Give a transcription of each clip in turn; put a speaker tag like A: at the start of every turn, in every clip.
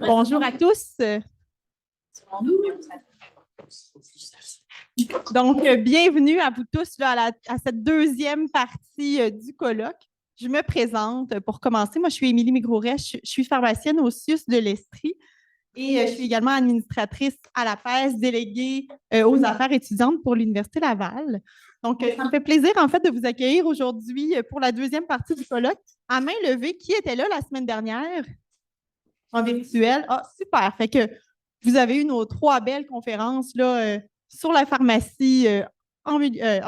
A: Bonjour à tous. Donc, bienvenue à vous tous là, à cette deuxième partie du colloque. Je me présente pour commencer. Moi, je suis Émilie Mégrouret, je suis pharmacienne au CIUS de l'Estrie et je suis également administratrice à la PES, déléguée aux affaires étudiantes pour l'Université Laval. Donc, ça me fait plaisir, en fait, de vous accueillir aujourd'hui pour la deuxième partie du colloque. À main levée, qui était là la semaine dernière? En virtuel. Ah, super. Fait que vous avez eu nos 3 belles conférences là, sur la pharmacie en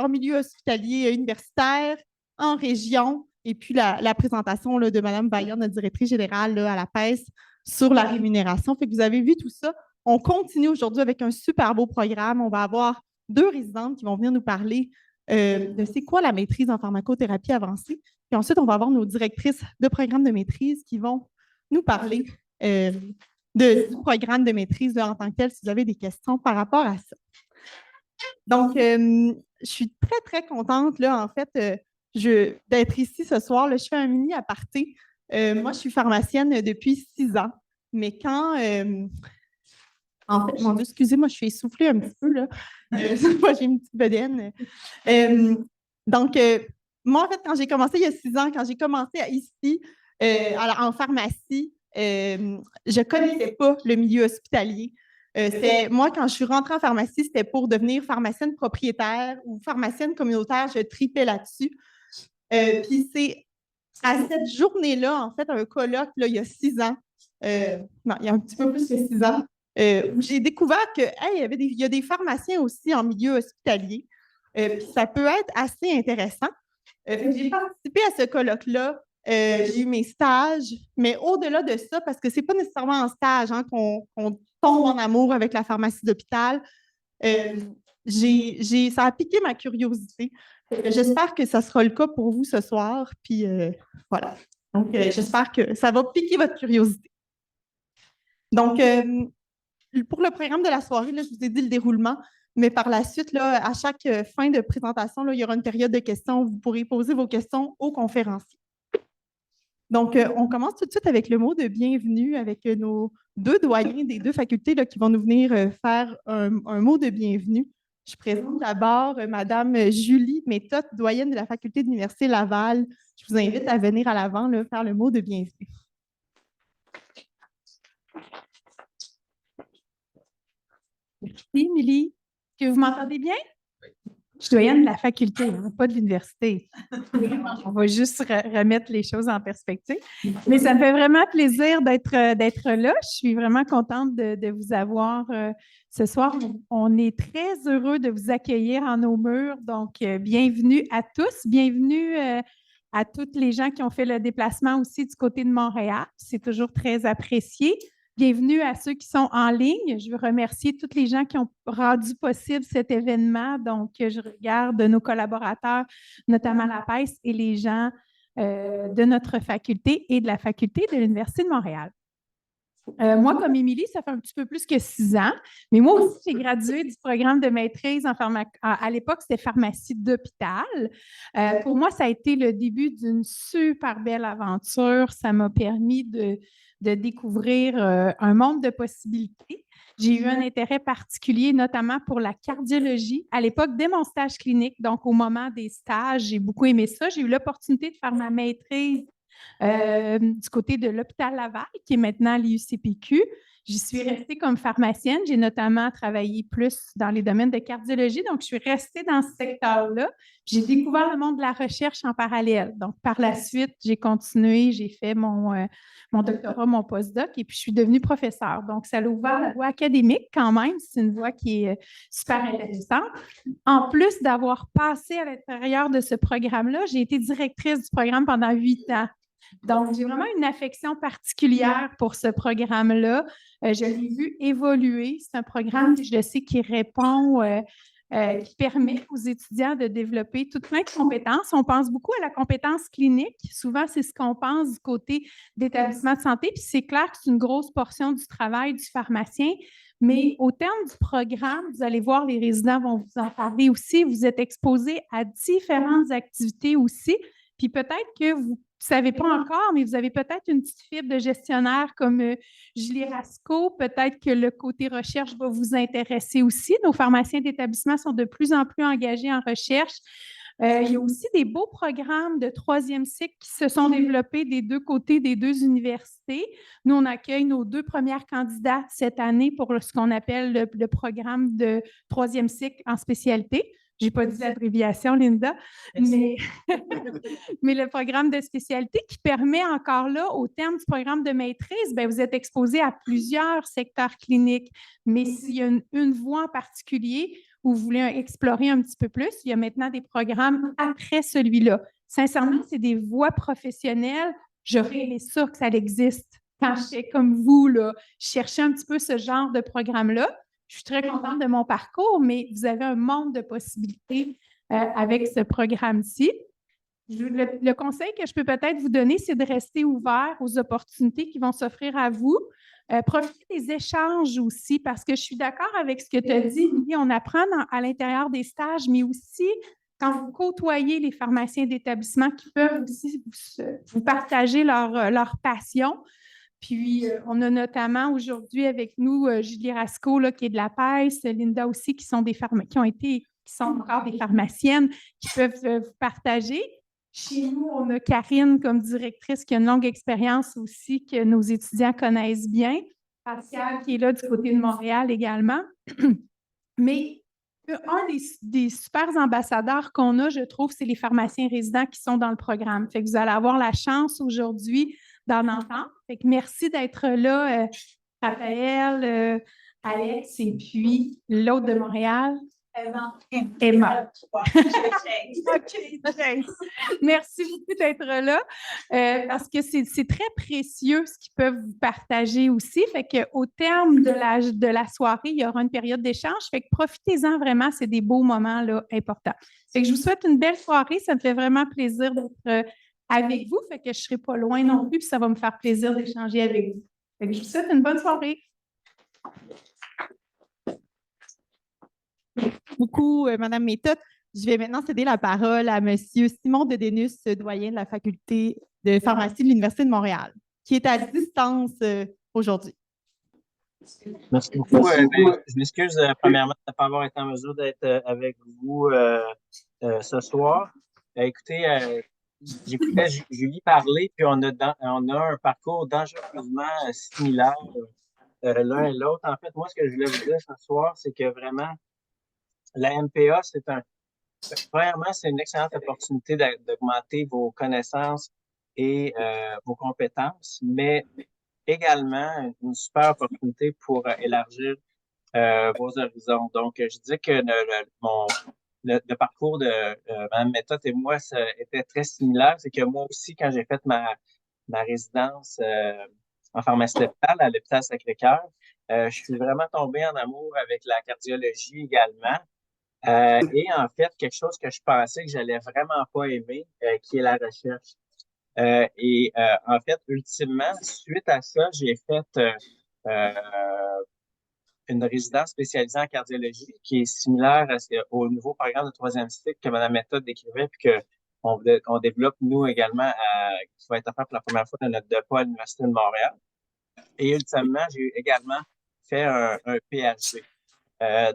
A: milieu hospitalier universitaire, en région, et puis la présentation là, de Mme Vaillant, notre directrice générale là, à la PES, sur la rémunération. Fait que vous avez vu tout ça. On continue aujourd'hui avec un super beau programme. On va avoir 2 résidentes qui vont venir nous parler de c'est quoi la maîtrise en pharmacothérapie avancée. Puis ensuite, on va avoir nos directrices de programme de maîtrise qui vont nous parler du programme de maîtrise là, en tant que tel, si vous avez des questions par rapport à ça. Donc, je suis très, très contente, là, en fait, d'être ici ce soir. Là, je fais un mini aparté. Moi, je suis pharmacienne depuis 6 ans, mais quand... en fait, mon Dieu, excusez-moi, je suis essoufflée un petit peu, là. Moi, j'ai une petite bedaine. Donc, moi, en fait, quand j'ai commencé il y a 6 ans, quand j'ai commencé ici, en pharmacie, je ne connaissais pas le milieu hospitalier. Moi, quand je suis rentrée en pharmacie, c'était pour devenir pharmacienne propriétaire ou pharmacienne communautaire. Je tripais là-dessus. Puis c'est à cette journée-là, en fait, un colloque, là, il y a 6 ans, non, il y a un petit peu plus que 6 ans, où j'ai découvert que, hey, il y a des pharmaciens aussi en milieu hospitalier. Puis ça peut être assez intéressant. J'ai participé à ce colloque-là. J'ai eu mes stages, mais au-delà de ça, parce que ce n'est pas nécessairement en stage hein, qu'on tombe en amour avec la pharmacie d'hôpital, ça a piqué ma curiosité. J'espère que ça sera le cas pour vous ce soir. Puis voilà. Donc, j'espère que ça va piquer votre curiosité. Donc, pour le programme de la soirée, là, je vous ai dit le déroulement. Mais par la suite, là, à chaque fin de présentation, là, il y aura une période de questions où vous pourrez poser vos questions aux conférenciers. Donc, on commence tout de suite avec le mot de bienvenue avec nos 2 doyens des 2 facultés là, qui vont nous venir faire un mot de bienvenue. Je présente d'abord Mme Julie Méthode, doyenne de la faculté de l'Université Laval. Je vous invite à venir à l'avant là, faire le mot de bienvenue. Merci, Émilie. Est-ce que vous m'entendez bien? Je suis doyenne de la faculté, pas de l'université. On va juste remettre les choses en perspective. Mais ça me fait vraiment plaisir d'être là. Je suis vraiment contente de vous avoir ce soir. On est très heureux de vous accueillir en nos murs. Donc, bienvenue à tous. Bienvenue à tous les gens qui ont fait le déplacement aussi du côté de Montréal. C'est toujours très apprécié. Bienvenue à ceux qui sont en ligne. Je veux remercier tous les gens qui ont rendu possible cet événement. Donc, je regarde nos collaborateurs, notamment la PES et les gens de notre faculté et de la faculté de l'Université de Montréal. Moi, comme Émilie, ça fait un petit peu plus que 6 ans, mais moi aussi, j'ai gradué du programme de maîtrise en à l'époque, c'était pharmacie d'hôpital. Pour moi, ça a été le début d'une super belle aventure. Ça m'a permis de découvrir un monde de possibilités. J'ai eu un intérêt particulier, notamment pour la cardiologie. À l'époque, dès mon stage clinique, donc au moment des stages, j'ai beaucoup aimé ça. J'ai eu l'opportunité de faire ma maîtrise du côté de l'hôpital Laval, qui est maintenant l'IUCPQ. J'y suis restée comme pharmacienne. J'ai notamment travaillé plus dans les domaines de cardiologie. Donc, je suis restée dans ce secteur-là. J'ai découvert le monde de la recherche en parallèle. Donc, par la suite, j'ai continué, j'ai fait mon doctorat, mon postdoc, et puis je suis devenue professeure. Donc, ça a ouvert la voie académique quand même. C'est une voie qui est super intéressante. En plus d'avoir passé à l'intérieur de ce programme-là, j'ai été directrice du programme pendant 8 ans. Donc, j'ai vraiment une affection particulière pour ce programme-là. Je l'ai vu évoluer. C'est un programme, je sais, qui répond, qui permet aux étudiants de développer tout plein de compétences. On pense beaucoup à la compétence clinique. Souvent, c'est ce qu'on pense du côté d'établissement de santé. Puis c'est clair que c'est une grosse portion du travail du pharmacien. Mais au terme du programme, vous allez voir, les résidents vont vous en parler aussi. Vous êtes exposés à différentes activités aussi Puis peut-être que vous ne savez pas encore, mais vous avez peut-être une petite fibre de gestionnaire comme Julie Rasco. Peut-être que le côté recherche va vous intéresser aussi. Nos pharmaciens d'établissement sont de plus en plus engagés en recherche. Il y a aussi des beaux programmes de troisième cycle qui se sont développés des deux côtés des deux universités. Nous, on accueille nos 2 premières candidates cette année pour ce qu'on appelle le programme de troisième cycle en spécialité. Je n'ai pas dit l'abréviation, Linda, mais, mais le programme de spécialité qui permet encore là, au terme du programme de maîtrise, bien, vous êtes exposé à plusieurs secteurs cliniques. Mais s'il y a une voie en particulier où vous voulez explorer un petit peu plus, il y a maintenant des programmes après celui-là. Sincèrement, c'est des voies professionnelles. J'aurais aimé ça que ça existe. Quand j'étais comme vous, là, je cherchais un petit peu ce genre de programme-là. Je suis très contente de mon parcours, mais vous avez un monde de possibilités avec ce programme-ci. Le conseil que je peux peut-être vous donner, c'est de rester ouvert aux opportunités qui vont s'offrir à vous. Profitez des échanges aussi, parce que je suis d'accord avec ce que tu as dit, Lily, on apprend à l'intérieur des stages, mais aussi quand vous côtoyez les pharmaciens d'établissement qui peuvent aussi vous partager leur passion. Puis, on a notamment aujourd'hui avec nous Julie Rasco, là, qui est de la PES, Linda aussi, qui sont qui sont encore des pharmaciennes qui peuvent vous partager. Chez nous, on a Karine comme directrice qui a une longue expérience aussi, que nos étudiants connaissent bien. Pascal qui est là du côté de Montréal également. Mais un des super ambassadeurs qu'on a, je trouve, c'est les pharmaciens résidents qui sont dans le programme. Fait que vous allez avoir la chance aujourd'hui d'en entendre. Fait que merci d'être là, Raphaël, Alex et puis l'autre de Montréal. Emma. OK. Merci beaucoup d'être là parce que c'est très précieux ce qu'ils peuvent vous partager aussi. Fait qu'au terme de la soirée, il y aura une période d'échange. Fait que profitez-en vraiment, c'est des beaux moments là, importants. Fait que je vous souhaite une belle soirée. Ça me fait vraiment plaisir d'être avec vous. Fait que je ne serai pas loin non plus, puis ça va me faire plaisir d'échanger avec vous. Fait que je vous souhaite une bonne soirée.
B: Beaucoup, Madame Méthode. Je vais maintenant céder la parole à Monsieur Simon Dedenus, doyen de la faculté de pharmacie de l'Université de Montréal, qui est à distance aujourd'hui.
C: Merci beaucoup. Je m'excuse premièrement de ne pas avoir été en mesure d'être avec vous ce soir. Écoutez, j'écoutais Julie parler, puis on a un parcours dangereusement similaire l'un et l'autre. En fait, moi, ce que je voulais vous dire ce soir, c'est que vraiment, la MPA, premièrement, c'est une excellente opportunité d'augmenter vos connaissances et vos compétences, mais également une super opportunité pour élargir vos horizons. Donc, je disais que le parcours de Mme Méthode et moi était très similaire. C'est que moi aussi, quand j'ai fait ma résidence en pharmacie d'hôpital à l'hôpital Sacré-Cœur, je suis vraiment tombé en amour avec la cardiologie également. Et en fait, quelque chose que je pensais que j'allais vraiment pas aimer, qui est la recherche. En fait, ultimement, suite à ça, j'ai fait une résidence spécialisée en cardiologie qui est similaire au nouveau programme de troisième cycle que Mme Méthode décrivait, puis qu'on développe nous également, qui va être offert pour la première fois dans notre DEPA à l'Université de Montréal. Et ultimement, j'ai également fait un PhD.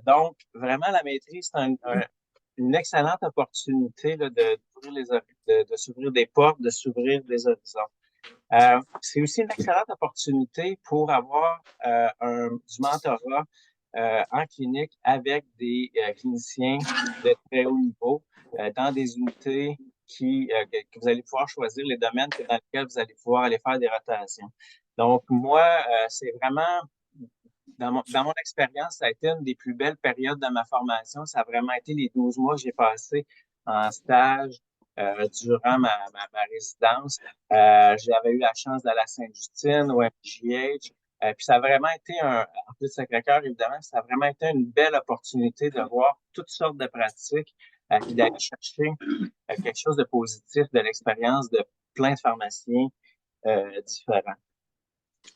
C: Donc, vraiment, la maîtrise, c'est une excellente opportunité là, de s'ouvrir des portes, de s'ouvrir des horizons. C'est aussi une excellente opportunité pour avoir du mentorat en clinique avec des cliniciens de très haut niveau dans des unités que vous allez pouvoir choisir les domaines dans lesquels vous allez pouvoir aller faire des rotations. Donc, moi, c'est vraiment dans mon expérience, ça a été une des plus belles périodes de ma formation. Ça a vraiment été les 12 mois que j'ai passé en stage durant ma résidence. J'avais eu la chance d'aller à Sainte-Justine, au MJH. Puis ça a vraiment été en plus de Sacré-Cœur, évidemment, ça a vraiment été une belle opportunité de voir toutes sortes de pratiques puis d'aller chercher quelque chose de positif de l'expérience de plein de pharmaciens différents.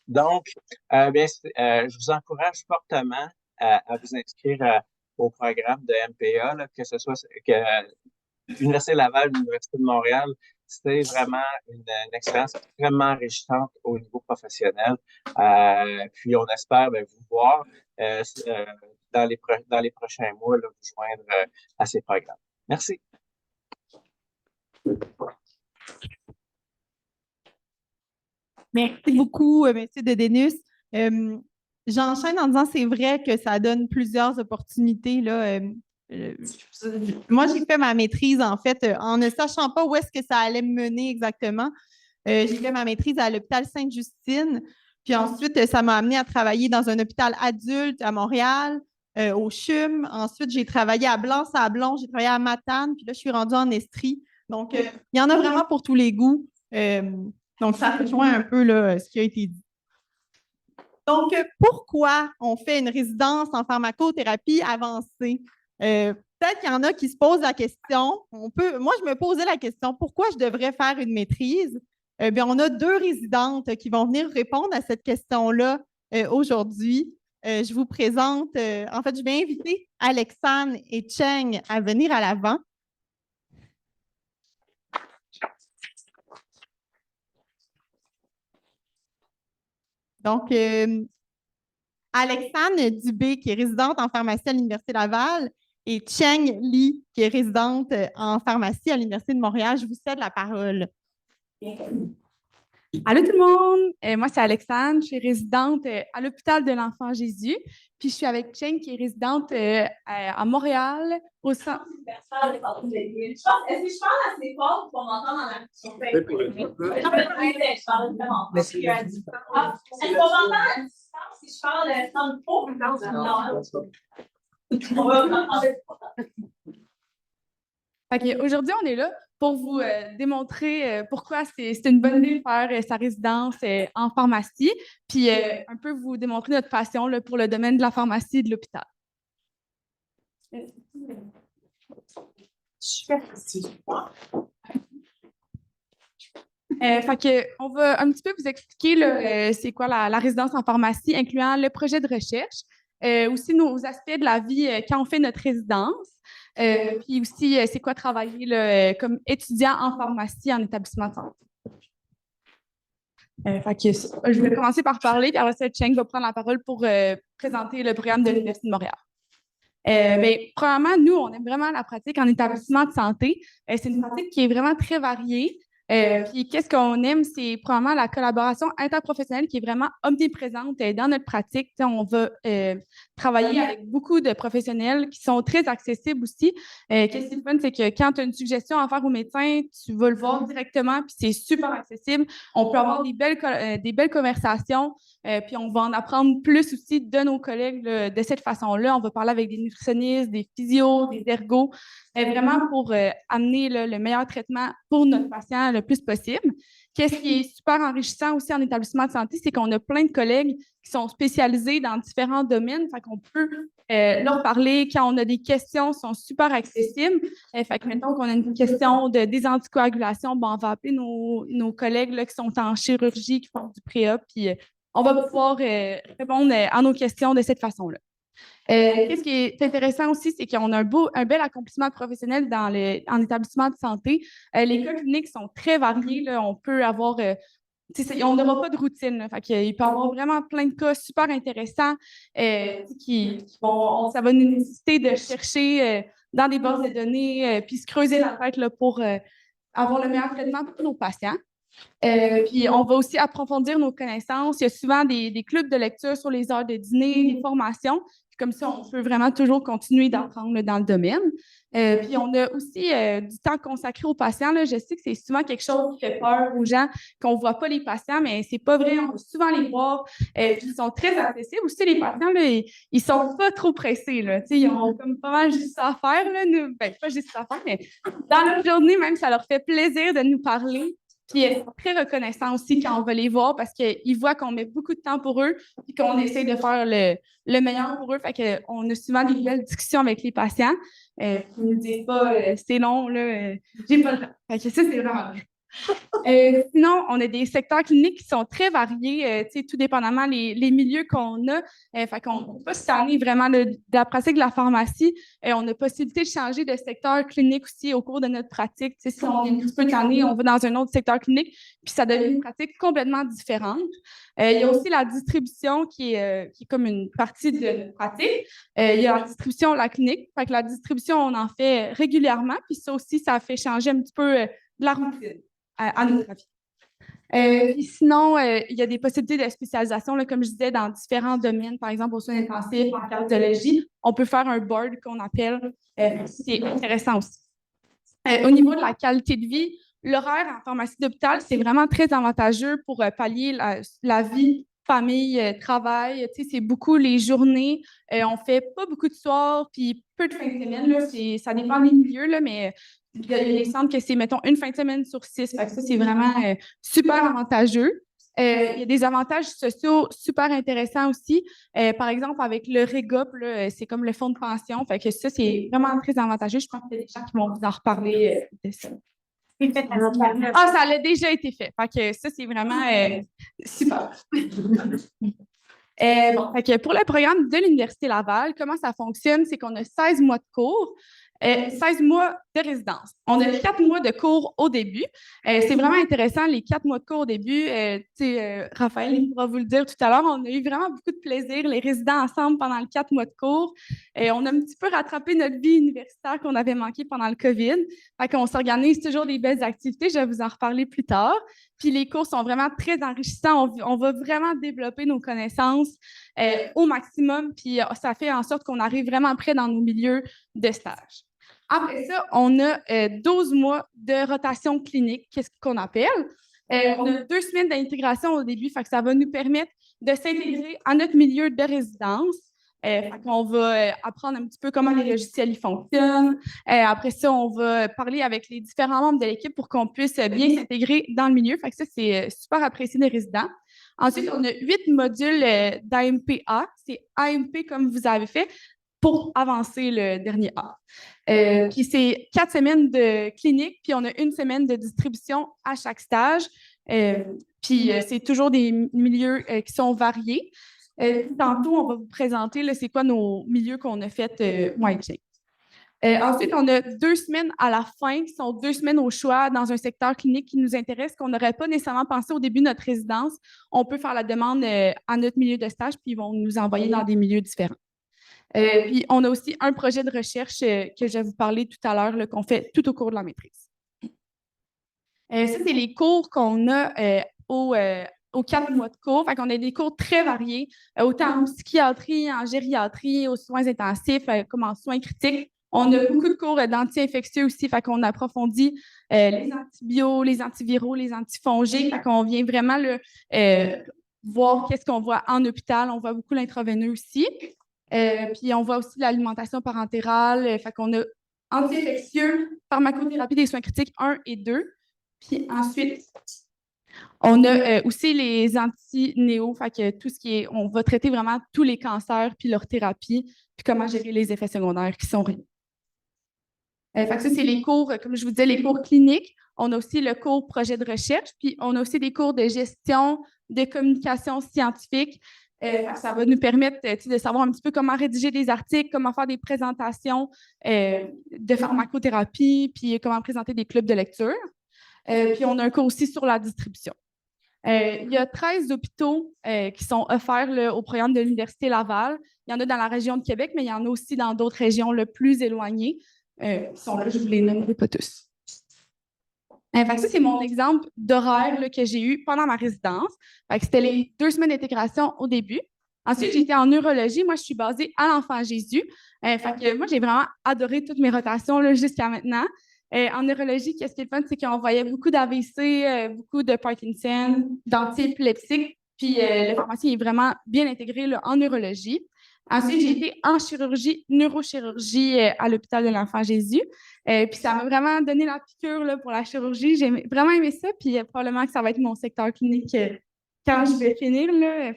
C: Donc, je vous encourage fortement à vous inscrire au programme de MPA, là, que ce soit l'Université Laval, l'Université de Montréal, c'est vraiment une expérience extrêmement enrichissante au niveau professionnel. Puis on espère vous voir dans les prochains mois, là, vous joindre à ces programmes. Merci.
B: Merci beaucoup, M. Dedénus. J'enchaîne en disant c'est vrai que ça donne plusieurs opportunités. Là, moi, j'ai fait ma maîtrise, en fait, en ne sachant pas où est-ce que ça allait me mener exactement. J'ai fait ma maîtrise à l'hôpital Sainte-Justine. Puis ensuite, ça m'a amené à travailler dans un hôpital adulte à Montréal, au CHUM. Ensuite, j'ai travaillé à Blanc-Sablon, j'ai travaillé à Matane, puis là, je suis rendue en Estrie. Donc, il y en a vraiment pour tous les goûts. Donc, ça rejoint un peu là, ce qui a été dit. Donc, pourquoi on fait une résidence en pharmacothérapie avancée? Peut-être qu'il y en a qui se posent la question. Moi, je me posais la question, pourquoi je devrais faire une maîtrise? Bien, on a 2 résidentes qui vont venir répondre à cette question-là aujourd'hui. Je vous présente, en fait, je vais inviter Alexandre et Cheng à venir à l'avant. Donc, Alexandre Dubé, qui est résidente en pharmacie à l'Université Laval, et Cheng Li, qui est résidente en pharmacie à l'Université de Montréal. Je vous cède la parole.
D: Allô tout le monde! Moi, c'est Alexandre. Je suis résidente à l'hôpital de l'Enfant Jésus. Puis, je suis avec Cheng, qui est résidente à Montréal, au centre.
E: Est-ce que je parle assez fort pour m'entendre dans la question? Je parle vraiment fort. Est-ce qu'on m'entend à distance si je parle sans trop? Non. On va
D: Aujourd'hui, on est là pour vous démontrer pourquoi c'est une bonne idée de faire sa résidence en pharmacie, puis un peu vous démontrer notre passion là, pour le domaine de la pharmacie et de l'hôpital. On va un petit peu vous expliquer c'est quoi la résidence en pharmacie, incluant le projet de recherche, aussi nos aspects de la vie quand on fait notre résidence, puis aussi c'est quoi travailler là, comme étudiant en pharmacie en établissement de santé. Je vais commencer par parler, puis après ça, Cheng va prendre la parole pour présenter le programme de l'Université de Montréal. Premièrement, nous, on aime vraiment la pratique en établissement de santé. C'est une pratique qui est vraiment très variée. Puis qu'est-ce qu'on aime, c'est probablement la collaboration interprofessionnelle qui est vraiment omniprésente dans notre pratique. T'sais, on va travailler avec beaucoup de professionnels qui sont très accessibles aussi. Qu'est-ce qui est fun, c'est que quand tu as une suggestion à faire au médecin, tu vas le voir directement, puis c'est super accessible. On peut avoir des belles conversations, puis on va en apprendre plus aussi de nos collègues là, de cette façon-là. On va parler avec des nutritionnistes, des physios, des ergos, vraiment pour amener là, le meilleur traitement pour notre patient le plus possible. Qu'est-ce qui est super enrichissant aussi en établissement de santé, c'est qu'on a plein de collègues qui sont spécialisés dans différents domaines. Fait qu'on peut leur parler quand on a des questions, sont super accessibles. Fait que mettons qu'on a une question de désanticoagulation, on va appeler nos collègues là, qui sont en chirurgie, qui font du pré-op, puis on va pouvoir répondre à nos questions de cette façon-là. Qu'est-ce qui est intéressant aussi, c'est qu'on a un bel accomplissement professionnel en établissement de santé. Les cas cliniques sont très variés. Là. On peut avoir... on n'aura pas de routine. Là. Fait il peut y avoir vraiment plein de cas super intéressants ça va nous nécessiter de chercher dans des bases de données puis se creuser la tête là, pour avoir le meilleur traitement pour nos patients. Puis on va aussi approfondir nos connaissances. Il y a souvent des clubs de lecture sur les heures de dîner, des formations. Comme ça, on peut vraiment toujours continuer d'apprendre dans le domaine. Puis on a aussi du temps consacré aux patients. Là. Je sais que c'est souvent quelque chose qui fait peur aux gens, qu'on ne voit pas les patients, mais c'est pas vrai. On va souvent les voir. Puis ils sont très accessibles. Aussi, les patients, là, ils sont pas trop pressés. Là. Ils ont comme pas mal juste ça à faire. Là, pas juste ça à faire, mais dans leur journée, même, ça leur fait plaisir de nous parler. Puis ils sont très reconnaissants aussi quand on va les voir parce qu'ils voient qu'on met beaucoup de temps pour eux et qu'on essaie de faire le meilleur pour eux. Fait qu'on a souvent des belles discussions avec les patients. Ils ne nous disent pas c'est long, là, j'ai pas le temps. Fait que ça, c'est vraiment bien. Sinon, on a des secteurs cliniques qui sont très variés, tout dépendamment les milieux qu'on a. Fait qu'on peut pas se tanner vraiment de la pratique de la pharmacie. On a possibilité de changer de secteur clinique aussi au cours de notre pratique. Si on est un petit peu tanné, on va dans un autre secteur clinique, puis ça devient une pratique complètement différente. Il y a aussi la distribution qui est comme une partie de notre pratique. Il y a la distribution, la clinique. Fait que la distribution, on en fait régulièrement, puis ça aussi, ça fait changer un petit peu de la routine. À notre avis. Puis sinon, il y a des possibilités de spécialisation, là, comme je disais, dans différents domaines, par exemple aux soins intensifs, en cardiologie. On peut faire un board qu'on appelle, c'est intéressant aussi. Au niveau de la qualité de vie, l'horaire en pharmacie d'hôpital, c'est vraiment très avantageux pour pallier la vie, famille, travail. C'est beaucoup les journées. On fait pas beaucoup de soirs, puis peu de fins de semaine. Là, ça dépend des milieux, là, mais il y a des centres que c'est, mettons, une fin de semaine sur 6. Fait que ça, c'est vraiment super avantageux. Il y a des avantages sociaux super intéressants aussi. Par exemple, avec le REGOP, là, c'est comme le fonds de pension. Fait que ça, c'est vraiment très avantageux. Je pense qu'il y a des gens qui vont vous en reparler de ça. Ah, ça a déjà été fait. Fait que ça, c'est vraiment super. Fait que pour le programme de l'Université Laval, comment ça fonctionne? C'est qu'on a 16 mois de cours. 16 mois de résidence. On a 4 mois de cours au début. C'est vraiment intéressant, les 4 mois de cours au début. Raphaël il pourra vous le dire tout à l'heure, on a eu vraiment beaucoup de plaisir, les résidents ensemble pendant les 4 mois de cours. On a un petit peu rattrapé notre vie universitaire qu'on avait manqué pendant le COVID. Fait qu'on s'organise toujours des belles activités, je vais vous en reparler plus tard. Puis les cours sont vraiment très enrichissants. On va vraiment développer nos connaissances au maximum. Puis ça fait en sorte qu'on arrive vraiment près dans nos milieux de stage. Après ça, on a 12 mois de rotation clinique, qu'est-ce qu'on appelle. On a 2 semaines d'intégration au début, fait que ça va nous permettre de s'intégrer à notre milieu de résidence. On va apprendre un petit peu comment les logiciels ils fonctionnent. Après ça, on va parler avec les différents membres de l'équipe pour qu'on puisse bien s'intégrer dans le milieu. Fait que ça, c'est super apprécié des résidents. Ensuite, on a 8 modules d'AMP-A. C'est AMP comme vous avez fait pour avancer le dernier A. Puis c'est 4 semaines de clinique, puis on a 1 semaine de distribution à chaque stage. Puis c'est toujours des milieux qui sont variés. Tantôt, on va vous présenter c'est quoi nos milieux qu'on a fait White Chain. Ensuite, on a 2 semaines à la fin, qui sont 2 semaines au choix dans un secteur clinique qui nous intéresse, qu'on n'aurait pas nécessairement pensé au début de notre résidence. On peut faire la demande à notre milieu de stage, puis ils vont nous envoyer dans des milieux différents. Puis, on a aussi un projet de recherche que je vais vous parler tout à l'heure, qu'on fait tout au cours de la maîtrise. Ça, c'est les cours qu'on a aux 4 mois de cours. Fait qu'on a des cours très variés, autant en psychiatrie, en gériatrie, aux soins intensifs, comme en soins critiques. On a beaucoup de cours d'anti-infectieux aussi, fait qu'on approfondit les antibiotiques, les antiviraux, les antifongiques. Fait qu'on vient vraiment voir qu'est-ce qu'on voit en hôpital. On voit beaucoup l'intraveineux aussi. Puis on voit aussi l'alimentation parentérale. Fait qu'on a anti-infectieux, pharmacothérapie des soins critiques 1 et 2. Puis ensuite, on a aussi les anti-néo, fait que tout ce qui est, on va traiter vraiment tous les cancers, puis leur thérapie, puis comment gérer les effets secondaires qui sont réels. Fait que ça, c'est les cours, comme je vous disais, les cours cliniques. On a aussi le cours projet de recherche, puis on a aussi des cours de gestion, de communication scientifique. Ça va nous permettre de savoir un petit peu comment rédiger des articles, comment faire des présentations de pharmacothérapie, puis comment présenter des clubs de lecture. Puis on a un cours aussi sur la distribution. Il y a 13 hôpitaux qui sont offerts au programme de l'Université Laval. Il y en a dans la région de Québec, mais il y en a aussi dans d'autres régions plus éloignées. Qui sont là, je ne vous les nommerai pas tous. Fait que ça, c'est mon exemple d'horaire que j'ai eu pendant ma résidence. C'était les 2 semaines d'intégration au début. Ensuite, j'ai été en neurologie. Moi, je suis basée à l'Enfant Jésus. Fait que moi, j'ai vraiment adoré toutes mes rotations jusqu'à maintenant. En neurologie, qu'est-ce qui est le fun, c'est qu'on voyait beaucoup d'AVC, beaucoup de Parkinson, d'anti-épileptique. Puis le pharmacien est vraiment bien intégré en neurologie. Ensuite, j'ai été en chirurgie, neurochirurgie à l'hôpital de l'Enfant Jésus. Puis ça m'a vraiment donné la piqûre pour la chirurgie. J'ai vraiment aimé ça. Puis probablement que ça va être mon secteur clinique quand je vais finir.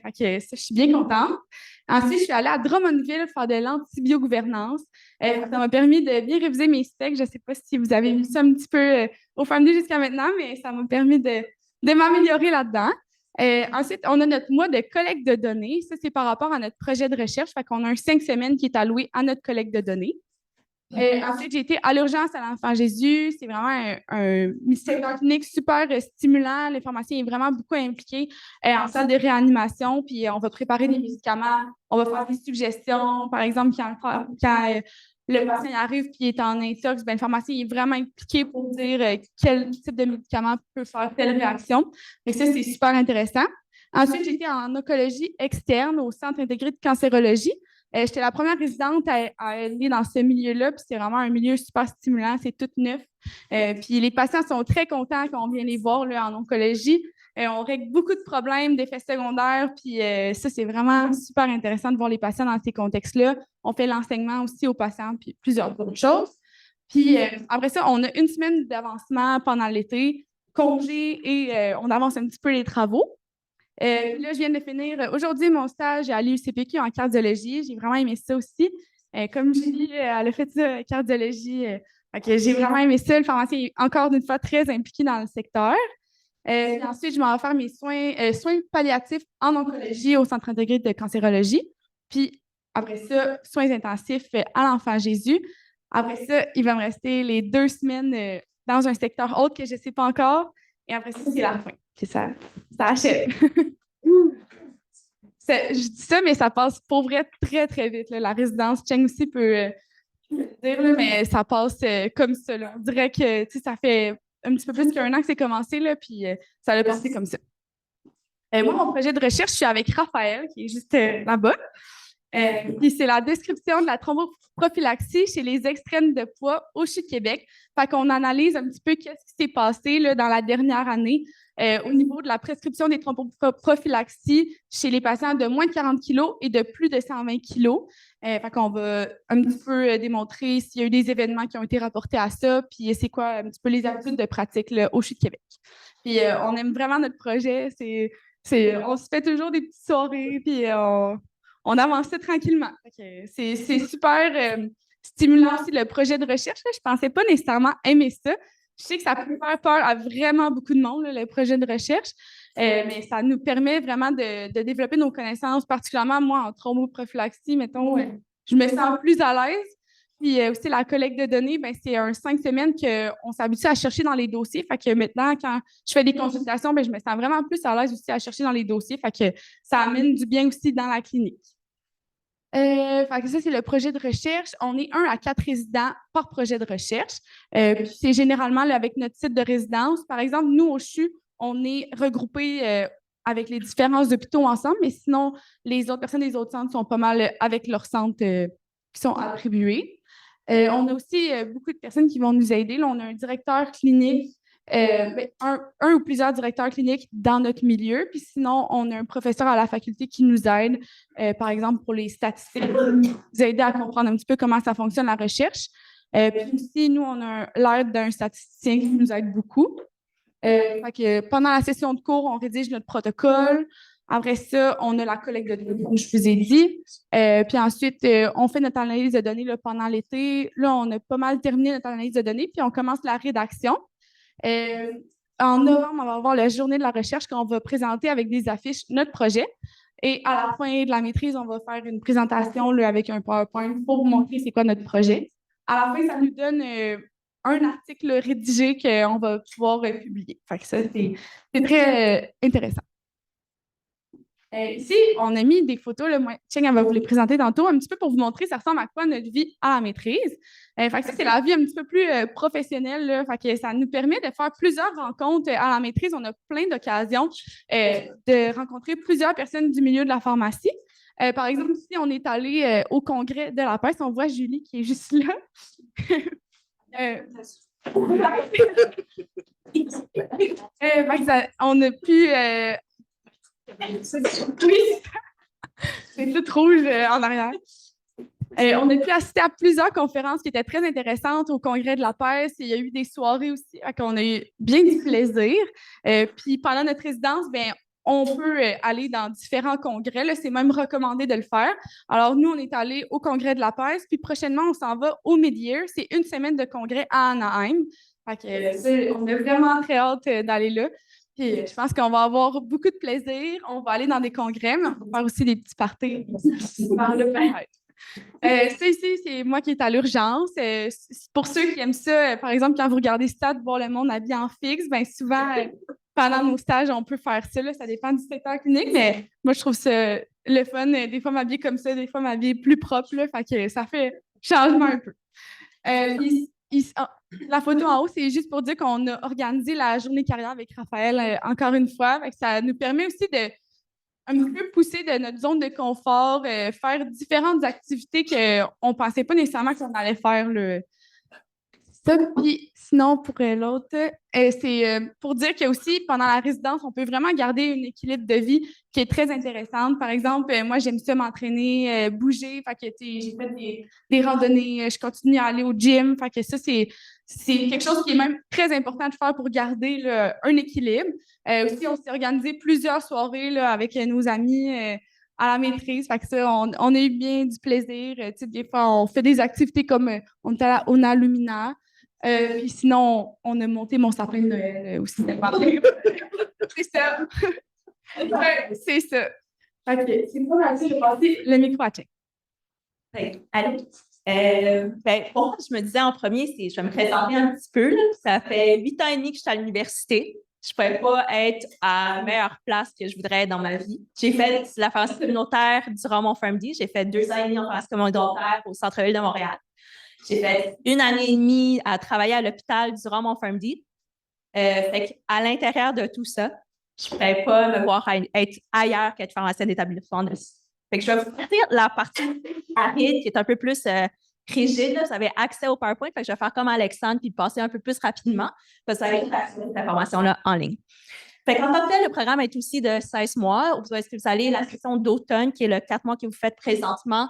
D: Fait que ça, je suis bien contente. Ensuite, je suis allée à Drummondville faire de l'antibiogouvernance. Ça m'a permis de bien réviser mes specs. Je ne sais pas si vous avez vu ça un petit peu au FAMD jusqu'à maintenant, mais ça m'a permis de m'améliorer là-dedans. Ensuite, on a notre mois de collecte de données. Ça, c'est par rapport à notre projet de recherche. Fait qu'on a un 5 semaines qui est alloué à notre collecte de données. Ensuite, j'ai été à l'urgence à l'Enfant Jésus. C'est vraiment un secteur clinique super stimulant. Le pharmacien est vraiment beaucoup impliqué en salle de réanimation. Puis on va préparer des médicaments. On va faire des suggestions. Par exemple, quand le patient arrive et est en intox, le pharmacien est vraiment impliqué pour dire quel type de médicament peut faire telle réaction. Donc ça, c'est super intéressant. Ensuite, j'ai été en oncologie externe au Centre intégré de cancérologie. J'étais la première résidente à aller dans ce milieu-là, puis c'est vraiment un milieu super stimulant, c'est tout neuf. Puis les patients sont très contents quand on vient les voir là, en oncologie. On règle beaucoup de problèmes, d'effets secondaires, puis ça, c'est vraiment super intéressant de voir les patients dans ces contextes-là. On fait l'enseignement aussi aux patients, puis plusieurs autres choses. Puis après ça, on a une semaine d'avancement pendant l'été, congé, et on avance un petit peu les travaux. Là, je viens de finir aujourd'hui mon stage à l'UCPQ en cardiologie. J'ai vraiment aimé ça aussi. Comme Julie, elle a fait ça, cardiologie. J'ai vraiment aimé ça. Le pharmacien est encore une fois très impliqué dans le secteur. Ensuite, je m'en vais faire mes soins palliatifs en oncologie au Centre intégré de cancérologie. Puis après ça, soins intensifs à l'Enfant Jésus. Après ça, il va me rester les 2 semaines dans un secteur autre que je ne sais pas encore. Et après ça, c'est la fin. Puis ça achève. Je dis ça, mais ça passe pour vrai très, très vite. Là. La résidence Cheng aussi peut dire, là, mais ça passe comme ça. Là. On dirait que ça fait un petit peu plus qu'1 an que c'est commencé, là, puis ça a passé comme ça. Moi, mon projet de recherche, je suis avec Raphaël, qui est juste là-bas. Puis c'est la description de la thromboprophylaxie chez les extrêmes de poids au CHU-Québec. Fait qu'on analyse un petit peu qu'est-ce qui s'est passé là, dans la dernière année au niveau de la prescription des thromboprophylaxies chez les patients de moins de 40 kg et de plus de 120 kg. Fait qu'on va un petit peu démontrer s'il y a eu des événements qui ont été rapportés à ça, puis c'est quoi un petit peu les habitudes de pratique là, au CHU-Québec. Puis on aime vraiment notre projet. On se fait toujours des petites soirées, puis on avançait tranquillement. C'est super stimulant aussi le projet de recherche. Là. Je ne pensais pas nécessairement aimer ça. Je sais que ça peut faire peur à vraiment beaucoup de monde, là, le projet de recherche, mais ça nous permet vraiment de développer nos connaissances, particulièrement moi en thromboprophylaxie, mettons, je me sens plus à l'aise. Puis aussi, la collecte de données, ben, c'est un 5 semaines qu'on s'habitue à chercher dans les dossiers. Fait que maintenant, quand je fais des consultations, ben, je me sens vraiment plus à l'aise aussi à chercher dans les dossiers. Fait que ça amène du bien aussi dans la clinique. Fait que ça, c'est le projet de recherche. On est 1 à 4 résidents par projet de recherche. C'est généralement là, avec notre titre de résidence. Par exemple, nous, au CHU, on est regroupés avec les différents hôpitaux ensemble, mais sinon, les autres personnes des autres centres sont pas mal avec leurs centres qui sont attribués. On a aussi beaucoup de personnes qui vont nous aider. Là, on a un directeur clinique, un ou plusieurs directeurs cliniques dans notre milieu. Puis sinon, on a un professeur à la faculté qui nous aide, par exemple, pour les statistiques, nous aider à comprendre un petit peu comment ça fonctionne la recherche. Puis aussi, nous, on a l'aide d'un statisticien qui nous aide beaucoup. Fait que pendant la session de cours, on rédige notre protocole. Après ça, on a la collecte de données, comme je vous ai dit. Puis ensuite, on fait notre analyse de données là, pendant l'été. Là, on a pas mal terminé notre analyse de données, puis on commence la rédaction. En novembre, on va avoir la journée de la recherche qu'on va présenter avec des affiches notre projet. Et à la fin de la maîtrise, on va faire une présentation là, avec un PowerPoint pour vous montrer c'est quoi notre projet. À la fin, ça nous donne un article rédigé qu'on va pouvoir publier. Fait que ça, c'est très intéressant. Ici, on a mis des photos. Là, moi, Cheng, elle va vous les présenter tantôt, un petit peu pour vous montrer ça ressemble à quoi notre vie à la maîtrise. Fait que ça, c'est la vie un petit peu plus professionnelle. Là, fait que ça nous permet de faire plusieurs rencontres à la maîtrise. On a plein d'occasions de rencontrer plusieurs personnes du milieu de la pharmacie. Par exemple, ici, on est allé au congrès de la peste. On voit Julie qui est juste là. On a pu... oui, c'est tout rouge en arrière. On a pu assister à plusieurs conférences qui étaient très intéressantes au congrès de la peste. Il y a eu des soirées aussi, on a eu bien du plaisir. Puis pendant notre résidence, on peut aller dans différents congrès. Là, c'est même recommandé de le faire. Alors, nous, on est allés au congrès de la pêche, puis prochainement, on s'en va au Mid-Year. C'est une semaine de congrès à Anaheim. Fait que, on a vraiment très hâte d'aller là. Puis, je pense qu'on va avoir beaucoup de plaisir. On va aller dans des congrès, mais on va faire aussi des petits parties par là, peut-être. Ça ici, c'est moi qui est à l'urgence. Pour ceux qui aiment ça, par exemple, quand vous regardez Stade, voir le monde habillé en fixe, bien souvent, pendant nos stages, on peut faire ça. Là, ça dépend du secteur clinique, mais moi, je trouve ça le fun. Des fois, m'habiller comme ça, des fois, m'habiller plus propre. Là, fait que ça fait changement un peu. La photo en haut, c'est juste pour dire qu'on a organisé la journée carrière avec Raphaël encore une fois. Fait que ça nous permet aussi de un petit peu pousser de notre zone de confort, faire différentes activités qu'on ne pensait pas nécessairement qu'on allait faire. Ça, puis sinon, pour l'autre, c'est pour dire que aussi, pendant la résidence, on peut vraiment garder un équilibre de vie qui est très intéressant. Par exemple, moi, j'aime ça m'entraîner, bouger. Fait que j'ai fait des randonnées, je continue à aller au gym. Fait que ça, c'est quelque chose qui est même très important de faire pour garder là, un équilibre. Aussi, on s'est organisé plusieurs soirées là, avec nos amis à la maîtrise. Fait que ça, on a eu bien du plaisir. Des fois, on fait des activités comme on était à la Lumina. Puis sinon, on a monté mon sapin de Noël aussi. C'est ça. C'est ça. Fait que c'est pas mal ça, je vais passer le micro à Check.
F: Allô? Pour moi, je me disais en premier, je vais me présenter un petit peu. Là. Ça fait 8 ans et demi que je suis à l'université. Je ne pourrais pas être à la meilleure place que je voudrais être dans ma vie. J'ai fait la pharmacie communautaire durant mon PharmD. J'ai fait 2 ans et demi en pharmacie communautaire au centre-ville de Montréal. J'ai fait 1 année et demie à travailler à l'hôpital durant mon PharmD. À l'intérieur de tout ça, je ne pourrais pas me voir être ailleurs qu'être pharmacienne d'établissement de Fait que je vais vous partir la partie aride qui est un peu plus rigide. Là. Vous avez accès au PowerPoint. Fait que je vais faire comme Alexandre puis passer un peu plus rapidement parce que vous avez accès à cette information-là en ligne. Fait qu'en tant que tel, le programme est aussi de 16 mois. Vous allez la section d'automne qui est le 4 mois que vous faites présentement,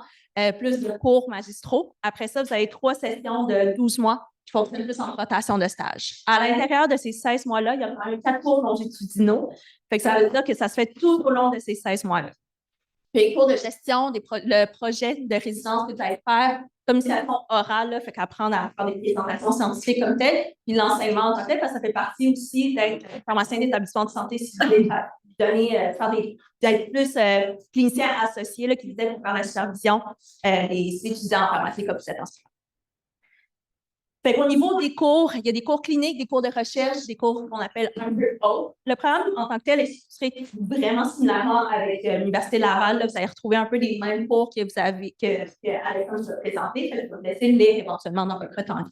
F: plus de cours magistraux. Après ça, vous avez 3 sessions de 12 mois qui fonctionnent plus en rotation de stage. À l'intérieur de ces 16 mois-là, il y a quand même 4 cours longitudinaux. Fait que ça veut dire que ça se fait tout au long de ces 16 mois-là. Puis les cours de gestion, le projet de résidence que vous allez faire, communication orale, là, fait qu'apprendre à faire des présentations scientifiques comme telles, puis l'enseignement en tant que tel, parce que ça fait partie aussi d'être pharmacien d'établissement de santé si vous voulez d'être plus clinicien associé là, qui vous aide pour faire la supervision des étudiants en pharmacie comme vous êtes en ce moment. Fait qu'au niveau des cours, il y a des cours cliniques, des cours de recherche, des cours qu'on appelle un peu haut. Le programme en tant que tel est structuré vraiment similairement avec l'Université Laval. Là, vous allez retrouver un peu les mêmes cours que vous avez que Alexandre vous a présenté. Je vais vous laisser lire éventuellement dans votre temps libre.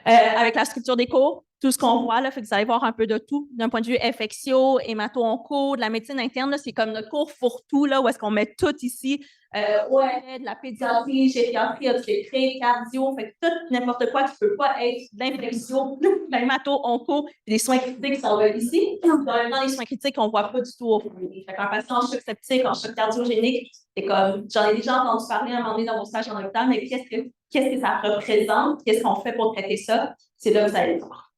F: Avec la structure des cours, tout ce qu'on voit, là, fait que vous allez voir un peu de tout. D'un point de vue infectio, hémato-onco, de la médecine interne, là, c'est comme notre cours fourre-tout, là, où est-ce qu'on met tout ici. ORL, de la pédiatrie, gériatrie, obstétrique, cardio, fait que tout, n'importe quoi qui ne peut pas être de l'infection, de l'hémato-onco, des soins critiques qui sont là ici. Dans les soins critiques, on ne voit pas du tout au fond. Fait qu'un patient en choc septique, en choc cardiogénique, c'est comme, j'en ai déjà entendu parler à un moment donné dans mon stage en hôpital, mais qu'est-ce que ça représente? Qu'est-ce qu'on fait pour traiter ça? C'est là que vous allez le voir.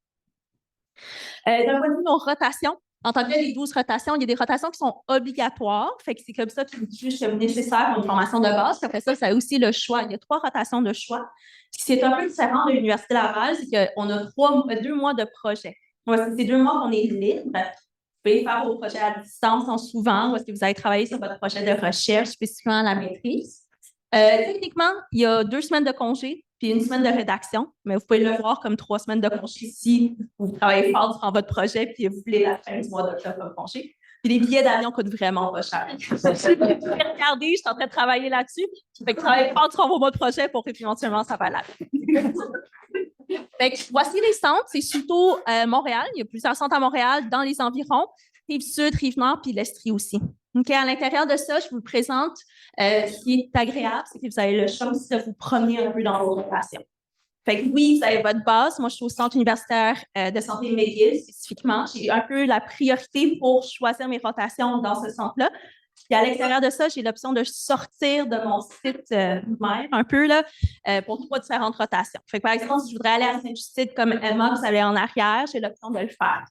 F: D'un point de vue de nos rotations, en tant que les 12 rotations, il y a des rotations qui sont obligatoires, fait que c'est comme ça qui est juste nécessaire pour une formation de base. Puis après ça, ça a aussi le choix. Il y a 3 rotations de choix. Ce qui est un peu différent de l'Université Laval, c'est qu'on a 2 mois de projet. C'est 2 mois qu'on est libre. Vous pouvez faire vos projets à distance en souvent, ou est-ce que vous allez travailler sur votre projet de recherche, spécifiquement à la maîtrise. Techniquement, il y a 2 semaines de congé puis 1 semaine de rédaction, mais vous pouvez le voir comme 3 semaines de congé si vous travaillez fort durant votre projet puis vous voulez la fin du mois d'octobre comme congé. Puis les billets d'avion coûtent vraiment pas cher. Regardez, je suis en train de travailler là-dessus. Fait que travaillez fort durant vos mois de projet pour qu'éventuellement ça va là. Fait que voici les centres, c'est surtout Montréal. Il y a plusieurs centres à Montréal, dans les environs. Rive-Sud, Rive-Nord, puis l'Estrie aussi. OK, à l'intérieur de ça, je vous présente ce qui est agréable, c'est que vous avez le choix aussi de vous promener un peu dans vos rotations. Fait que oui, vous avez votre base. Moi, je suis au Centre universitaire de santé McGill spécifiquement. J'ai un peu la priorité pour choisir mes rotations dans ce centre-là. Puis à l'extérieur de ça, j'ai l'option de sortir de mon site mère un peu là, pour 3 différentes rotations. Fait que, par exemple, si je voudrais aller à Saint-Justine comme Emma, vous allez en arrière, j'ai l'option de le faire.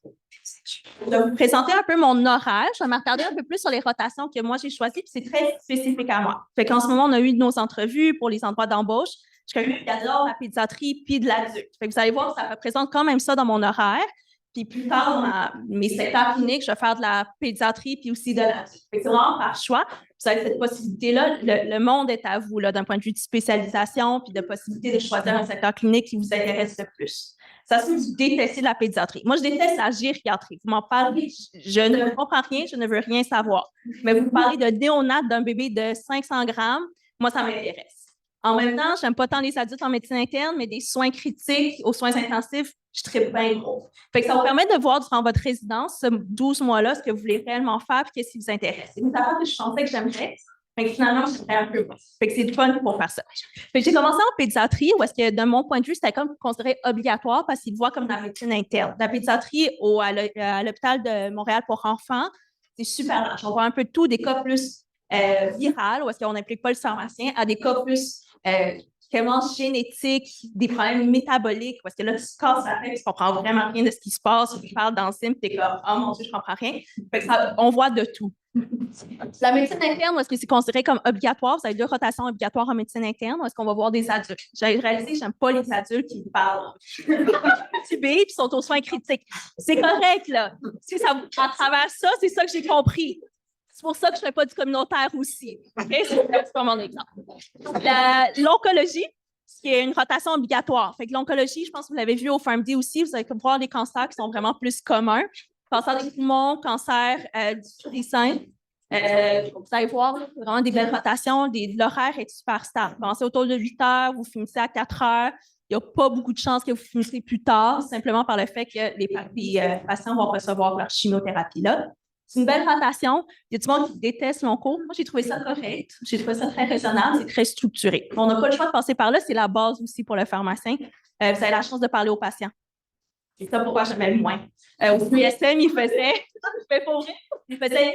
F: Je vais vous présenter un peu mon horaire. Je vais m'attarder un peu plus sur les rotations que moi j'ai choisies, puis c'est très spécifique à moi. Fait qu'en ce moment, on a eu nos entrevues pour les endroits d'embauche. Je suis quelqu'un qui adore la pédiatrie puis de l'adulte. Fait que vous allez voir que ça représente quand même ça dans mon horaire. Puis plus tard, dans mes secteurs cliniques, je vais faire de la pédiatrie puis aussi de l'adulte. Fait que c'est vraiment par choix. Vous avez cette possibilité-là. Le monde est à vous, là, d'un point de vue de spécialisation puis de possibilité de choisir un secteur clinique qui vous intéresse le plus. Ça se peut que vous détestez la pédiatrie. Moi, je déteste la gériatrie. Vous m'en parlez, je ne comprends rien, je ne veux rien savoir. Mais vous parlez de néonate d'un bébé de 500 grammes, moi, ça m'intéresse. En même temps, je n'aime pas tant les adultes en médecine interne, mais des soins critiques aux soins intensifs, je tripe bien gros. Fait que ça vous permet de voir durant votre résidence, ce 12 mois-là, ce que vous voulez réellement faire et qu'est-ce qui vous intéresse. C'est une affaire que je pensais que j'aimerais, mais finalement, je serais un peu bon. Fait que c'est du fun pour faire ça. Fait que j'ai commencé en pédiatrie, où est-ce que, de mon point de vue, c'était comme considéré obligatoire parce qu'ils voient comme la médecine interne. La pédiatrie à l'hôpital de Montréal pour enfants, c'est super large. On voit un peu de tout, des cas plus virales, où est-ce qu'on n'implique pas le pharmacien, à des cas plus vraiment génétiques, des problèmes métaboliques, parce que là, tu te casses la tête, tu ne comprends vraiment rien de ce qui se passe, tu parles d'enzymes, tu es comme « Oh mon Dieu, je ne comprends rien ». On voit de tout. La médecine interne, est-ce que c'est considéré comme obligatoire? Vous avez 2 rotations obligatoires en médecine interne, ou est-ce qu'on va voir des adultes? J'ai réalisé que je n'aime pas les adultes qui parlent tubés puis sont aux soins critiques. C'est correct, là. Si ça, à travers ça, c'est ça que j'ai compris. C'est pour ça que je ne fais pas du communautaire aussi. Okay? C'est pas mon exemple. L'oncologie, qui est une rotation obligatoire. Fait que l'oncologie, je pense que vous l'avez vu au PharmD aussi, vous allez voir les cancers qui sont vraiment plus communs. Cancer des poumons, cancer des seins. Vous allez voir, vraiment des belles rotations. L'horaire est super stable. Commencez autour de 8 heures, vous finissez à 4 heures. Il n'y a pas beaucoup de chances que vous finissez plus tard, simplement par le fait que les patients vont recevoir leur chimiothérapie là. C'est une belle rotation. Il y a du monde qui déteste l'onco. Moi, j'ai trouvé ça correct. J'ai trouvé ça très raisonnable. C'est très structuré. On n'a pas le choix de passer par là. C'est la base aussi pour le pharmacien. Vous avez la chance de parler aux patients. C'est ça pourquoi j'aimais le moins. Au CUSM, il faisait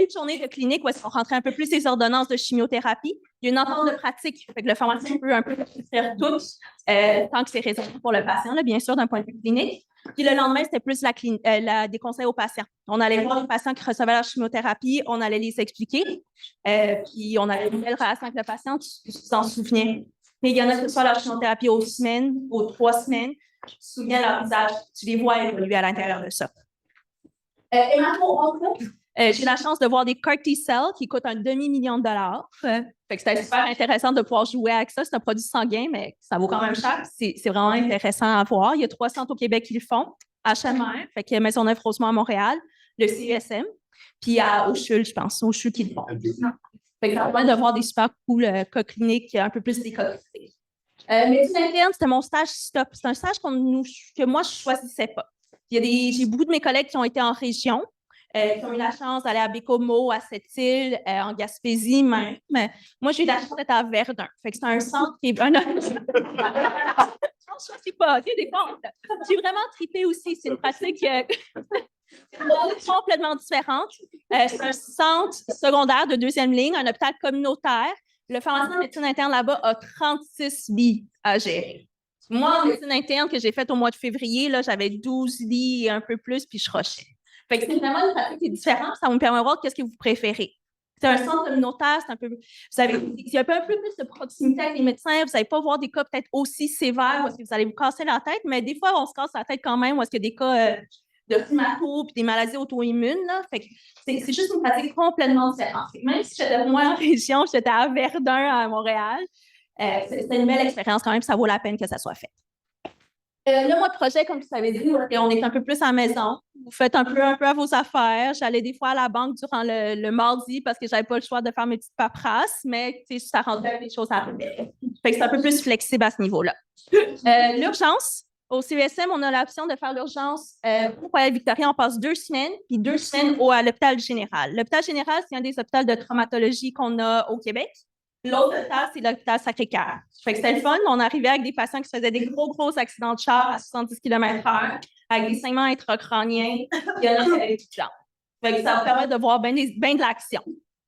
F: une journée de clinique où on rentrait un peu plus les ordonnances de chimiothérapie. Il y a une entente de pratique. Fait que le pharmacien peut un peu faire tout tant que c'est raisonnable pour le patient, là, bien sûr, d'un point de vue clinique. Puis le lendemain, c'était plus des conseils aux patients. On allait voir les patients qui recevaient la chimiothérapie, on allait les expliquer. Puis on avait une belle relation avec le patient, tu t'en souviens. Mais il y en a qui reçoivent la chimiothérapie aux semaines, aux 3 semaines. Tu te souviens de leur visage, tu les vois évoluer à l'intérieur de ça. J'ai la chance de voir des CAR T-cells qui coûtent $1 demi-million. Fait que c'était super intéressant de pouvoir jouer avec ça. C'est un produit sanguin, mais ça vaut quand même cher. C'est vraiment intéressant à voir. Il y a 3 centres au Québec qui le font. HMR, fait que Maisonneuve-Rosemont à Montréal, le CUSM, puis à Auchul, je pense, Auchul qui le font. Fait que ça permet de voir des super cool cas cliniques, un peu plus des cas cliniques. Médecine interne, c'était mon stage stop. C'est un stage que moi, je ne choisissais pas. J'ai beaucoup de mes collègues qui ont été en région, qui ont eu la chance d'aller à Bécomo, à Sept-Îles, en Gaspésie même. Moi, j'ai eu la chance d'être à Verdun. Fait que c'est un centre qui est... Je ne choisis pas. Des fois, j'ai vraiment trippé aussi. C'est une pratique complètement différente. C'est un centre secondaire de 2e ligne, un hôpital communautaire. Le pharmacien en médecine interne là-bas a 36 lits à gérer. Moi, en médecine interne que j'ai faite au mois de février, là, j'avais 12 lits et un peu plus, puis je rushais. Fait que c'est vraiment une pratique qui est différente. Ça vous permet de voir qu'est-ce que vous préférez. C'est un centre communautaire, il y a un peu plus de proximité avec les médecins. Vous n'allez pas voir des cas peut-être aussi sévères où est-ce que vous allez vous casser la tête, mais des fois, on se casse la tête quand même où est-ce qu'il y a des cas de rhumato puis des maladies auto-immunes. Là. Fait que c'est juste une pratique complètement différente. Même si j'étais moins en région, j'étais à Verdun, à Montréal, c'était une belle expérience quand même, ça vaut la peine que ça soit fait. Là, moi, le projet, comme tu savais dit, on est un peu plus à la maison. Vous faites un peu à vos affaires. J'allais des fois à la banque durant le mardi parce que je n'avais pas le choix de faire mes petites paperasses, mais ça rendait des choses à faire. Fait que c'est un peu plus flexible à ce niveau-là. L'urgence. Au CUSM, on a l'option de faire l'urgence au Royal Victoria. On passe 2 semaines, puis 2 semaines à l'hôpital général. L'hôpital général, c'est un des hôpitaux de traumatologie qu'on a au Québec. L'autre hôpital, c'est l'hôpital Sacré-Cœur. Fait que c'était le fun. On arrivait avec des patients qui se faisaient des gros accidents de char à 70 km/h, avec des saignements intracrâniens. Il y en a qui avaient des plans. Fait que ça vous permet de voir bien de l'action.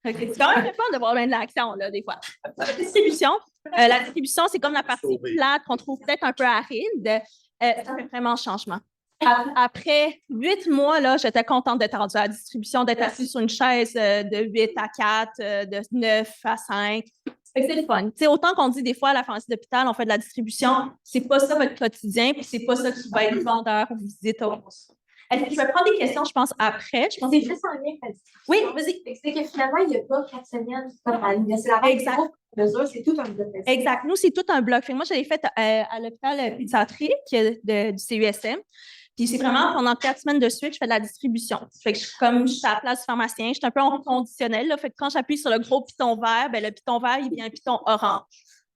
F: C'est quand même le fun de voir bien de l'action, là, des fois. La distribution, c'est comme la partie plate qu'on trouve peut-être un peu aride. Ça fait vraiment un changement. Après 8 mois, là, j'étais contente d'être rendue à la distribution, d'être assise sur une chaise de 8 à 4, de 9 à 5. Fait que c'est le fun. T'sais, autant qu'on dit des fois à la pharmacie d'hôpital, on fait de la distribution, c'est pas ça votre quotidien, puis c'est pas ça qui va être vendeur ou visite. Est-ce que je vais prendre des questions, je pense, après? Je pense
E: C'est juste en lien avec la
F: Oui, vas-y.
E: C'est que finalement, il n'y a pas 4 semaines comme à l'université.
F: Exact.
E: C'est tout un bloc.
F: Exact. Nous, c'est tout un bloc. Fait que moi, je l'ai fait à l'hôpital pédiatrique du CUSM. Puis c'est vraiment pendant 4 semaines de suite, je fais de la distribution. Fait que comme je suis à la place du pharmacien, je suis un peu en conditionnel. Là, fait que quand j'appuie sur le gros piton vert, ben, le piton vert, il devient un piton orange.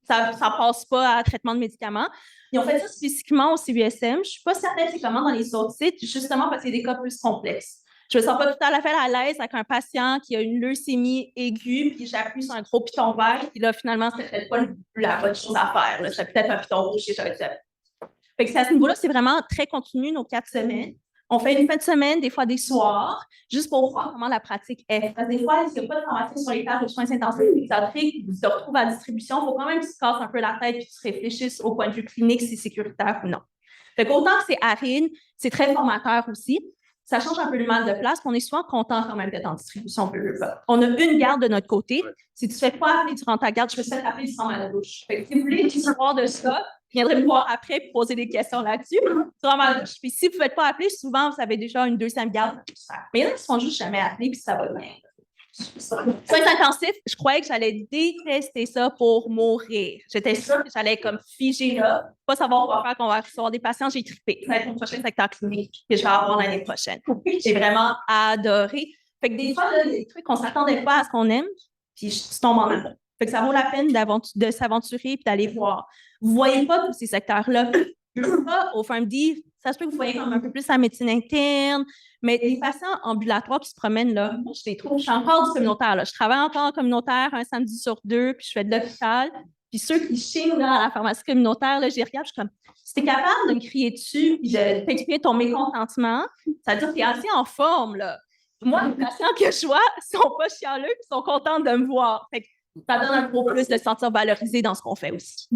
F: Ça ne passe pas à traitement de médicaments. Et on fait ça spécifiquement au CUSM. Je ne suis pas certaine c'est comment dans les autres sites, justement parce que c'est des cas plus complexes. Je ne me sens pas tout à fait à l'aise avec un patient qui a une leucémie aiguë, puis j'appuie sur un gros piton vert, puis là, finalement, ce n'est peut-être pas la bonne chose à faire. Là. C'est peut-être un piton rouge qui est Fait que à ce niveau-là, c'est vraiment très continu, nos 4 semaines. On fait une fin de semaine, des fois des soirs, juste pour voir comment la pratique est. Parce que des fois, s'il n'y a pas de pharmacien sur les tâches de soins intensifs pédiatriques, tu te retrouves à la distribution, il faut quand même que tu te casses un peu la tête et que tu réfléchisses au point de vue clinique si c'est sécuritaire ou non. Fait qu'autant que c'est aride, c'est très formateur aussi. Ça change un peu le mal de place, mais on est souvent content quand même d'être en distribution. On a une garde de notre côté. Si tu ne fais pas appeler durant ta garde, je peux te faire appeler du sang à la douche. Fait que si vous voulez savoir de ça, viendrez me voir après pour poser des questions là-dessus. Puis si vous ne faites pas appeler, souvent, vous avez déjà une deuxième garde. Mais il y en a qui ne sont juste jamais appelés, puis ça va bien. Soins intensifs, je croyais que j'allais détester ça pour mourir. J'étais sûre que j'allais comme figer là, pas savoir quoi faire, qu'on va recevoir des patients. J'ai trippé. Ça va être mon prochain secteur clinique que je vais avoir l'année prochaine. J'ai vraiment adoré. Fait que des fois, là, des trucs qu'on ne s'attendait pas à ce qu'on aime, puis je tombe en amour. Fait que ça vaut la peine de s'aventurer et d'aller voir. Vous ne voyez pas tous ces secteurs-là. Au PharmD, ça se peut que vous voyez comme un peu plus la médecine interne, mais les patients ambulatoires qui se promènent là, moi, je les trouve, je suis encore du communautaire. Là. Je travaille encore en communautaire un samedi sur 2, puis je fais de l'hôpital. Puis ceux qui chignent là, à la pharmacie communautaire, là, j'y regarde, je suis comme, si tu es capable de me crier dessus et de t'exprimer ton mécontentement, ça veut dire que tu es assez en forme. Là. Moi, les patients que je vois ne sont pas chialeux et sont contents de me voir. Fait que ça donne un gros plus de se sentir valorisé dans ce qu'on fait aussi.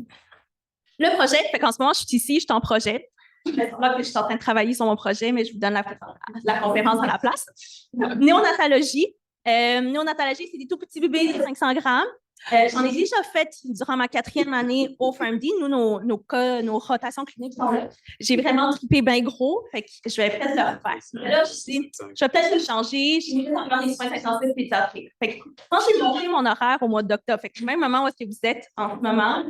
F: Le projet, fait qu'en ce moment, je suis ici, je suis en projet. Je suis en train de travailler sur mon projet, mais je vous donne la conférence à la place. Néonatologie. Néonatologie, c'est des tout petits bébés de 500 grammes. J'en ai déjà fait durant ma 4e année au PharmD. Nous, nos rotations cliniques sont là. J'ai vraiment trippé bien gros, fait que je vais peut-être le refaire. Là, je vais peut-être le changer. J'ai mis dans les soins intensifs pédiatriques. Fait que quand j'ai monté mon horaire au mois d'octobre, fait que même moment où est-ce que vous êtes en ce moment,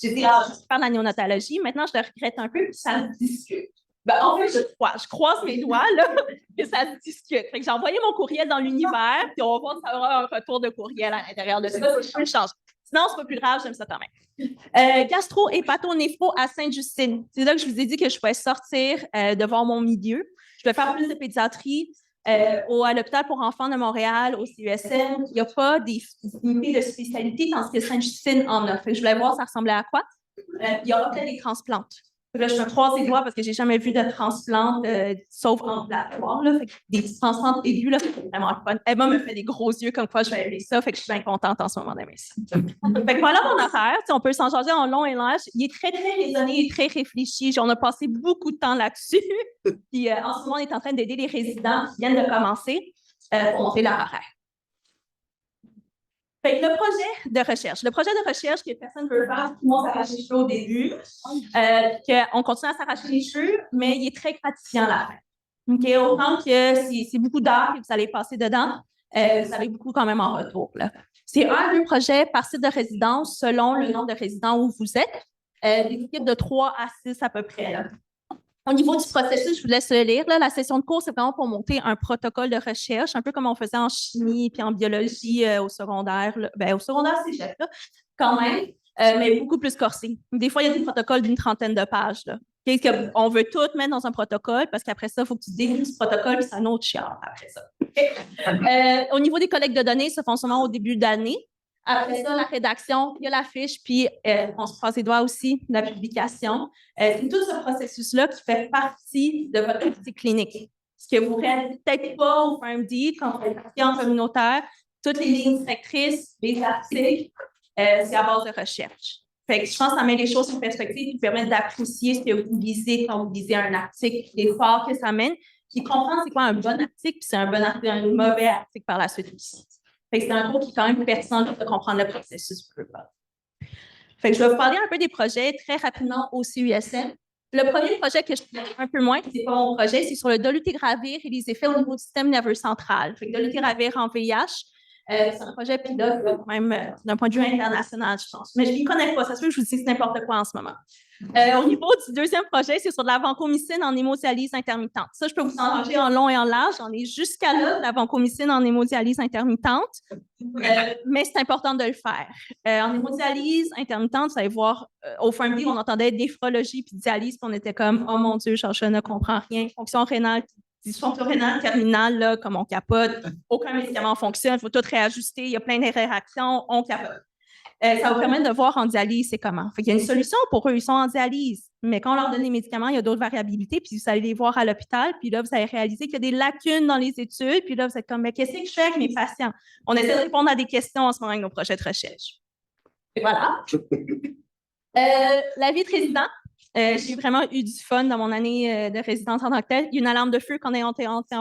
F: j'ai dit, je vais faire de la néonatologie. Maintenant, je le regrette un peu, puis ça se discute. Ben, en fait, je croise mes doigts, là, et ça se discute. Fait que j'ai envoyé mon courriel dans l'univers, puis on va voir si ça aura un retour de courriel à l'intérieur de ça. Je peux le changer. Sinon, c'est pas plus grave, j'aime ça quand même. Gastro-hépato-néphro à Sainte-Justine. C'est là que je vous ai dit que je pouvais sortir de voir mon milieu. Je vais faire plus de pédiatrie à l'hôpital pour enfants de Montréal, au CUSM. Il n'y a pas des unités de spécialité dans ce que Sainte-Justine en a. Fait que je voulais voir ça ressemblait à quoi. Il y aura peut-être des transplantes. Là, je me croise les doigts parce que j'ai jamais vu de transplantes sauf ambulatoire. Des transplantes aigus, là, c'est vraiment le fun. Emma me fait des gros yeux comme quoi je vais aimer ça, fait que je suis bien contente en ce moment d'aimer ça. Fait que voilà mon horaire. On peut s'en changer en long et large. Il est très, très raisonné et très réfléchi. On a passé beaucoup de temps là-dessus. Puis en ce moment, on est en train d'aider les résidents qui viennent de commencer pour monter leur horaire. Fait que le projet de recherche que personne ne veut faire, tout le monde s'arrache les cheveux au début, qu'on continue à s'arracher les cheveux, mais il est très gratifiant à la fin. Okay? Autant que c'est beaucoup d'heures que vous allez passer dedans, vous avez beaucoup quand même en retour. C'est 1-2 projets par site de résidence selon le nombre de résidents où vous êtes, des équipes de 3 à 6 à peu près. Là. Au niveau du processus, je vous laisse le lire. Là, la session de cours, c'est vraiment pour monter un protocole de recherche, un peu comme on faisait en chimie et en biologie au secondaire. Au secondaire, c'est chef, là, quand même, mais beaucoup plus corsé. Des fois, il y a des protocoles d'une 30aine de pages. Là. On veut tout mettre dans un protocole parce qu'après ça, il faut que tu décris ce protocole, puis c'est un autre chiard après ça. Au niveau des collectes de données, ça fait seulement au début d'année. Après ça, la rédaction, il y a la fiche, puis on se croise les doigts aussi, la publication. C'est tout ce processus-là qui fait partie de votre activité clinique. Ce que vous ne réalisez peut-être pas au PharmD quand vous êtes en communautaire, toutes les lignes directrices, les articles, c'est à base de recherche. Fait que je pense que ça met les choses en perspective qui permet d'apprécier ce que vous lisez quand vous lisez un article, l'effort que ça mène, puis comprendre c'est quoi un bon article, puis c'est un mauvais article par la suite aussi. Fait que c'est un cours qui est quand même pertinent de comprendre le processus. Fait que je vais vous parler un peu des projets très rapidement au CUSM. Le premier projet que je connais un peu moins, c'est pas mon projet, c'est sur le dolutegravir et les effets au niveau du système nerveux central. Fait que dolutegravir en VIH, c'est un projet pilote, même d'un point de vue international, je pense. Mais je ne m'y connais pas, ça se peut que je vous dise n'importe quoi en ce moment. Au niveau du deuxième projet, c'est sur de la vancomycine en hémodialyse intermittente. Ça, je peux vous en parler en long et en large. J'en ai jusqu'à là, de la vancomycine en hémodialyse intermittente. Mais c'est important de le faire. En hémodialyse intermittente, vous allez voir, au FarmD, on entendait néphrologie puis dialyse, puis on était comme « Oh mon Dieu, je ne comprends rien. Fonction rénale, dysfonction rénale terminale, là, comme on capote. Aucun médicament ne fonctionne, il faut tout réajuster, il y a plein de réactions, on capote. » Ça vous permet de voir en dialyse, c'est comment. Fait qu'il y a une solution pour eux, ils sont en dialyse. Mais quand on leur donne les médicaments, il y a d'autres variabilités, puis vous allez les voir à l'hôpital, puis là, vous allez réaliser qu'il y a des lacunes dans les études, puis là, vous êtes comme, mais qu'est-ce que je fais avec mes patients? On essaie de répondre à des questions en ce moment avec nos projets de recherche. Et voilà. La vie de résident. J'ai vraiment eu du fun dans mon année de résidence en tant que telle. Il y a une alarme de feu qu'on est en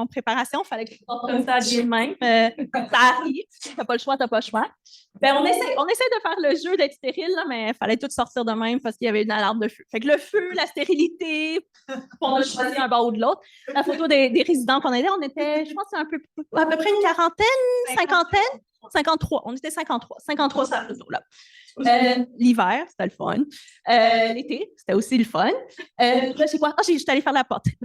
F: préparation. Il fallait que je sorte comme ça de même. Ça arrive. T'as pas le choix, t'as pas le choix. Ben, on essaie de faire le jeu d'être stérile, là, mais il fallait tout sortir de même parce qu'il y avait une alarme de feu. Fait que le feu, la stérilité, on a choisi un bord ou de l'autre. La photo des résidents qu'on était, on était, je pense, à peu près une quarantaine, cinquantaine, 53. On était 53 sur la photo, là. L'hiver, c'était le fun. L'été, c'était aussi le fun. Là, c'est quoi? Ah, j'étais allée faire la poterie.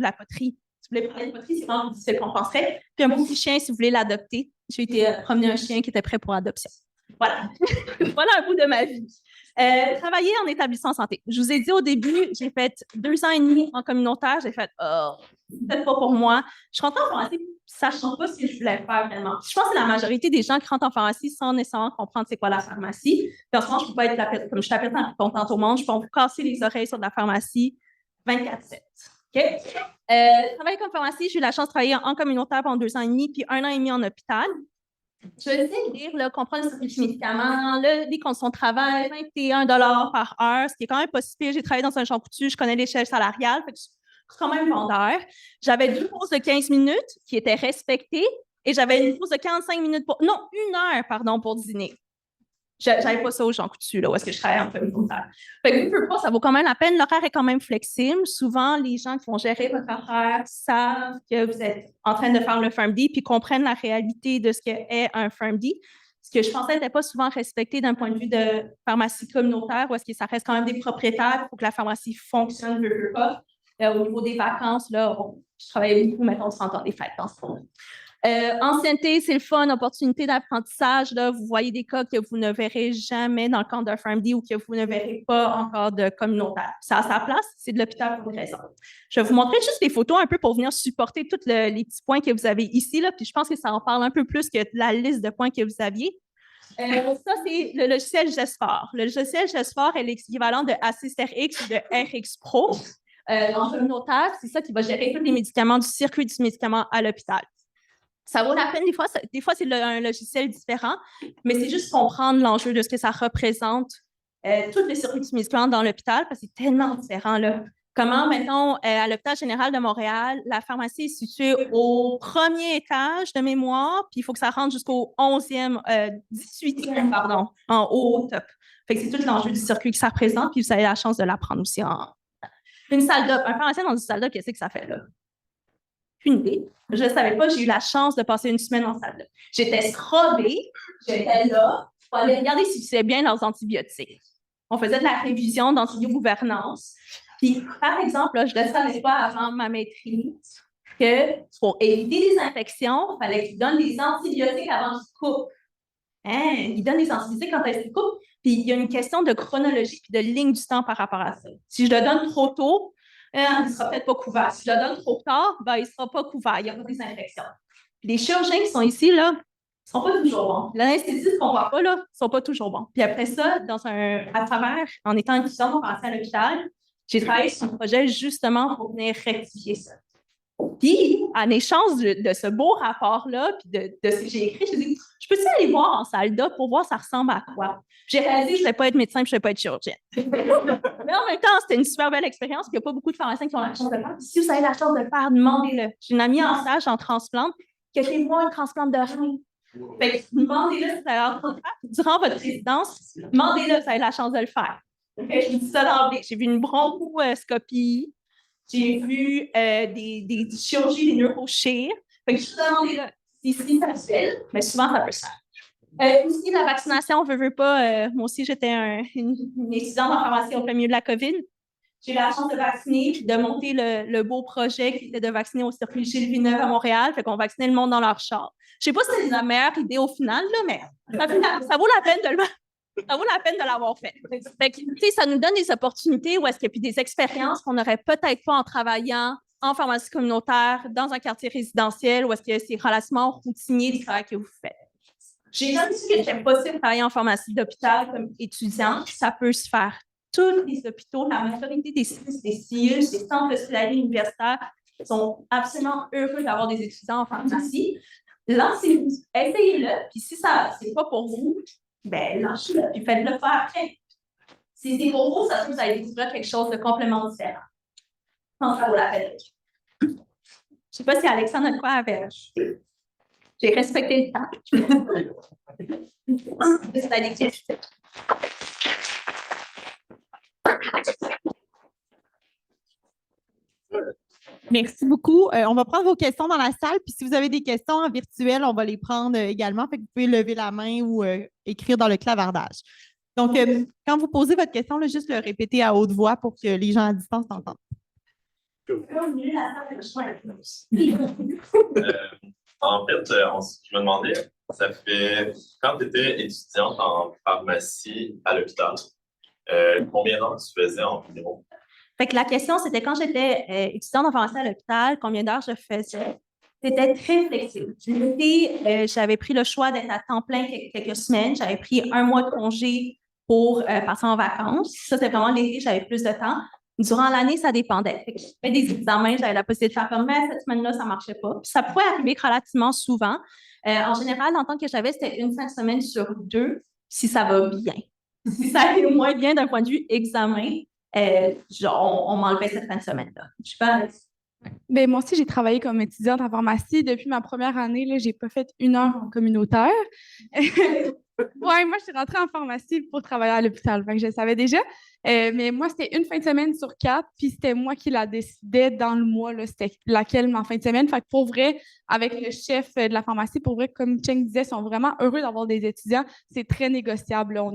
F: Si vous voulez parler de poterie, c'est vraiment difficile qu'on penserait. Puis un beau petit chien, si vous voulez l'adopter. J'ai été promener un chien qui était prêt pour adoption. Voilà. Voilà un bout de ma vie. Travailler en établissement santé. Je vous ai dit au début, j'ai fait 2 ans et demi en communautaire. J'ai fait, peut-être pas pour moi. Je suis rentrée en pharmacie, sachant pas ce que je voulais faire vraiment. Je pense que c'est la majorité des gens qui rentrent en pharmacie sans nécessairement comprendre c'est quoi la pharmacie. Puis en ce moment, je ne peux pas être comme je suis la personne la plus contente au monde. Je peux vous casser les oreilles sur de la pharmacie 24/7. OK? Travailler comme pharmacie, j'ai eu la chance de travailler en communautaire pendant 2 ans et demi, puis 1 an et demi en hôpital. Je vais essayer de lire, là, comprendre le circuit du médicament, les conditions de travail, 21 $ par heure, ce qui est quand même pas si pire. J'ai travaillé dans un Jean Coutu, je connais l'échelle salariale, fait que je suis quand même vendeur. J'avais 2 pauses de 15 minutes qui étaient respectées et j'avais une pause de 45 minutes pour... Non, 1 heure, pardon, pour dîner. J'avais pas ça au Jean Coutu, là, où est-ce que je travaille en communautaire. Fait que, ça vaut quand même la peine. L'horaire est quand même flexible. Souvent, les gens qui vont gérer votre horaire savent que vous êtes en train de faire le PharmD puis comprennent la réalité de ce qu'est un PharmD. Ce que je pensais n'était pas souvent respecté d'un point de vue de pharmacie communautaire, où est-ce que ça reste quand même des propriétaires pour que la pharmacie fonctionne, pas. Au niveau des vacances, là, je travaillais beaucoup, mettons, 30 ans des fêtes dans ce moment. Ancienneté, c'est le fun, opportunité d'apprentissage. Là, vous voyez des cas que vous ne verrez jamais dans le cadre d'un PharmD ou que vous ne verrez pas encore de communautaire. Ça a sa place, c'est de l'hôpital pour une raison. Je vais vous montrer juste des photos un peu pour venir supporter tous les petits points que vous avez ici, là, puis je pense que ça en parle un peu plus que la liste de points que vous aviez. Ça, c'est le logiciel GESFOR. Le logiciel GESFOR est l'équivalent de AssistRx ou de RX Pro. En communautaire, c'est ça qui va gérer tous les médicaments du circuit du médicament à l'hôpital. Ça vaut la peine, des fois c'est un logiciel différent, mais c'est juste comprendre l'enjeu de ce que ça représente, tous les circuits du médicament dans l'hôpital, parce que c'est tellement différent, là. Comment, mettons, à l'hôpital général de Montréal, la pharmacie est située au 1er étage de mémoire, puis il faut que ça rentre jusqu'au 18e, pardon, en haut au top. Fait que c'est tout l'enjeu du circuit que ça représente, puis vous avez la chance de l'apprendre aussi en... Une salle d'op, un pharmacien dans une salle d'op, qu'est-ce que ça fait, là? Une idée. Je ne savais pas, j'ai eu la chance de passer une semaine en salle d'op. J'étais scrubbée, j'étais là, pour aller regarder s'ils faisaient bien leurs antibiotiques. On faisait de la révision d'antibiogouvernance. Puis, par exemple, là, je ne savais pas avant ma maîtrise que pour éviter les infections, il fallait qu'ils donnent des antibiotiques avant qu'ils coupent. Ils donnent des antibiotiques quand ils coupent. Puis, il y a une question de chronologie puis de ligne du temps par rapport à ça. Si je le donne trop tôt, il ne sera peut-être pas couvert. Si je le donne trop tard, il ne sera pas couvert. Il y aura des infections. Puis les chirurgiens qui sont ici, là, ne sont pas toujours bons. L'anesthésiste qu'on ne voit pas, là, ne sont pas toujours bons. Puis après ça, à travers, en étant étudiante, on passait à l'hôpital, j'ai travaillé sur un projet justement pour venir rectifier ça. Puis, en échange de ce beau rapport-là, puis de ce que j'ai écrit, je me dis, je peux-tu aller voir en salle d'op pour voir ça ressemble à quoi? J'ai réalisé que je ne voulais pas être médecin et je ne voulais pas être chirurgienne. Mais en même temps, c'était une super belle expérience. Il n'y a pas beaucoup de pharmaciens qui ont la chance de le faire. Si vous avez la chance de le faire, demandez-le. J'ai une amie en stage en transplante qui a fait voir une transplante de rein. Fait que demandez-le si vous avez la chance de le faire. Durant votre résidence, demandez-le si vous avez la chance de le faire. Je vous dis ça d'emblée. J'ai vu une bronchoscopie. J'ai vu des chirurgies, des neurochires. Fait que je demandez-le. Si ça se fait, mais souvent, ça peut se faire. Aussi, la vaccination, veut pas. Moi aussi, j'étais une étudiante en pharmacie au plein milieu de la COVID. J'ai eu la chance de vacciner puis de monter le beau projet qui était de vacciner au circuit Gilles Villeneuve à Montréal. Fait qu'on vaccinait le monde dans leur char. Je sais pas si c'est la meilleure idée au final, là, mais ça vaut la peine de l'avoir fait. Fait que, ça nous donne des opportunités où est-ce qu'il y a puis des expériences qu'on n'aurait peut-être pas en travaillant en pharmacie communautaire, dans un quartier résidentiel, où est-ce que c'est relativement routinier du travail que vous faites. J'ai jamais dit que c'était possible de travailler en pharmacie d'hôpital comme étudiante. Ça peut se faire. Tous les hôpitaux, la majorité des CIUS, des centres hospitaliers universitaires sont absolument heureux d'avoir des étudiants en pharmacie. Lancez-vous, essayez-le, puis si ça c'est pas pour vous, ben lâchez-le, puis faites-le faire après. Si c'est pour vous, ça se trouve, vous allez découvrir quelque chose de complètement différent. Je pense que ça vaut la peine. Je ne sais pas si Alexandre a de quoi à ajouter. J'ai respecté le temps. C'est addictif.
B: Merci beaucoup. On va prendre vos questions dans la salle, puis si vous avez des questions en virtuel, on va les prendre également. Fait que vous pouvez lever la main ou écrire dans le clavardage. Donc, quand vous posez votre question, là, juste le répéter à haute voix pour que les gens à distance t'entendent.
G: En fait, je me demandais, ça fait quand tu étais étudiante en pharmacie à l'hôpital, combien d'heures tu faisais environ?
F: Fait que la question, c'était quand j'étais étudiante en pharmacie à l'hôpital, combien d'heures je faisais? C'était très flexible. L'été, j'avais pris le choix d'être à temps plein quelques semaines. J'avais pris 1 mois de congé pour passer en vacances. Ça, c'était vraiment l'été, j'avais plus de temps. Durant l'année, ça dépendait. Fait que je fais des examens, j'avais la possibilité de faire comme, mais cette semaine-là, ça ne marchait pas. Puis ça pouvait arriver relativement souvent. En général, l'entente que j'avais, c'était 1 fin de semaine sur 2, si ça va bien. Si ça allait moins bien d'un point de vue examen, on m'enlevait cette fin de semaine-là. Je sais pas.
D: Ben, moi aussi, j'ai travaillé comme étudiante en pharmacie. Depuis ma première année, je n'ai pas fait 1 heure en communautaire. Ouais, moi, je suis rentrée en pharmacie pour travailler à l'hôpital. Fait que je le savais déjà. Mais moi, c'était 1 fin de semaine sur 4, puis c'était moi qui la décidais dans le mois, là, c'était laquelle en fin de semaine. Fait que pour vrai, avec le chef de la pharmacie, pour vrai, comme Cheng disait, ils sont vraiment heureux d'avoir des étudiants. C'est très négociable, là. On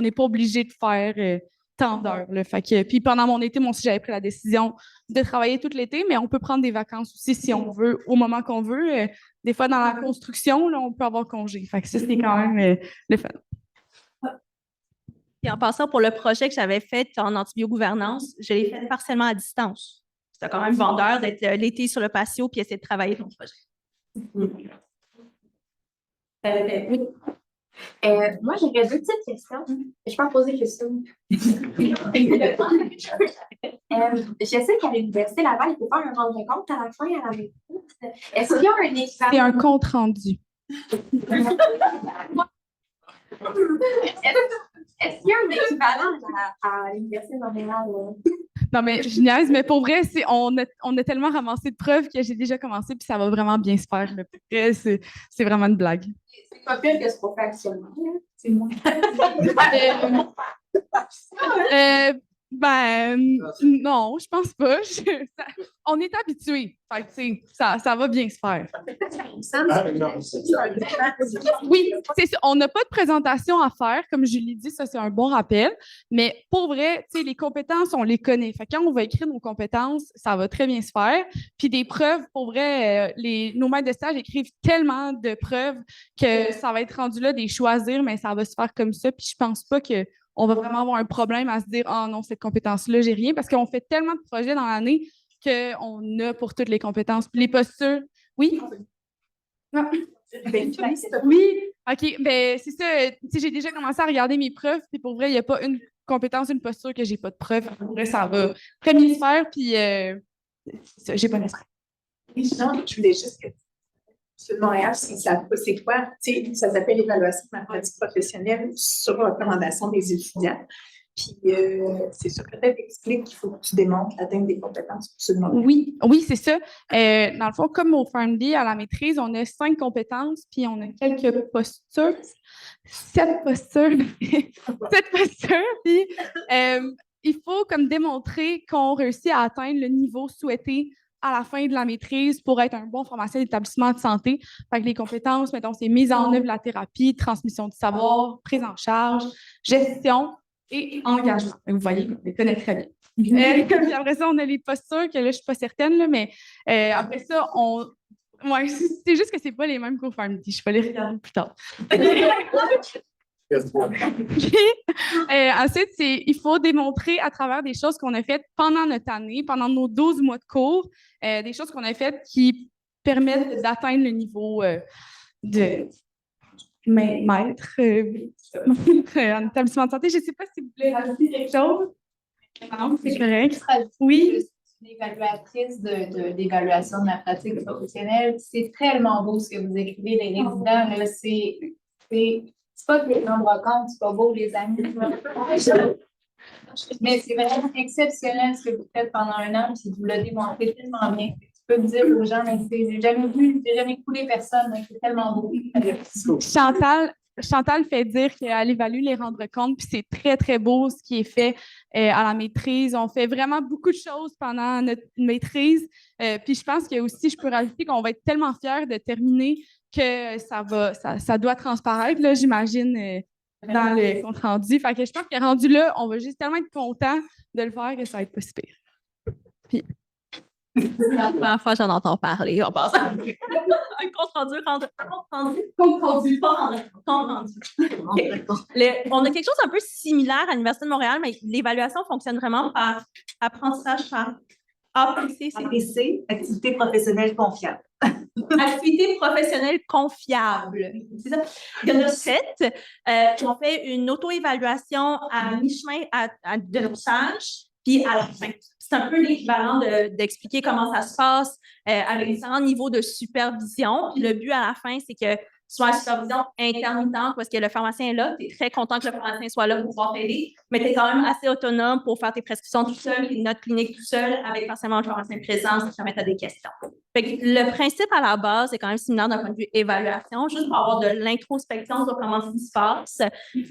D: n'est pas obligé de faire tant d'heures. Fait que, puis pendant mon été, moi aussi, j'avais pris la décision de travailler tout l'été, mais on peut prendre des vacances aussi si on veut, au moment qu'on veut. Des fois, dans la construction, là, on peut avoir congé. Fait que ça, c'est quand même le fun.
F: Et en passant pour le projet que j'avais fait en antibiogouvernance, je l'ai fait partiellement à distance. C'était quand même vendeur d'être l'été sur le patio puis essayer de travailler sur le projet. Oui.
E: Moi, j'aurais 2 petites questions. Je peux en poser question. Je sais qu'à l'Université Laval, il faut faire un rendre compte à la fin à la maîtrise. Est-ce qu'il y a un équivalent?
D: C'est un compte rendu.
E: Est-ce qu'il y a un équivalent à l'Université de Montréal?
D: Non, mais je niaise, mais pour vrai, on a tellement ramassé de preuves que j'ai déjà commencé, puis ça va vraiment bien se faire. Là. Pour vrai, c'est vraiment une blague.
E: C'est pas pire que ce qu'on fait actuellement. C'est moi.
D: Non, je pense pas. On est habitués. Fait que, ça va bien se faire. Oui, c'est ça. On n'a pas de présentation à faire. Comme Julie dit, ça, c'est un bon rappel. Mais pour vrai, les compétences, on les connaît. Fait que quand on va écrire nos compétences, ça va très bien se faire. Puis des preuves, pour vrai, nos maîtres de stage écrivent tellement de preuves que ça va être rendu là des choisir, mais ça va se faire comme ça. Puis je pense pas qu'on va vraiment avoir un problème à se dire « Ah non, cette compétence-là, j'ai rien », parce qu'on fait tellement de projets dans l'année qu'on a pour toutes les compétences. Puis les postures, oui? Non. Oui, OK. Ben c'est ça. J'ai déjà commencé à regarder mes preuves, puis pour vrai, il n'y a pas une compétence, une posture que j'ai pas de preuves. Pour vrai, ça va très bien se faire, puis j'ai pas d'esprit.
H: Je voulais juste que de Montréal, c'est quoi? Tu sais, ça s'appelle l'évaluation de la pratique professionnelle sur recommandation des étudiants. Puis, c'est ça, peut-être explique qu'il faut que tu démontres l'atteinte des compétences pour Sud de Montréal.
D: Oui, c'est ça. Dans le fond, comme au PharmD, à la maîtrise, on a 5 compétences, puis on a quelques postures. 7 postures. 7 postures, puis il faut comme démontrer qu'on réussit à atteindre le niveau souhaité à la fin de la maîtrise pour être un bon pharmacien d'établissement de santé. Fait que les compétences, mettons, c'est mise en œuvre de la thérapie, transmission du savoir, prise en charge, gestion et engagement. Vous voyez, on les connaît très bien. Puis après ça, on a les postures, que là, je ne suis pas certaine, là, mais après ça, ouais, c'est juste que ce n'est pas les mêmes qu'au PharmD. Je vais les regarder plus tard. Ensuite, il faut démontrer à travers des choses qu'on a faites pendant notre année, pendant nos 12 mois de cours, des choses qu'on a faites qui permettent d'atteindre le niveau de maître en établissement de santé. Je ne sais pas si vous voulez rajouter quelque chose. Non, c'est correct. Oui.
I: Évaluatrice d'évaluation de la pratique professionnelle. C'est tellement beau ce que vous écrivez, les résidents. Là, c'est pas que les rendre compte, c'est pas beau, les amis. Mais c'est vraiment exceptionnel ce que vous faites pendant un an, puis vous le démontrez tellement bien. Tu peux me dire aux gens, mais j'ai jamais coulé personne, mais c'est tellement beau.
D: Chantal fait dire qu'elle évalue les rendre compte, puis c'est très, très beau ce qui est fait à la maîtrise. On fait vraiment beaucoup de choses pendant notre maîtrise. Puis je pense que aussi, je peux rajouter qu'on va être tellement fiers de terminer que ça doit transparaître, là, j'imagine, dans le compte rendu. Fait que je pense que rendu là, on va juste tellement être content de le faire que ça va être pas si pire. Puis...
F: C'est la première fois que j'en entends parler. On passe à un compte rendu. On a quelque chose un peu similaire à l'Université de Montréal, mais l'évaluation fonctionne vraiment par apprentissage par APC,
E: activité professionnelle confiable.
F: Activité professionnelle confiable. C'est ça. Il y en a 7. On fait une auto-évaluation à mi-chemin de nos stages, puis à la fin. C'est un peu l'équivalent d'expliquer comment ça se passe avec différents niveaux de supervision. Puis le but à la fin, c'est que ce soit une supervision intermittente parce que le pharmacien est là. Tu es très content que le pharmacien soit là pour pouvoir t'aider, mais tu es quand même assez autonome pour faire tes prescriptions tout seul, tes notes cliniques tout seul, avec forcément le pharmacien présent si jamais tu as des questions. Fait que le principe à la base est quand même similaire d'un point de vue évaluation, juste pour avoir de l'introspection sur comment ça se passe,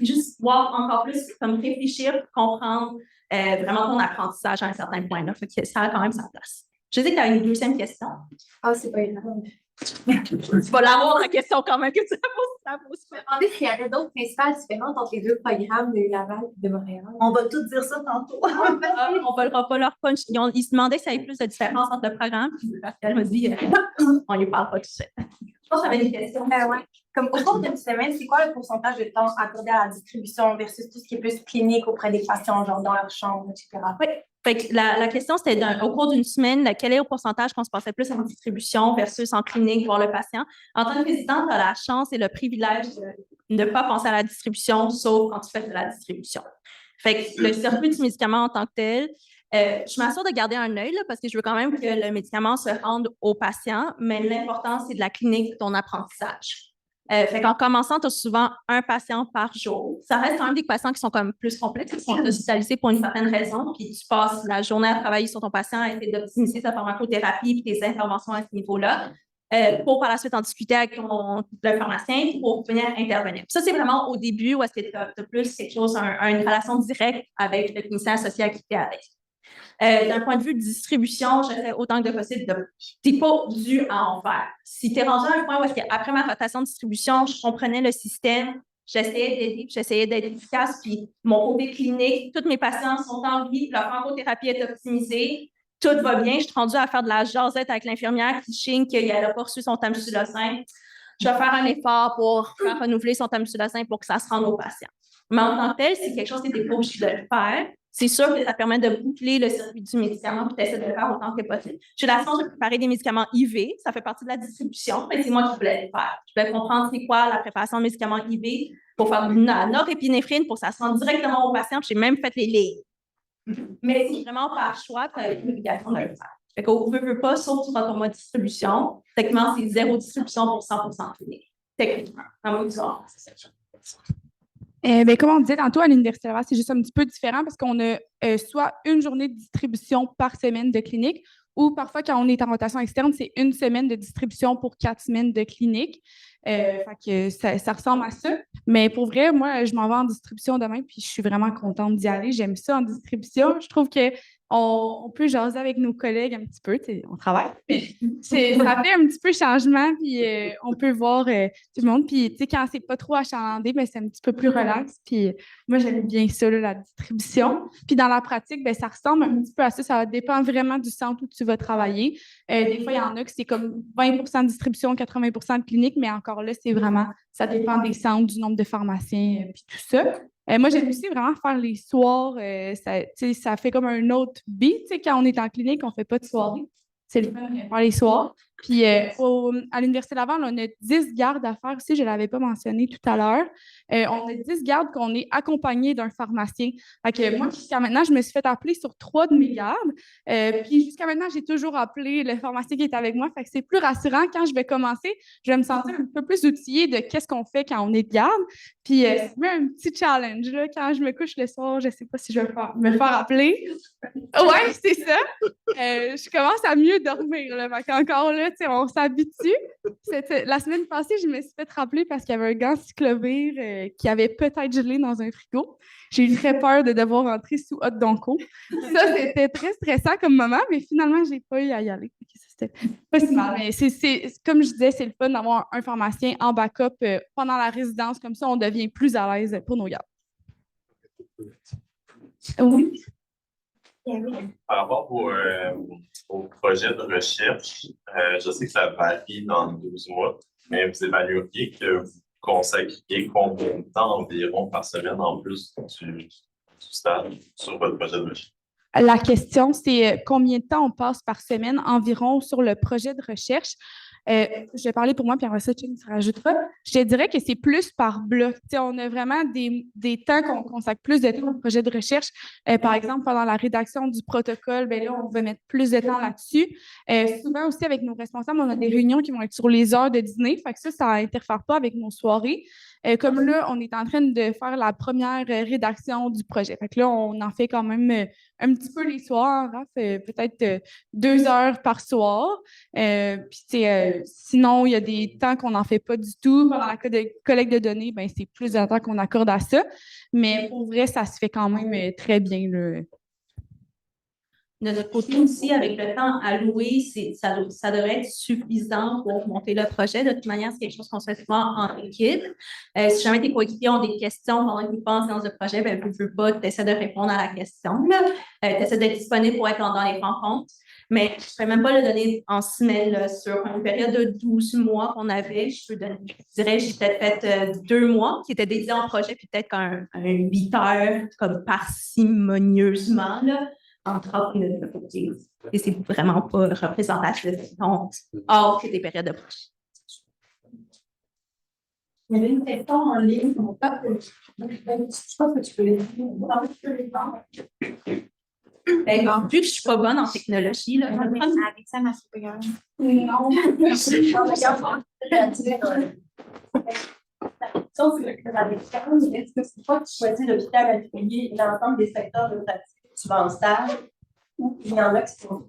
F: juste voir encore plus, comme réfléchir, comprendre vraiment ton apprentissage à un certain point. Là. Fait que ça a quand même sa place. Je sais que tu as une deuxième question.
H: Ah, c'est pas énorme.
F: Tu vas l'avoir la question quand même que tu la poses.
H: Je me demandais s'il y avait d'autres principales différentes entre les deux programmes de Laval et de Montréal.
E: On va tout dire ça tantôt.
F: On ne volera pas leur punch. Ils se demandaient s'il y avait plus de différence entre le programme. Elle m'a dit on ne lui parle pas tout seul.
E: Je pense que tu avais des questions.
H: Ouais. Comme au cours d'une semaine, c'est quoi le pourcentage de temps accordé à la distribution versus tout ce qui est plus clinique auprès des patients, genre dans leur chambre, etc.?
F: Oui. Fait que la question, c'était au cours d'une semaine, quel est le pourcentage qu'on se passait plus en distribution versus en clinique, voir le patient. En tant que résidente, tu as la chance et le privilège de ne pas penser à la distribution, sauf quand tu fais de la distribution. Fait que le circuit du médicament en tant que tel, je m'assure de garder un œil là, parce que je veux quand même que le médicament se rende au patient, mais l'important, c'est de la clinique, de ton apprentissage. Fait qu'en commençant, tu as souvent un patient par jour. Ça reste quand même des patients qui sont comme plus complexes, qui sont hospitalisés pour une certaine raison, puis tu passes la journée à travailler sur ton patient, à essayer d'optimiser sa pharmacothérapie et tes interventions à ce niveau-là, pour par la suite en discuter avec le pharmacien pour venir intervenir. Puis ça, c'est vraiment au début où est-ce que tu as plus quelque chose, une relation directe avec le clinicien associé à qui tu es avec. D'un point de vue de distribution, j'essaie autant que possible de... Tu n'es pas dû à en faire. Si tu es rendu à un point où est-ce qu'après ma rotation de distribution, je comprenais le système, j'essayais d'aider, j'essayais d'être efficace, puis mon côté clinique, tous mes patients sont en vie, leur pharmacothérapie est optimisée, tout va bien, je suis rendue à faire de la jasette avec l'infirmière qui chigne qu'elle n'a pas reçu son tamsulosin. Je vais faire un effort pour faire renouveler son tamsulosin pour que ça se rende au patient. Mais en tant que tel, c'est quelque chose qui n'était pas obligé de le faire. C'est sûr que ça permet de boucler le circuit du médicament et d'essayer de le faire autant que possible. J'ai la chance de préparer des médicaments IV, ça fait partie de la distribution, mais c'est moi qui voulais le faire. Je voulais comprendre c'est quoi la préparation de médicaments IV pour faire de la norépinéphrine pour que ça se rende directement au patient. J'ai même fait les lignes. Mais c'est vraiment par choix, tu as l'obligation de le faire. Fait qu'au veut pas, sauf dans ton mode distribution, techniquement, c'est 0 distribution pour 100% clinique. Techniquement, dans mon histoire, c'est ça.
D: Ben, comme on disait tantôt, à l'Université Laval, c'est juste un petit peu différent parce qu'on a soit une journée de distribution par semaine de clinique ou parfois, quand on est en rotation externe, c'est une semaine de distribution pour 4 semaines de clinique. Fait que ça ressemble à ça. Mais pour vrai, moi, je m'en vais en distribution demain puis je suis vraiment contente d'y aller. J'aime ça en distribution. Je trouve qu'on peut jaser avec nos collègues un petit peu. On travaille. Ça fait un petit peu changement puis on peut voir tout le monde. Puis quand c'est pas trop achalandé, ben, c'est un petit peu plus relax. Puis moi, j'aime bien ça, là, la distribution. Puis dans la pratique, ben, ça ressemble un petit peu à ça. Ça dépend vraiment du centre où tu vas travailler. Des fois, il y en a que c'est comme 20% de distribution, 80% de clinique, mais encore là, c'est vraiment, ça dépend des centres, du nombre de pharmaciens, puis tout ça. Moi, j'aime aussi vraiment faire les soirs. Ça fait comme un autre beat. Quand on est en clinique, on ne fait pas de soirée. C'est le fun de faire les soirs. Puis à l'Université Laval, on a 10 gardes à faire aussi. Je ne l'avais pas mentionné tout à l'heure. On a 10 gardes qu'on est accompagnés d'un pharmacien. Fait que moi, jusqu'à maintenant, je me suis fait appeler sur 3 de mes gardes. Puis jusqu'à maintenant, j'ai toujours appelé le pharmacien qui est avec moi. Fait que c'est plus rassurant quand je vais commencer. Je vais me sentir un peu plus outillée de qu'est-ce qu'on fait quand on est de garde. Puis c'est un petit challenge. Là, quand je me couche le soir, je ne sais pas si je vais me faire appeler. Ouais, c'est ça. Je commence à mieux dormir. Là. Fait qu'encore là, on s'habitue. La semaine passée, je me suis fait rappeler parce qu'il y avait un gant cyclovir qui avait peut-être gelé dans un frigo. J'ai eu très peur de devoir rentrer sous Hot Donco. Ça, c'était très stressant comme moment, mais finalement, je n'ai pas eu à y aller. C'était pas si mal. Mais comme je disais, c'est le fun d'avoir un pharmacien en backup pendant la résidence. Comme ça, on devient plus à l'aise pour nos gardes. Oui.
G: Par rapport au projet de recherche, je sais que ça varie dans 12 mois, mais vous évalueriez que vous consacriez combien de temps environ par semaine en plus du stage sur votre projet de recherche?
D: La question, c'est combien de temps on passe par semaine environ sur le projet de recherche. Je vais parler pour moi, puis après ça, Ching se rajoutera. Je te dirais que c'est plus par bloc. On a vraiment des temps qu'on consacre plus de temps au projet de recherche. Par exemple, pendant la rédaction du protocole, ben là, on va mettre plus de temps là-dessus. Souvent aussi, avec nos responsables, on a des réunions qui vont être sur les heures de dîner. Fait que ça n'interfère pas avec nos soirées. Comme là, on est en train de faire la première rédaction du projet. Fait que là, on en fait quand même un petit peu les soirs, hein, peut-être 2 heures par soir. Puis, sinon, il y a des temps qu'on n'en fait pas du tout. Pendant la collecte de données, ben, c'est plus de temps qu'on accorde à ça. Mais pour vrai, ça se fait quand même très bien. Là.
F: De notre côté aussi, avec le temps alloué, ça devrait être suffisant pour monter le projet. De toute manière, c'est quelque chose qu'on se fait souvent en équipe. Si jamais tes coéquipiers ont des questions pendant qu'ils pensent dans le projet, ben, veux pas, tu essaies de répondre à la question. Tu essaies d'être disponible pour être dans les rencontres. Mais je ne pourrais même pas le donner en semaine là, sur une période de 12 mois qu'on avait. Je dirais j'ai peut-être fait 2 mois qui étaient dédiés en projet, puis peut-être un 8 heures comme parcimonieusement. Là. En 30 minutes de focus. Et c'est vraiment pas représentatif. Donc, hors que des périodes de projet.
E: Il y avait une question en ligne. Je pense que tu peux les dire.
F: Vu que je suis pas bonne en technologie, là,
E: avec ça, ma supérieure. Non, est-ce que c'est toi qui choisis l'hôpital à payer l'ensemble des secteurs de pratique que tu vas en stage ou il y en a qui sont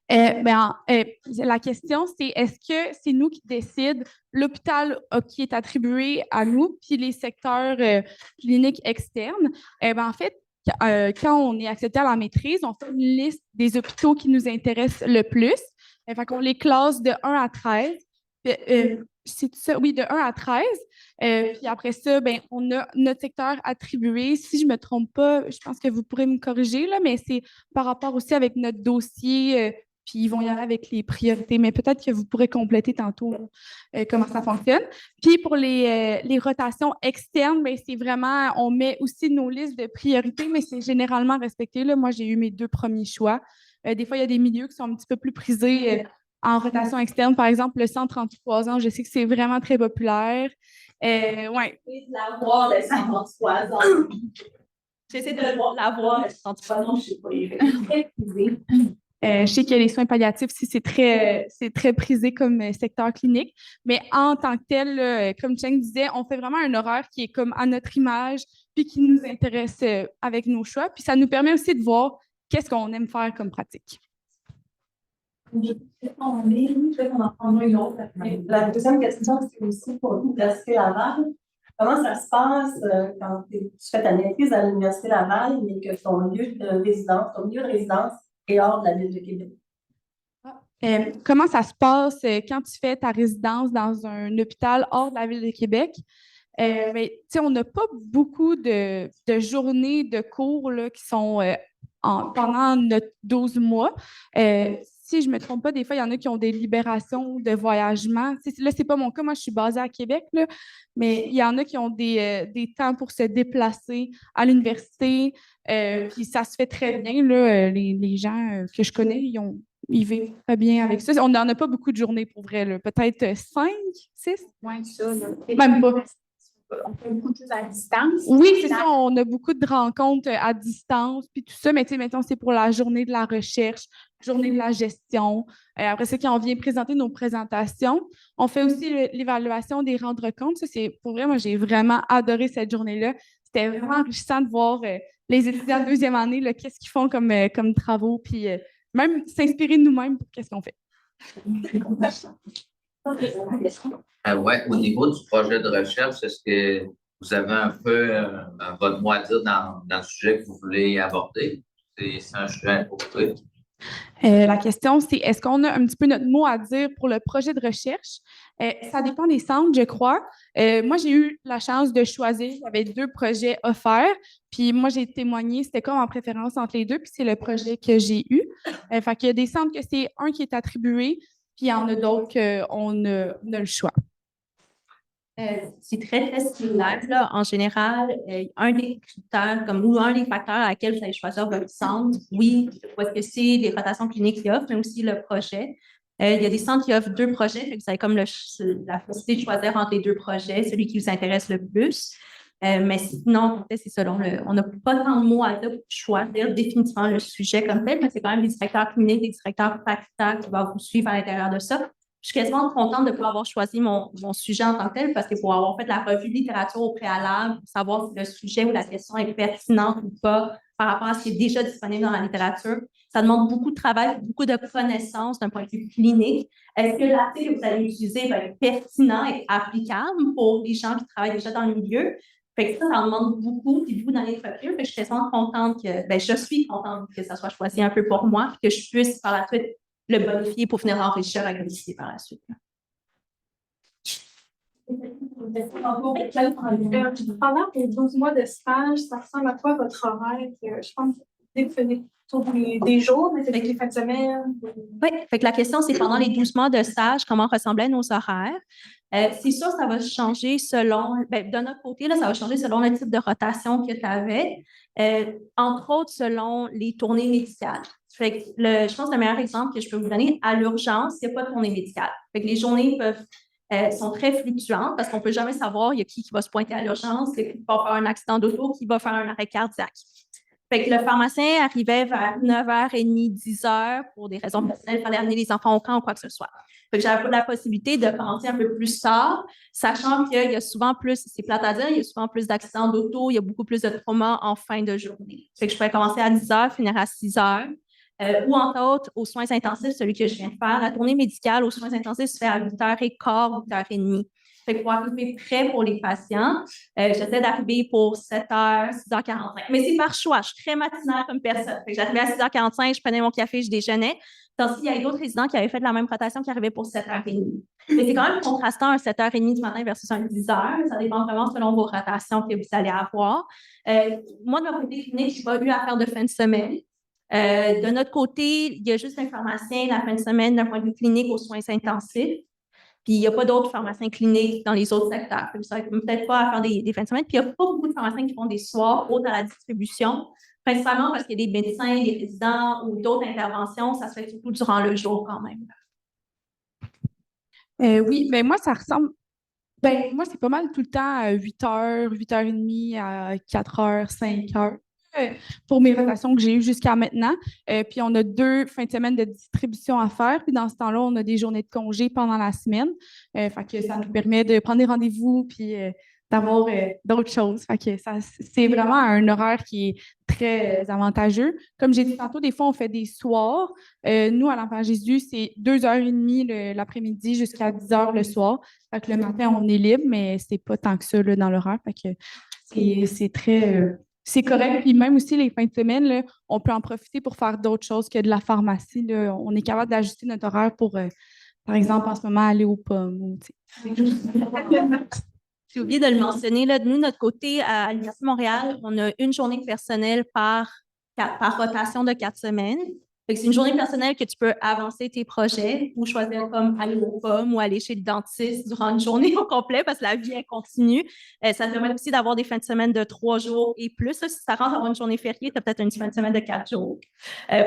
D: la question, c'est est-ce que c'est nous qui décident l'hôpital qui est attribué à nous, puis les secteurs cliniques externes? En fait, quand on est accepté à la maîtrise, on fait une liste des hôpitaux qui nous intéressent le plus. Fait qu'on les classe de 1 à 13. C'est ça, oui, de 1 à 13. Puis après ça, on a notre secteur attribué. Si je ne me trompe pas, je pense que vous pourrez me corriger, là, mais c'est par rapport aussi avec notre dossier, puis ils vont y aller avec les priorités. Mais peut-être que vous pourrez compléter tantôt comment ça fonctionne. Puis pour les rotations externes, c'est vraiment, on met aussi nos listes de priorités, mais c'est généralement respecté. Là. Moi, j'ai eu mes 2 premiers choix. Des fois, il y a des milieux qui sont un petit peu plus prisés en rotation externe. Par exemple, le 133 ans, je sais que c'est vraiment très populaire. Ouais.
F: L'avoir, le 133 ans. J'essaie de l'avoir, le 133 ans, je ne sais pas, il est très prisé.
D: Je sais que les soins palliatifs, si c'est très prisé comme secteur clinique, mais en tant que tel, là, comme Cheng disait, on fait vraiment un horaire qui est comme à notre image, puis qui nous intéresse avec nos choix, puis ça nous permet aussi de voir qu'est-ce qu'on aime faire comme pratique.
F: En ligne, je vais en prendre une autre. La deuxième question, c'est aussi pour l'Université Laval. Comment ça se passe quand tu fais ta maîtrise à l'Université Laval, mais que ton lieu de résidence est hors de la ville de Québec?
D: Comment ça se passe quand tu fais ta résidence dans un hôpital hors de la ville de Québec? Mais, on n'a pas beaucoup de journées de cours là, qui sont pendant notre 12 mois. Si je ne me trompe pas, des fois, il y en a qui ont des libérations de voyagement. Là, ce n'est pas mon cas. Moi, je suis basée à Québec, là, mais il y en a qui ont des temps pour se déplacer à l'université. Puis ça se fait très bien. Là, les gens que je connais, ils vivent très bien avec ça. On n'en a pas beaucoup de journées pour vrai. Là. Peut-être 5, 6?
H: Moins que ça. Là.
D: Même pas.
H: On fait beaucoup plus à distance.
D: Oui, c'est ça. On a beaucoup de rencontres à distance, puis tout ça. Mais tu sais, mettons, c'est pour la journée de la recherche, journée de la gestion. Après ça, quand on vient présenter nos présentations, on fait aussi l'évaluation des rendre compte. Ça, c'est pour vrai, moi, j'ai vraiment adoré cette journée-là. C'était vraiment enrichissant de voir les étudiants de deuxième année, là, qu'est-ce qu'ils font comme travaux, puis même s'inspirer de nous-mêmes pour qu'est-ce qu'on fait.
J: Ouais, au niveau du projet de recherche, est-ce que vous avez un peu votre mot à dire dans le sujet que vous voulez aborder? C'est un sujet important.
D: La question, c'est est-ce qu'on a un petit peu notre mot à dire pour le projet de recherche? Ça dépend des centres, je crois. Moi, j'ai eu la chance de choisir. J'avais 2 projets offerts. Puis moi, j'ai témoigné. C'était comme en préférence entre les 2. Puis c'est le projet que j'ai eu. Fait qu'il y a des centres que c'est un qui est attribué. Puis il y en a d'autres qu'on a le choix.
F: C'est très, très similaire. Là. En général, un des critères, ou un des facteurs à laquelle vous allez choisir votre centre, oui, parce que c'est les rotations cliniques qui offrent, mais aussi le projet. Il y a des centres qui offrent 2 projets, fait que vous avez comme la possibilité de choisir entre les 2 projets, celui qui vous intéresse le plus. Mais sinon, c'est selon on n'a pas tant de mots à dire pour choisir définitivement le sujet comme tel, mais c'est quand même des directeurs cliniques, des directeurs facultaires qui vont vous suivre à l'intérieur de ça. Je suis quasiment contente de pouvoir avoir choisi mon sujet en tant que tel parce que pour avoir fait la revue de littérature au préalable, pour savoir si le sujet ou la question est pertinente ou pas par rapport à ce qui est déjà disponible dans la littérature, ça demande beaucoup de travail, beaucoup de connaissances d'un point de vue clinique. Est-ce que l'article que vous allez utiliser va être pertinent et applicable pour les gens qui travaillent déjà dans le milieu? Fait que ça demande beaucoup, puis vous dans les papiers, je suis quasiment contente je suis contente que ça soit choisi un peu pour moi, et que je puisse par la suite le bonifier pour venir enrichir la gravité par la suite.
H: Pendant les 12 mois de stage, ça ressemble à quoi votre horaire? Je pense que vous faisiez des jours, mais c'est des fins de semaine.
F: Oui, fait que la question, c'est pendant les 12 mois de stage, comment ressemblaient nos horaires? C'est sûr, ça va changer selon, de notre côté, là, ça va changer selon le type de rotation que tu avais, entre autres selon les tournées médicales. Fait que je pense que le meilleur exemple que je peux vous donner, à l'urgence, il n'y a pas de tournée médicale. Fait que les journées sont très fluctuantes parce qu'on ne peut jamais savoir il y a qui va se pointer à l'urgence, qui va faire un accident d'auto, qui va faire un arrêt cardiaque. Fait que le pharmacien arrivait vers 9h30, 10h pour des raisons personnelles, il fallait amener les enfants au camp ou quoi que ce soit. Fait que j'avais la possibilité de commencer un peu plus tard, sachant qu'il y a souvent plus, c'est plate à dire, il y a souvent plus d'accidents d'auto, il y a beaucoup plus de traumas en fin de journée. Fait que je pouvais commencer à 10h, finir à 6h. Ou entre autres, aux soins intensifs, celui que je viens de faire, la tournée médicale aux soins intensifs se fait à 8h15, 8h30. Fait que pour arriver prêt pour les patients, j'essaie d'arriver pour 7h, 6h45. Mais c'est par choix, je suis très matinale comme personne. Fait que j'arrivais à 6h45, je prenais mon café, je déjeunais. Tandis qu'il y avait d'autres résidents qui avaient fait la même rotation qui arrivaient pour 7h30. Mais c'est quand même contrastant un 7h30 du matin versus un 10h. Ça dépend vraiment selon vos rotations que vous allez avoir. Moi, de mon côté clinique, je n'ai pas eu à faire de fin de semaine. De notre côté, il y a juste un pharmacien la fin de semaine d'un point de vue clinique aux soins intensifs. Puis, il n'y a pas d'autres pharmaciens cliniques dans les autres secteurs. Vous n'avez peut-être pas à faire des fins de semaine. Puis, il n'y a pas beaucoup de pharmaciens qui font des soirs autres à la distribution, principalement parce qu'il y a des médecins, des résidents ou d'autres interventions. Ça se fait surtout durant le jour quand même.
D: Oui, mais moi, ça ressemble. Moi, c'est pas mal tout le temps à 8h, 8h30, à 4h, 5h. pour mes rotations que j'ai eues jusqu'à maintenant. Puis on a 2 fins de semaine de distribution à faire. Puis dans ce temps-là, on a des journées de congé pendant la semaine. Fait que ça nous permet de prendre des rendez-vous puis d'avoir d'autres choses. Fait que c'est vraiment un horaire qui est très avantageux. Comme j'ai dit tantôt, des fois, on fait des soirs. Nous, à l'Enfant Jésus, c'est 2h30 l'après-midi jusqu'à 10h le soir. Fait que le matin, on est libre, mais c'est pas tant que ça là, dans l'horaire. Fait que c'est très... c'est correct. Puis même aussi, les fins de semaine, là, on peut en profiter pour faire d'autres choses que de la pharmacie. Là. On est capable d'ajuster notre horaire pour, par exemple, en ce moment, aller aux pommes.
F: J'ai oublié de le mentionner, là, de nous, notre côté, à l'Université de Montréal, on a une journée de personnel par rotation de 4 semaines. Fait que c'est une journée personnelle que tu peux avancer tes projets ou choisir comme aller aux pommes ou aller chez le dentiste durant une journée au complet parce que la vie, elle continue. Ça te permet aussi d'avoir des fins de semaine de 3 jours et plus. Là, si tu t'arranges à avoir une journée fériée, tu as peut-être une fin de semaine de 4 jours.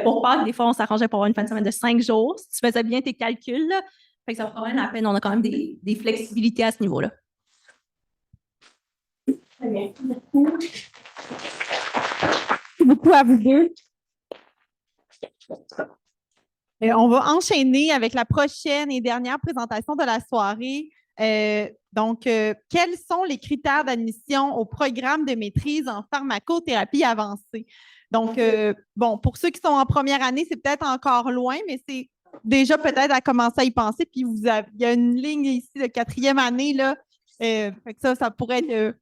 F: Pour Pâques, des fois, on s'arrangeait pour avoir une fin de semaine de 5 jours. Si tu faisais bien tes calculs, là, fait que ça vaut quand même la peine. On a quand même des flexibilités à ce niveau-là.
A: Très bien. Merci beaucoup à vous deux.
B: On va enchaîner avec la prochaine et dernière présentation de la soirée. Donc, quels sont les critères d'admission au programme de maîtrise en pharmacothérapie avancée? Donc, bon, pour ceux qui sont en première année, c'est peut-être encore loin, mais c'est déjà peut-être à commencer à y penser. Puis, il y a une ligne ici de 4e année, là. Fait que ça pourrait être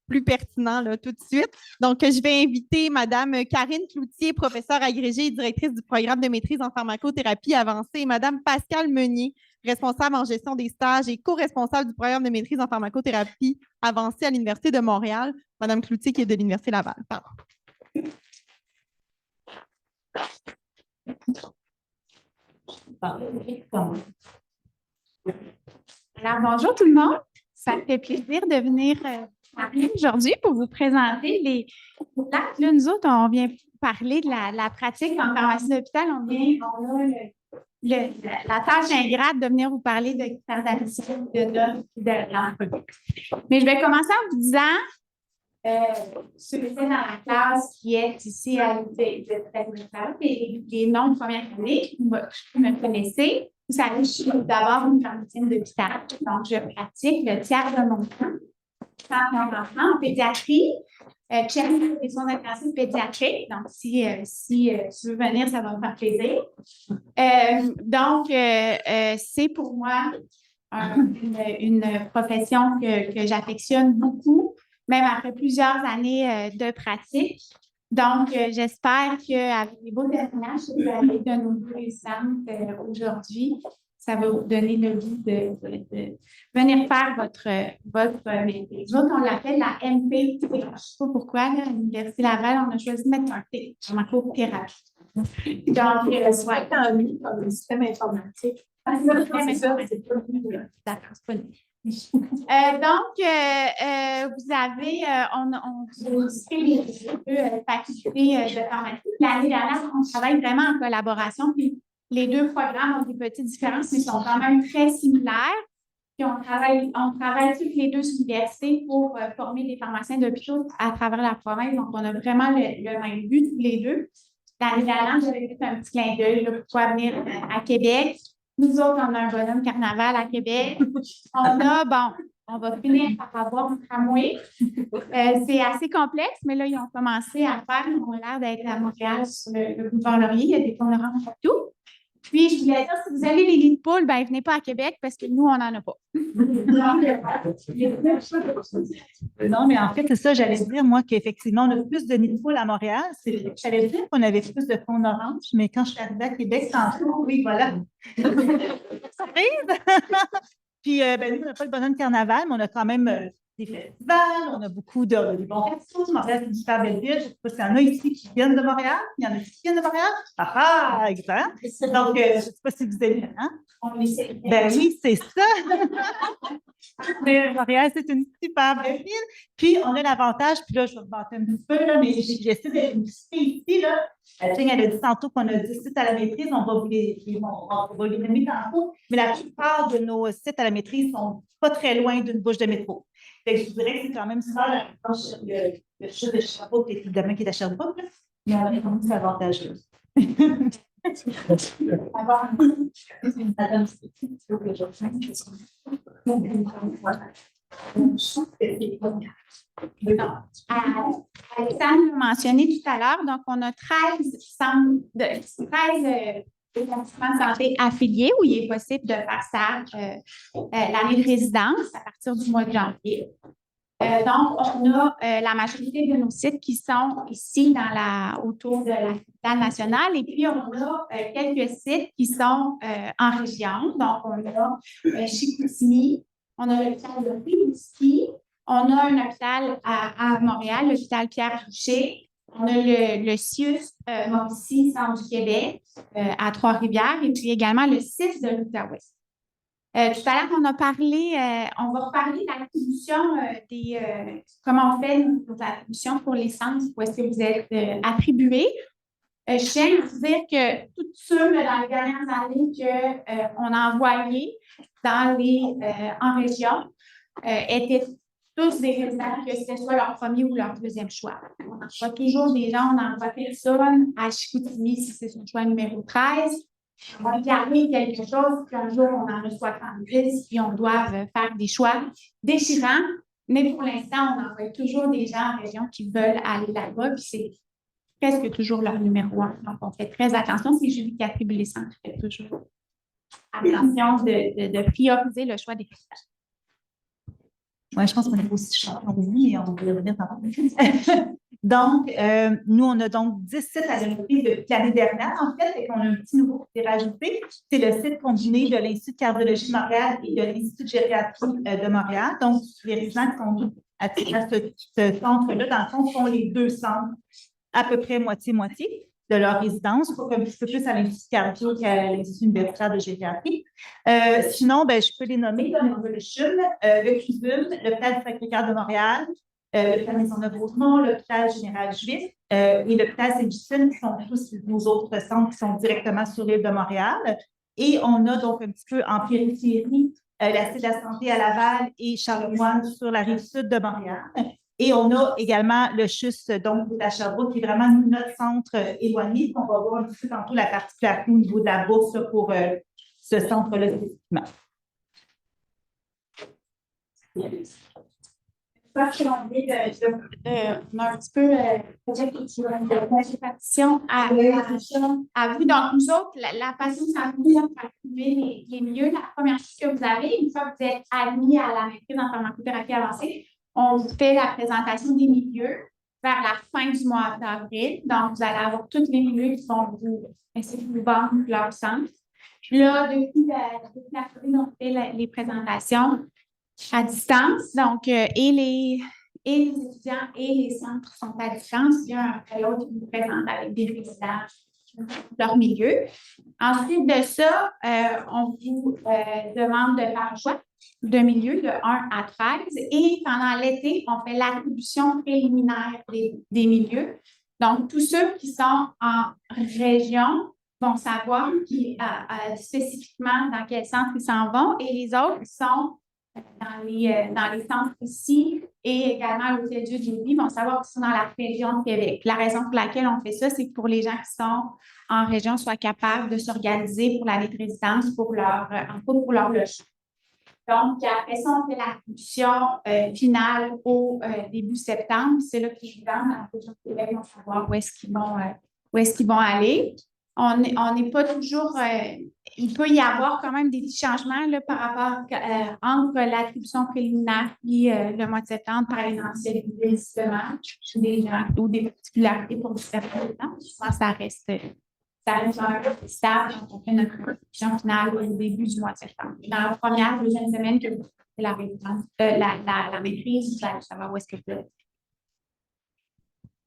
B: plus pertinent là, tout de suite. Donc, je vais inviter Mme Karine Cloutier, professeure agrégée et directrice du programme de maîtrise en pharmacothérapie avancée, et Mme Pascale Meunier, responsable en gestion des stages et co-responsable du programme de maîtrise en pharmacothérapie avancée à l'Université de Montréal. Mme Cloutier qui est de l'Université Laval. Pardon.
A: Alors, bonjour tout le monde. Ça me fait plaisir de venir parler aujourd'hui pour vous présenter les actes. Là, nous autres, on vient parler de la pratique en pharmacie d'hôpital. On a la tâche ingrate de venir vous parler de critères d'admission de l'entreprise. Mais je vais commencer en vous disant ceux qui étaient dans la classe qui est ici à les noms de première année, vous me connaissez. Vous savez, je suis d'abord une pharmacienne d'hôpital, donc je pratique le tiers de mon temps en pédiatrie, chef des soins intensifs pédiatriques. Donc, si tu veux venir, ça va me faire plaisir. Donc, c'est pour moi une profession que j'affectionne beaucoup, même après plusieurs années de pratique. Donc, j'espère qu'avec les beaux témoignages que vous avez de nos résidentes aujourd'hui, ça va vous donner le goût de venir faire votre maîtrise. Nous autres, on l'appelle la MP. Je ne sais pas pourquoi, là, à l'Université Laval, on a choisi de mettre un T, pharmacothérapie. Donc,
H: soit en ligne comme le système informatique.
A: C'est ça, c'est pas d'accord, c'est pas donc, vous avez, on distribue les deux facultés de pharmacie. L'année dernière, on travaille vraiment en collaboration. Puis les deux programmes ont des petites différences, mais sont quand même très similaires. Puis on travaille toutes les deux universités pour former des pharmaciens d'hôpitaux à travers la province. Donc, on a vraiment le même but tous les deux. L'année dernière, j'avais fait un petit clin d'œil pour pouvoir venir à Québec. Nous autres, on a un bonhomme carnaval à Québec. On va finir par avoir un tramway. C'est assez complexe, mais là, ils ont commencé à faire. Ils ont l'air d'être à Montréal sur le boulevard Laurier. Il y a des ponts orange partout. Puis, je voulais dire, si vous avez les lits de poule, venez pas à Québec parce que nous, on n'en a pas.
K: Non, mais en fait, c'est ça, j'allais dire, moi, qu'effectivement, on a plus de nids de poule à Montréal. J'allais dire qu'on avait plus de ponts orange, mais quand je suis arrivée à Québec, tantôt, oui, voilà. Surprise! Puis, nous, on n'a pas le bonhomme carnaval, mais on a quand même des festivals, on a beaucoup de bons restos. Montréal, c'est une super belle ville. Je ne sais pas s'il y en a ici qui viennent de Montréal. Il y en a qui viennent de Montréal? Ah, exact. Donc, je ne sais pas si vous aimez, hein? Ben oui, c'est ça. Mais Montréal, c'est une super belle ville. Puis, on a l'avantage, puis là, je vais me vanter un petit peu, là, mais j'essaie de vous citer ici, là. Elle a dit tantôt qu'on a 10 sites à la maîtrise, on va vous les nommer tantôt, mais la plupart de nos sites à la maîtrise ne sont pas très loin d'une bouche de métro. Je dirais que c'est quand même super le CHU de Sherbrooke, évidemment, qui est à Sherbrooke, là, mais on est quand même avantageux.
B: Alexandre l'a mentionné tout à l'heure, donc on a 13 centres établissements de santé affiliés où il est possible de faire ça l'année de résidence à partir du mois de janvier. Donc, on a la majorité de nos sites qui sont ici autour de la capitale nationale et puis on a quelques sites qui sont en région. Donc, on a Chicoutimi, on a l'hôpital de Rimouski, on a un hôpital à Montréal, l'hôpital Pierre-Boucher, on a le CIUS Mauricie, Centre du Québec à Trois-Rivières et puis également le CIS de l'Outaouais. Tout à l'heure, on va reparler de l'attribution comment on fait l'attribution pour les centres où est-ce que vous êtes attribués. Je tiens à vous dire que tous ceux dans les dernières années qu'on a envoyés en région étaient tous des résidents que c'était soit leur premier ou leur deuxième choix. On envoie toujours des gens, on envoie personne à Chicoutimi si c'est son choix numéro 13. On va garder quelque chose, puis un jour, on en reçoit 30, puis on doit faire des choix déchirants. Mais pour l'instant, on envoie toujours des gens en région qui veulent aller là-bas, puis c'est presque toujours leur numéro 1. Donc, on fait très attention. C'est Julie qui attribue les centres, qui fait toujours attention de prioriser le choix des critères.
K: Oui, je pense qu'on est aussi champion de vie et on va revenir tantôt. Donc, nous, on a donc 10 sites à développer depuis l'année dernière, en fait, et on a un petit nouveau qui s'est rajouté. C'est le site combiné de l'Institut de cardiologie de Montréal et de l'Institut de gériatrie de Montréal. Donc, les résidents qui sont attirés à ce centre-là, dans le fond, sont les deux centres, à peu près moitié-moitié de leur résidence, pour un petit peu plus à l'Institut cardio qu'à l'Institut universitaire de gériatrie. Sinon, je peux les nommer, là, le CHUM, le CUSUM, l'hôpital du Sacré-Cœur de Montréal, l'hôpital Maisonneuve-Rosemont, l'hôpital Général Juif et l'hôpital Saint-Justine, qui sont tous nos autres centres qui sont directement sur l'île de Montréal. Et on a donc un petit peu en périphérie la Cité de la Santé à Laval et Charlemagne sur la rive sud de Montréal. Et on a également le CHUS, donc, à Sherbrooke, qui est vraiment notre centre éloigné. On va voir un petit peu tantôt la particularité au niveau de la bourse pour ce centre-là spécifiquement.
B: On a un petit peu de répartition à vous. Donc, nous autres, la façon dont ça fonctionne pour attribuer les milieux, la première chose que vous avez, une fois que vous êtes admis à la maîtrise en pharmacothérapie avancée, on vous fait la présentation des milieux vers la fin du mois d'avril. Donc, vous allez avoir tous les milieux qui vont essayer de vous vendre leur centre. Là, depuis la COVID, on fait les présentations à distance. Donc, et les étudiants et les centres sont à distance. Il y a un après l'autre qui nous présente avec des résidents leur milieu. Ensuite de ça, on vous demande de faire un choix de milieu de 1 à 13 et pendant l'été, on fait l'attribution préliminaire des milieux. Donc, tous ceux qui sont en région vont savoir spécifiquement dans quel centre ils s'en vont et les autres sont dans les centres ici et également à l'Hôtel Dieu de Lévis vont savoir qu'ils sont dans la région de Québec. La raison pour laquelle on fait ça, c'est que pour les gens qui sont en région soient capables de s'organiser pour l'année de résidence pour leur logement. Donc, après ça, on fait l'attribution finale au début septembre. C'est là que les gens dans la région de Québec vont savoir où est-ce qu'ils vont aller. On n'est pas toujours... il peut y avoir quand même des petits changements là, par rapport entre l'attribution préliminaire et le mois de septembre par les anciennes justement, des gens ou des particularités pour différents temps. Souvent, ça reste un peu stable. On fait notre attribution finale au début du mois de septembre. Dans la première, deuxième semaine que vous faites la maîtrise, vous allez savoir où est-ce que vous êtes.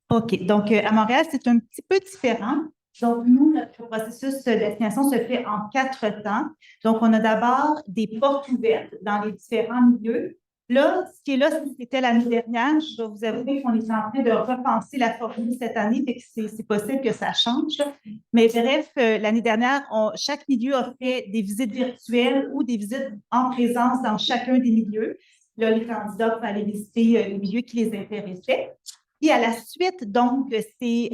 K: OK. Donc, à Montréal, c'est un petit peu différent. Donc, nous, notre processus d'assignation se fait en 4 temps. Donc, on a d'abord des portes ouvertes dans les différents milieux. Là, ce qui est là, c'était l'année dernière. Je dois vous avouer qu'on est en train de repenser la formule cette année, fait que c'est possible que ça change. Mais bref, l'année dernière, chaque milieu a fait des visites virtuelles ou des visites en présence dans chacun des milieux. Là, les candidats pouvaient aller visiter les milieux qui les intéressaient. Et à la suite, donc, de ces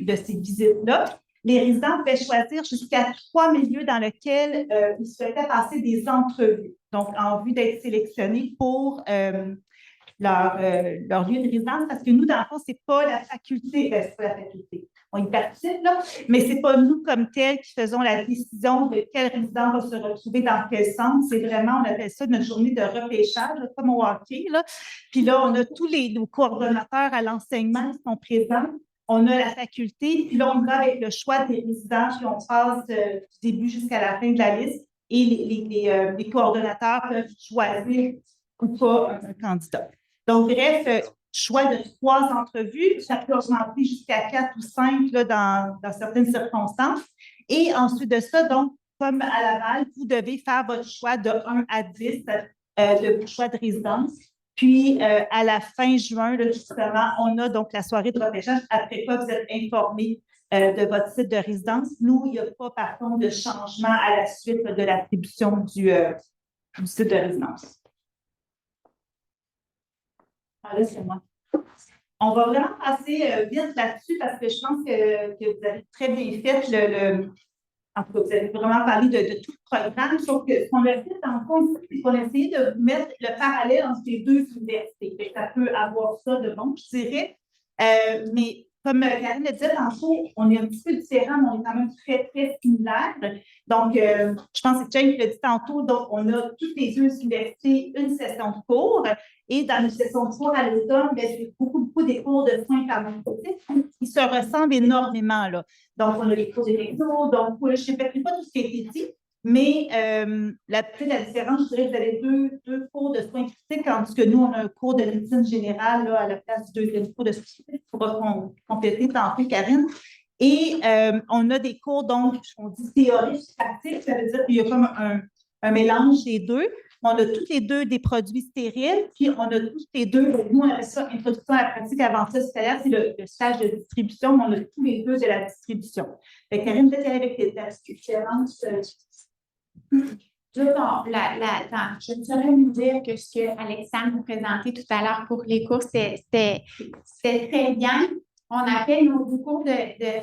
K: visites-là, les résidents pouvaient choisir jusqu'à 3 milieux dans lesquels ils souhaitaient passer des entrevues, donc en vue d'être sélectionnés pour leur lieu de résidence, parce que nous, dans le fond, c'est pas la faculté, c'est pas la faculté, on y participe, là, mais c'est pas nous comme tels qui faisons la décision de quel résident va se retrouver dans quel centre. C'est vraiment, on appelle ça notre journée de repêchage, là, comme au hockey, là. Puis là, on a tous nos coordonnateurs à l'enseignement qui sont présents. On a la faculté, puis là, on va avec le choix des résidents, puis on passe du début jusqu'à la fin de la liste, et les coordonnateurs peuvent choisir ou pas un candidat. Donc, bref, choix de 3 entrevues, ça peut augmenter jusqu'à 4 ou 5 là, dans certaines circonstances. Et ensuite de ça, donc, comme à Laval, vous devez faire votre choix de 1 à 10 de choix de résidence. Puis, à la fin juin, là, justement, on a donc la soirée de repêchage, après quoi vous êtes informés de votre site de résidence. Nous, il n'y a pas, par contre, de changement à la suite de l'attribution du site de résidence. Ah, là, c'est moi. On va vraiment passer vite là-dessus parce que je pense que vous avez très bien fait en tout cas, vous avez vraiment parlé de tout le programme, sauf que ce qu'on a fait, en fond, c'est qu'on a essayé de mettre le parallèle entre les 2 universités. Ça peut avoir ça de bon, je dirais. Mais comme Karine le disait tantôt, on est un petit peu différents, mais on est quand même très, très similaires. Donc, je pense que Jane l'a dit tantôt, donc on a toutes les 2 universités une session de cours. Et dans une session de cours à l'automne, c'est beaucoup des cours de soins pharmaceutiques qui se ressemblent énormément, là. Donc, on a les cours d'électro, donc je ne répéterai pas tout ce qui a été dit, mais la différence, je dirais que vous avez deux cours de soins critiques, tandis que nous, on a un cours de médecine générale là, à la place du 2e cours de soins critiques pour compléter tantôt, Karine. Et on a des cours, donc, on dit théorique pratique, ça veut dire qu'il y a comme un mélange des deux. On a tous les 2 des produits stériles, puis on a tous les 2, nous, on appelle ça introduction à la pratique avancée hospitalière, c'est le stage de distribution, mais on a tous les 2 de la distribution. Karine, peut-être avec la différence.
L: Je ne saurais vous dire que ce que Alexandre vous présentait tout à l'heure pour les cours, c'était très bien. On appelle nos cours de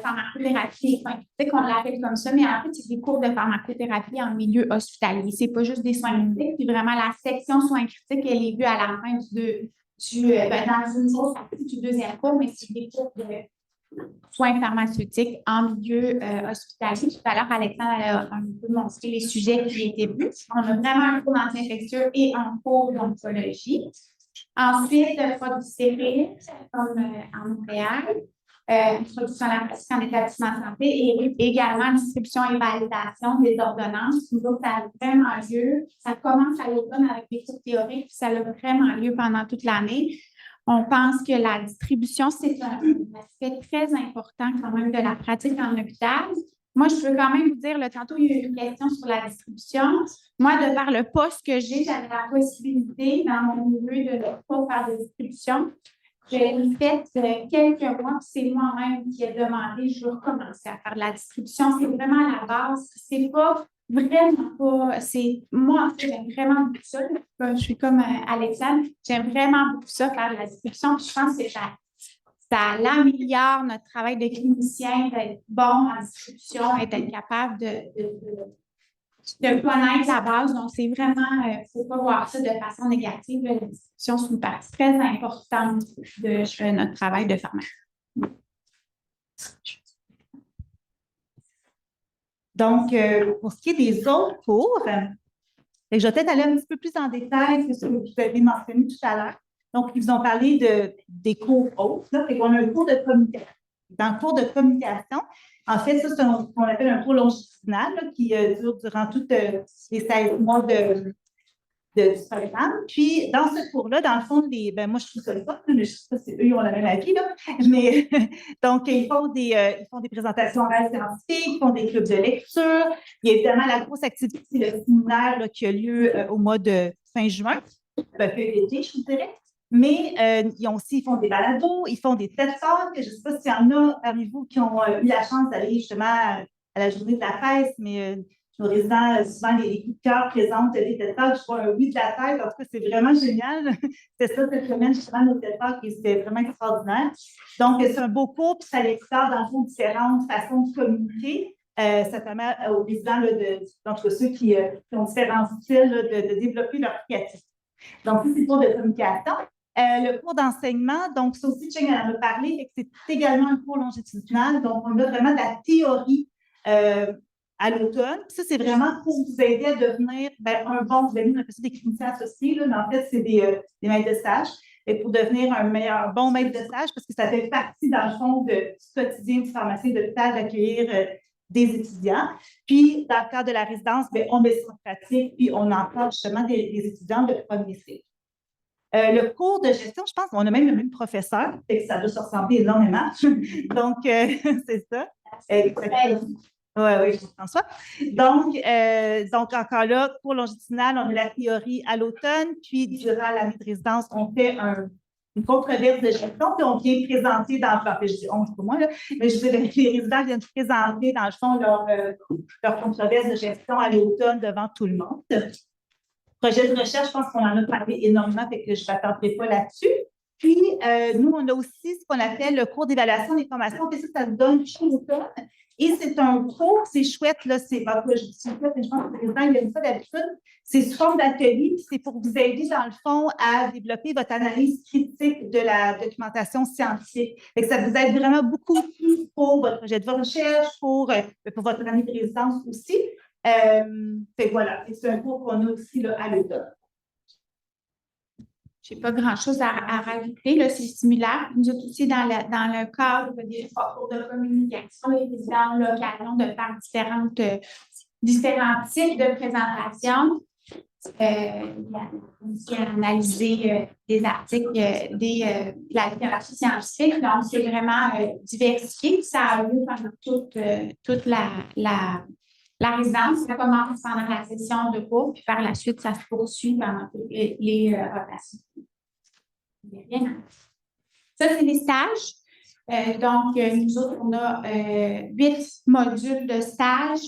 L: pharmacothérapie, qu'on l'appelle comme ça, mais en fait, c'est des cours de pharmacothérapie en milieu hospitalier. Ce n'est pas juste des soins critiques. Puis vraiment, la section soins critiques, elle est vue à la fin dans une autre partie du 2e cours, mais c'est des cours de soins pharmaceutiques en milieu hospitalier. Tout à l'heure, Alexandre a un peu montré les sujets qui étaient vus. On a vraiment un cours d'anti-infectieux et un cours d'oncologie. Ensuite, produits stériles, comme en Montréal, introduction à la pratique en établissement de santé et également distribution et validation des ordonnances. Nous autres, ça a vraiment lieu. Ça commence à l'automne avec des cours théoriques, puis ça a vraiment lieu pendant toute l'année. On pense que la distribution, c'est un aspect très important quand même de la pratique en hôpital. Moi, je peux quand même vous dire, là, tantôt, il y a eu une question sur la distribution. Moi, de par le poste que j'ai, j'avais la possibilité dans mon milieu de ne pas faire de distribution. J'ai fait quelques mois, puis c'est moi-même qui ai demandé, je veux recommencer à faire de la distribution. C'est vraiment la base. C'est pas vraiment pas. Moi, en fait, j'aime vraiment beaucoup ça. Je suis comme Alexandre. J'aime vraiment beaucoup ça, faire de la distribution. Puis je pense que ça améliore notre travail de clinicien, d'être bon en distribution et d'être capable de connaître la base. Donc, c'est vraiment, il ne faut pas voir ça de façon négative. La distribution, c'est une partie très importante de notre travail de pharmacien.
K: Donc, pour ce qui est des autres cours, je vais peut-être aller un petit peu plus en détail que ce que vous avez mentionné tout à l'heure. Donc, ils vous ont parlé des cours autres. On a un cours de communication. Dans le cours de communication, en fait, ça, c'est ce qu'on appelle un cours longitudinal là, qui dure durant toutes les 16 mois du programme. Puis, dans ce cours-là, dans le fond, moi, je trouve ça le fun, mais je ne sais pas si eux, ils ont la même avis, là. Mais, donc, ils font des présentations orales scientifiques, ils font des clubs de lecture. Il y a évidemment la grosse activité, c'est le séminaire là, qui a lieu au mois de fin juin, l'été, je vous dirais. Mais ils font des balados, ils font des TED Talks. Je ne sais pas s'il y en a parmi vous qui ont eu la chance d'aller justement à la journée de la presse, mais nos résidents, souvent, les coups de cœur présentent les TED Talks. Je vois un oui de la tête. En tout cas, c'est vraiment génial. C'était ça cette semaine, justement, nos TED Talks, et c'était vraiment extraordinaire. Donc, c'est un beau cours, puis ça explore, dans le fond, différentes façons de communiquer. Ça permet aux résidents, d'entre ceux qui ont différents styles, de développer leur créativité. Donc, c'est le cours de communication. Le cours d'enseignement, donc ça aussi, Cheng en a parlé, c'est également un cours longitudinal. Donc, on a vraiment de la théorie à l'automne. Ça, c'est vraiment pour vous aider à devenir un bon, vous avez appelé ça des cliniciens associés, là, mais en fait, c'est des maîtres de stage. Et pour devenir un bon maître de stage, parce que ça fait partie, dans le fond, du quotidien du pharmacien de l'hôpital d'accueillir des étudiants. Puis, dans le cadre de la résidence, on met ça en pratique, puis on encadre justement des étudiants de premier cycle. Le cours de gestion, je pense qu'on a même le même professeur, et que ça doit se ressembler énormément. Donc, c'est ça. Oui, François. Donc, encore là, cours longitudinal, on a la théorie à l'automne, puis durant l'année de résidence, on fait une controverse de gestion, puis on vient présenter dans le fond, je dis on, c'est pour moi, là, mais je dis les résidents viennent présenter, dans le fond, leur controverse de gestion à l'automne devant tout le monde. Projet de recherche, je pense qu'on en a parlé énormément, fait que je ne m'attarderai pas là-dessus. Puis, nous, on a aussi ce qu'on appelle le cours d'évaluation des formations. Ça se donne chaque automne. Et c'est un cours, c'est chouette, là, je pense que les gens aiment ça d'habitude. C'est sous forme d'atelier, c'est pour vous aider, dans le fond, à développer votre analyse critique de la documentation scientifique. Fait que ça vous aide vraiment beaucoup pour votre projet de recherche, pour votre année de résidence aussi. Voilà, c'est un cours qu'on a aussi là, à l'automne.
L: Je n'ai pas grand-chose à rajouter, là, c'est similaire. Nous autres aussi, dans le cadre des cours de communication, les résidents ont l'occasion de faire différents types de présentations. Aussi analyser des articles, de la littérature scientifique. Donc, c'est vraiment diversifié. Ça a lieu pendant toute la résidence. Ça commence pendant la session de cours, puis par la suite, ça se poursuit pendant les rotations. Ça, c'est les stages. Donc, nous autres, on a 8 modules de stage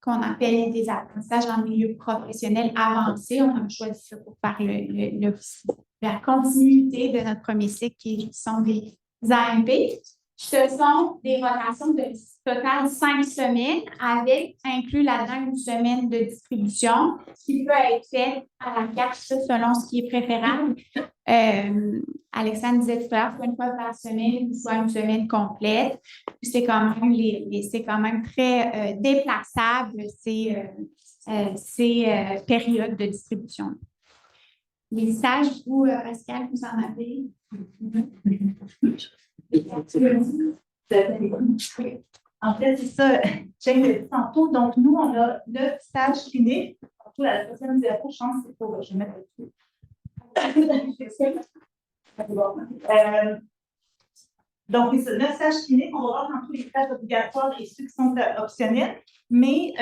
L: qu'on appelle des apprentissages en milieu professionnel avancé. On a choisi ça pour faire la continuité de notre premier cycle qui sont des AMP. Ce sont des rotations de total 5 semaines avec inclus là-dedans une semaine de distribution qui peut être faite à la carte selon ce qui est préférable. Alexandre disait tout à l'heure, soit une fois par semaine, soit une semaine complète. C'est quand même très déplaçable ces périodes de distribution. Les stages, vous, Pascal, vous en avez?
K: En fait, c'est ça, Jane l'a dit tantôt. Donc, nous, on a 9 stages cliniques. Surtout la prochaine diapo, je pense, c'est pour, je vais mettre dessus. Donc, c'est ça, 9 stages cliniques. On va voir dans tous les stages obligatoires et ceux qui sont optionnels. Mais,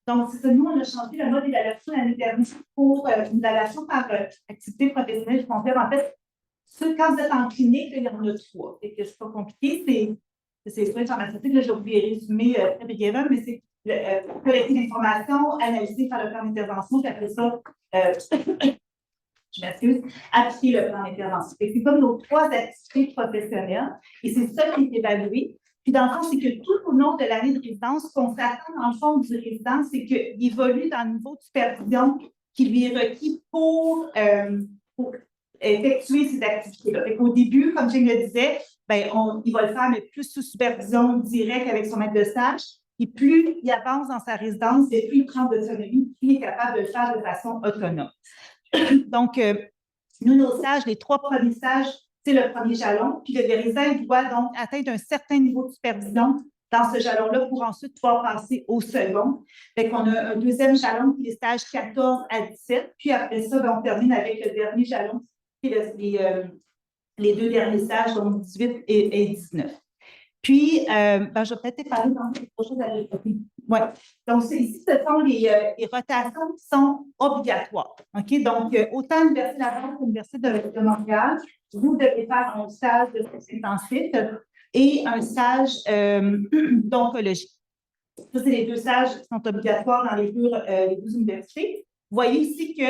K: donc, c'est ça, nous, on a changé le mode d'évaluation l'année dernière pour une évaluation par activité professionnelle qu'on fait. En fait, quand vous êtes en clinique, il y en a 3. Et que c'est pas compliqué, c'est soins pharmaceutiques, là, je vais vous les résumer très brièvement, mais c'est collecter l'information, analyser, faire le plan d'intervention, puis après ça, je m'excuse, appliquer le plan d'intervention. C'est comme nos 3 activités professionnelles, et c'est ça qui est évalué. Puis dans le fond, c'est que tout au long de l'année de résidence, ce qu'on s'attend dans le fond du résident, c'est qu'il évolue dans le niveau de supervision qui lui est requis pour effectuer ces activités-là. Au début, comme je le disais, il va le faire, mais plus sous supervision directe avec son maître de stage. Et plus il avance dans sa résidence, et plus il prend de l'autonomie, plus il est capable de le faire de façon autonome. Donc, nous, nos stages, les 3 premiers stages, c'est le premier jalon. Puis le résident doit donc atteindre un certain niveau de supervision dans ce jalon-là pour ensuite pouvoir passer au second. Fait qu'on a un deuxième jalon qui est les stages 14 à 17. Puis après ça, on termine avec le dernier jalon, qui est les 2 derniers stages, donc 18 et 19. Puis, je vais peut-être parler dans quelque chose à l'époque. Ouais. Donc, ici, ce sont les rotations qui sont obligatoires. OK? Donc, autant l'Université Laval que l'Université de Montréal, vous devez faire un stage de soins intensifs et un stage d'oncologie. Ça, c'est les 2 stages qui sont obligatoires dans les 2 universités. Vous voyez ici que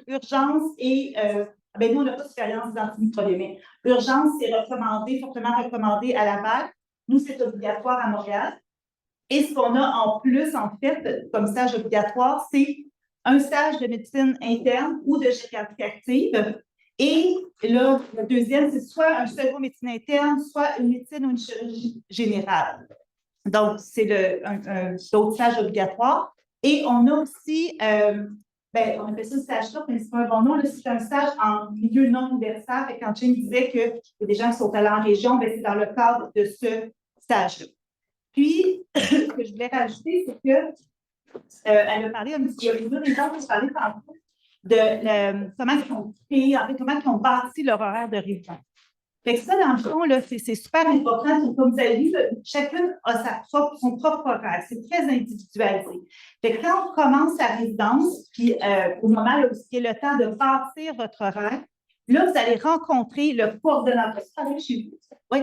K: urgence et ben nous, on n'a pas d'expérience d'antimicrobiens, mais urgence, c'est recommandé, fortement recommandé à Laval. Nous, c'est obligatoire à Montréal. Et ce qu'on a en plus, en fait, comme stage obligatoire, c'est un stage de médecine interne ou de gériatrie active. Et là, le deuxième, c'est soit un second médecine interne, soit une médecine ou une chirurgie générale. Donc, c'est l'autre stage obligatoire. Et on a aussi, on appelle ça le stage-là, mais c'est pas un bon nom, c'est un stage en milieu non universitaire. Et quand Jane disait qu'il y a des gens qui sont allés en région, ben, c'est dans le cadre de ce stage-là. Puis, ce que je voulais rajouter, c'est que elle a parlé un petit peu, il y a des gens qui ont parlé tantôt de comment ils ont créé, en fait, comment ils ont bâti leur horaire de résidence. Fait que ça, dans le fond, là, c'est super important. Comme vous avez vu, chacune a son propre horaire. C'est très individualisé. Fait que quand on commence la résidence, puis au moment là, où il y a le temps de bâtir votre horaire, là, vous allez rencontrer le coordonnateur. Oui,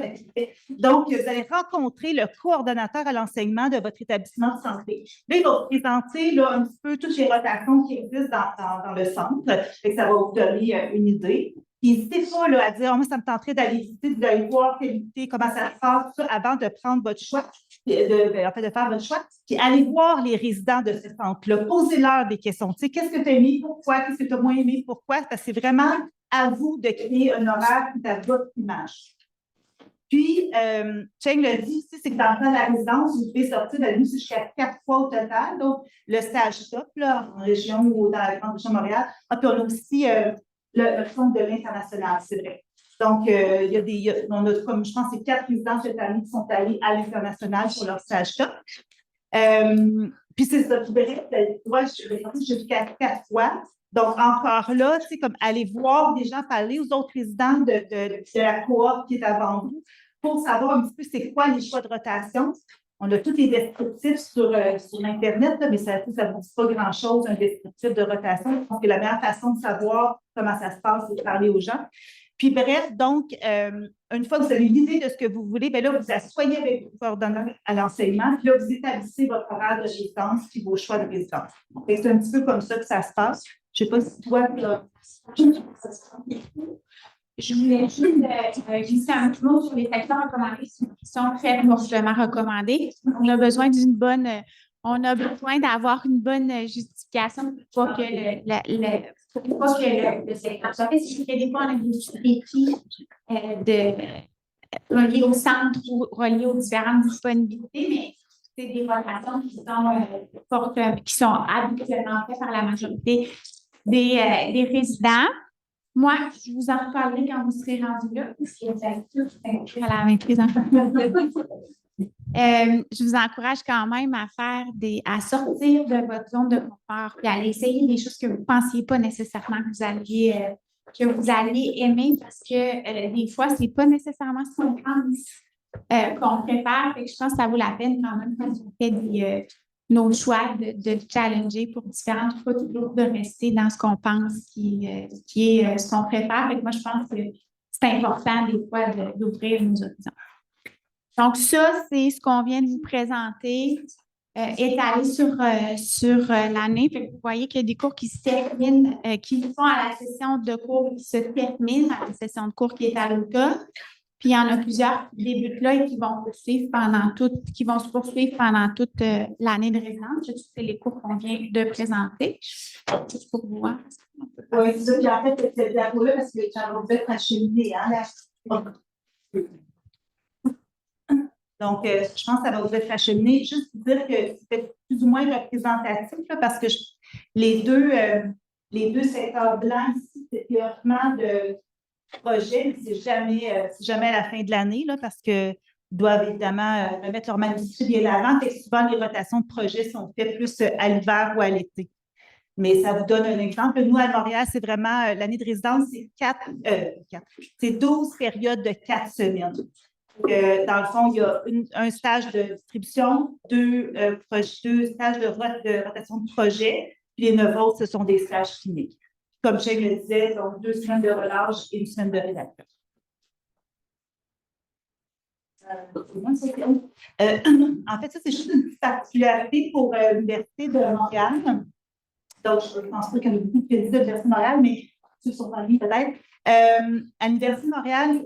K: donc, vous allez rencontrer le coordonnateur à l'enseignement de votre établissement de santé. Là, il va vous présenter là, un petit peu toutes les rotations qui existent dans le centre. Fait que ça va vous donner une idée. N'hésitez pas là, à dire, oh, moi, ça me tenterait d'aller visiter, d'aller voir qualité, comment ça se passe, tout ça, avant de prendre votre choix, de faire votre choix. Puis allez voir les résidents de ce centre-là. Posez-leur des questions. Tu sais, qu'est-ce que tu as aimé, pourquoi, qu'est-ce que tu as moins aimé, pourquoi? Parce que c'est vraiment à vous de créer un horaire qui est à votre image. Puis, Cheng l'a dit ici, c'est que dans le temps de la résidence, vous pouvez sortir de la nuit jusqu'à 4 fois au total. Donc, le stage top, là, en région ou dans la grande région de Montréal. Ah, puis on a aussi le fonds de l'international, c'est vrai. Donc, on a comme, je pense, c'est 4 résidents cette année qui sont allés à l'international pour leur stage top. Puis, c'est ça, tu verrais, je vais sortir jusqu'à 4 fois. Donc, encore là, c'est comme aller voir des gens, parler aux autres résidents de la cohorte qui est avant vous pour savoir un petit peu c'est quoi les choix de rotation. On a tous les descriptifs sur Internet, là, mais ça ne vous dit pas grand-chose, un descriptif de rotation. Je pense que la meilleure façon de savoir comment ça se passe, c'est de parler aux gens. Puis bref, donc, une fois que vous avez une idée de ce que vous voulez, bien là, vous asseyez avec vos coordonnateurs à l'enseignement, puis là, vous établissez votre horaire de résidence puis vos choix de résidence. C'est un petit peu comme ça que ça se passe. Je ne sais pas si toi,
L: je voulais juste glisser un petit mot sur les secteurs recommandés qui sont très fortement recommandés. On a besoin d'avoir une bonne justification pour pas que le secteur soit fait. Si des fois, on a des défis reliés au centre ou reliés aux différentes disponibilités, mais c'est des rotations qui sont habituellement faites par la majorité des résidents. Moi, je vous en reparlerai quand vous serez rendus là, parce que vous avez tout inclus à la maîtrise. Je vous encourage quand même à sortir de votre zone de confort et à aller essayer des choses que vous ne pensiez pas nécessairement que vous alliez aimer, parce que des fois, ce n'est pas nécessairement ce qu'on pense qu'on préfère. Fait que je pense que ça vaut la peine quand même quand on fait nos choix de challenger pour différentes fois, toujours de rester dans ce qu'on pense qui est ce qu'on préfère. Et moi, je pense que c'est important des fois d'ouvrir nos horizons. Donc, ça, c'est ce qu'on vient de vous présenter, étalé sur l'année. Vous voyez qu'il y a des cours qui se terminent, qui font à la session de cours qui se termine à la session de cours qui est à l'automne. Puis, il y en a plusieurs qui débutent là et qui vont se poursuivre pendant toute l'année de résidence. C'est les cours qu'on vient de présenter. Juste pour vous voir.
K: Oui, c'est ça. Puis en fait, c'est la cour-là parce que ça va vous être acheminé. Donc, je pense que ça va vous être acheminé. Juste pour dire que c'est plus ou moins représentatif là, parce que les deux secteurs blancs ici, c'est théoriquement de projet, mais c'est jamais à la fin de l'année, là, parce qu'ils doivent évidemment remettre leur manuscrit bien l'avant. Fait que souvent, les rotations de projets sont faites plus à l'hiver ou à l'été. Mais ça vous donne un exemple. Nous, à Montréal, c'est vraiment l'année de résidence, c'est 12 périodes de 4 semaines. Dans le fond, il y a un stage de distribution, deux stages de rotation de projet, puis les 9 autres, ce sont des stages cliniques. Comme Cheng le disait, donc 2 semaines de relâche et 1 semaine de rédaction. En fait, ça, c'est juste une petite particularité pour l'Université de Montréal. Donc, je ne pense pas qu'il y a beaucoup de crédits de l'Université de Montréal, mais ceux qui sont en ligne peut-être. À l'Université de Montréal,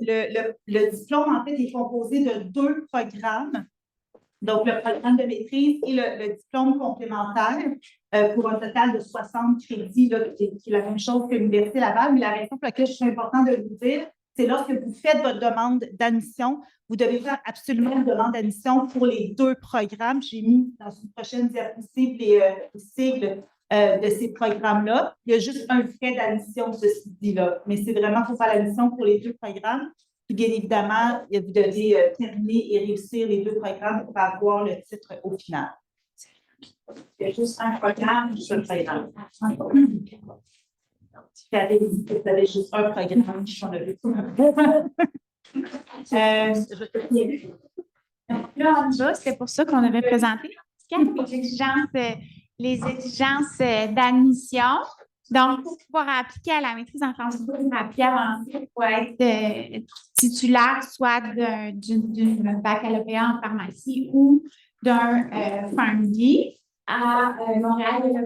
K: le diplôme, en fait, est composé de 2 programmes. Donc, le programme de maîtrise et le diplôme complémentaire pour un total de 60 crédits, là, qui est la même chose que l'Université Laval. Mais la raison pour laquelle c'est important de vous dire, c'est lorsque vous faites votre demande d'admission, vous devez faire absolument une demande d'admission pour les 2 programmes. J'ai mis dans une prochaine diapositive les sigles de ces programmes-là. Il y a juste un frais d'admission, ceci dit-là. Mais c'est vraiment pour faire l'admission pour les 2 programmes. Puis, bien évidemment, vous devez terminer et réussir les 2 programmes pour avoir le titre au final. Il y a juste un programme, juste un programme. Vous avez juste un programme, j'en avais tout.
L: Là, en bas, c'est pour ça qu'on avait présenté les exigences d'admission. Donc, pour pouvoir appliquer à la maîtrise en pharmacothérapie avancée, il faut être titulaire soit d'un baccalauréat en pharmacie ou d'un PharmD. À Montréal, il y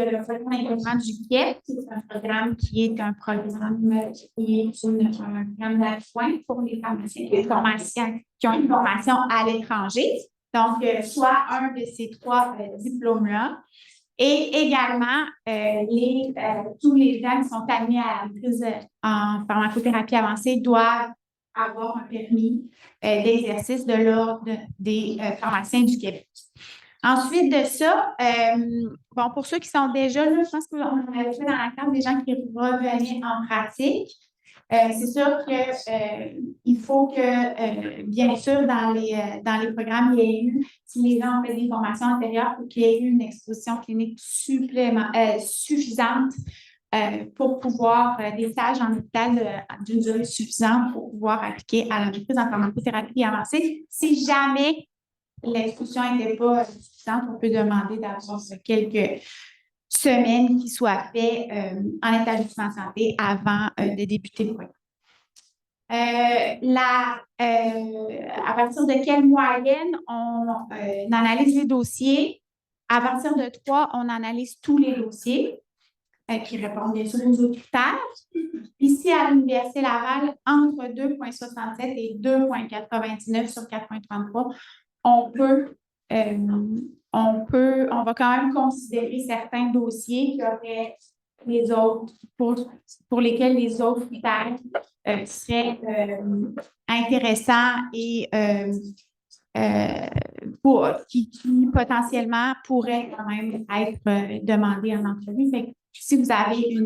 L: a le programme d'intégration du GIEP, qui est un programme qui est un programme d'appoint pour les pharmaciens qui ont une formation à l'étranger. Donc, soit un de ces 3 diplômes-là. Et également, tous les gens qui sont admis à la maîtrise en pharmacothérapie avancée doivent avoir un permis d'exercice de l'Ordre des pharmaciens du Québec. Ensuite de ça, pour ceux qui sont déjà là, je pense qu'on avait fait dans la carte des gens qui revenaient en pratique. C'est sûr qu'il faut que, bien sûr, dans les programmes, il y ait eu, si les gens ont fait des formations antérieures, il faut qu'il y ait eu une exposition clinique suffisante pour pouvoir, des stages en hôpital d'une durée suffisante pour pouvoir appliquer à la maîtrise en pharmacothérapie avancée. Si jamais l'exposition n'était pas suffisante, on peut demander d'avoir quelques semaines qui soient faites en établissement de santé avant de débuter le programme. À partir de quelle moyenne on analyse les dossiers? À partir de 3, on analyse tous les dossiers qui répondent bien sûr aux autres critères. Ici, à l'Université Laval, entre 2,67 et 2,99 sur 4,33, on va quand même considérer certains dossiers qui auraient les autres, pour lesquels les autres critères seraient intéressants et qui potentiellement pourraient quand même être demandés en entrevue. Fait que si vous avez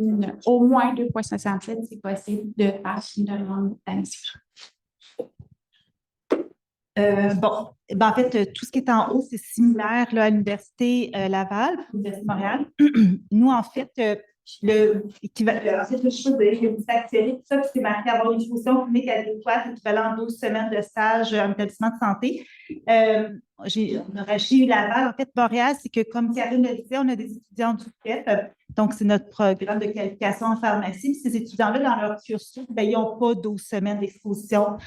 L: au moins 2,67, c'est possible de faire une demande d'admission.
K: En fait, tout ce qui est en haut, c'est similaire là, à l'Université Laval, l'Université de Montréal. Nous, en fait, le chose de actuel, tout ça, c'est marqué avoir une exposition clinique adéquate équivalent 12 semaines de stage en établissement de santé. Chez Laval, en fait, Montréal, c'est que, comme Karine le disait, on a des étudiants du PEP. Donc, c'est notre programme de qualification en pharmacie. Puis ces étudiants-là, dans leur cursus, ils n'ont pas 12 semaines d'exposition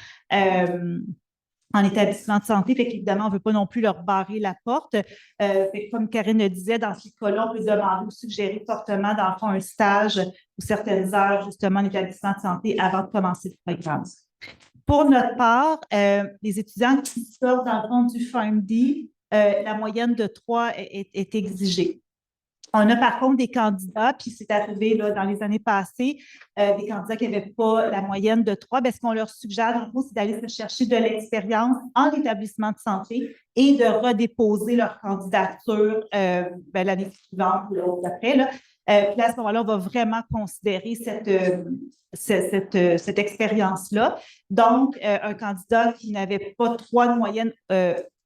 K: en établissement de santé. Fait qu'évidemment, on ne veut pas non plus leur barrer la porte. Comme Karine le disait, dans ce cas-là, on peut demander ou suggérer fortement, dans le fond, un stage ou certaines heures, justement, en établissement de santé avant de commencer le programme. Pour notre part, les étudiants qui sortent, dans le fond, du PharmD, la moyenne de 3 est exigée. On a par contre des candidats, puis c'est arrivé là, dans les années passées, des candidats qui n'avaient pas la moyenne de 3. Bien, ce qu'on leur suggère, en gros, c'est d'aller se chercher de l'expérience en établissement de santé et de redéposer leur candidature l'année suivante ou l'autre d'après. Puis à ce moment-là, on va vraiment considérer cette expérience-là. Donc, un candidat qui n'avait pas 3 de moyenne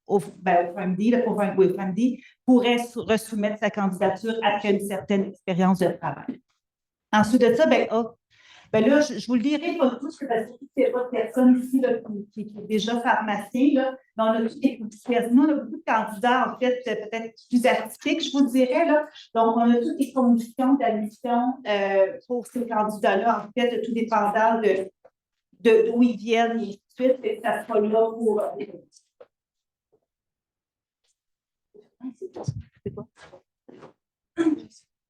K: au PharmD, pourrait resoumettre sa candidature après une certaine expérience de travail. Ensuite de ça, là, je vous le dirai pas tous, parce que c'est pas de personne ici là, qui est déjà pharmacien. Là, mais on a nous, on a beaucoup de candidats, en fait, peut-être plus atypiques, je vous dirais. Là. Donc, on a toutes les conditions d'admission pour ces candidats-là, en fait, tout dépendant d'où ils viennent et suite et ça sera là pour. C'est quoi?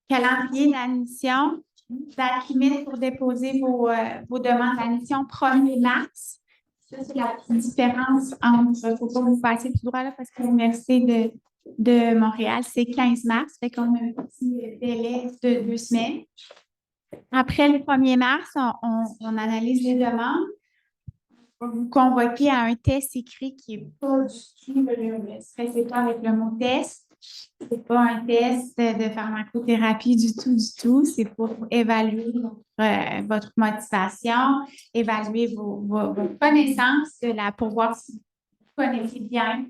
L: Calendrier d'admission, date limite pour déposer vos demandes d'admission 1er mars. Ça, c'est la petite différence entre, il ne faut pas vous passer tout droit là parce que l'Université de Montréal, c'est 15 mars, fait qu'on a un petit délai de 2 semaines. Après le 1er mars, on analyse les demandes. On va vous convoquer à un test écrit qui n'est pas du tout le stress avec le mot test. Ce n'est pas un test de pharmacothérapie du tout. C'est pour évaluer votre motivation, évaluer vos connaissances pour voir si vous connaissez bien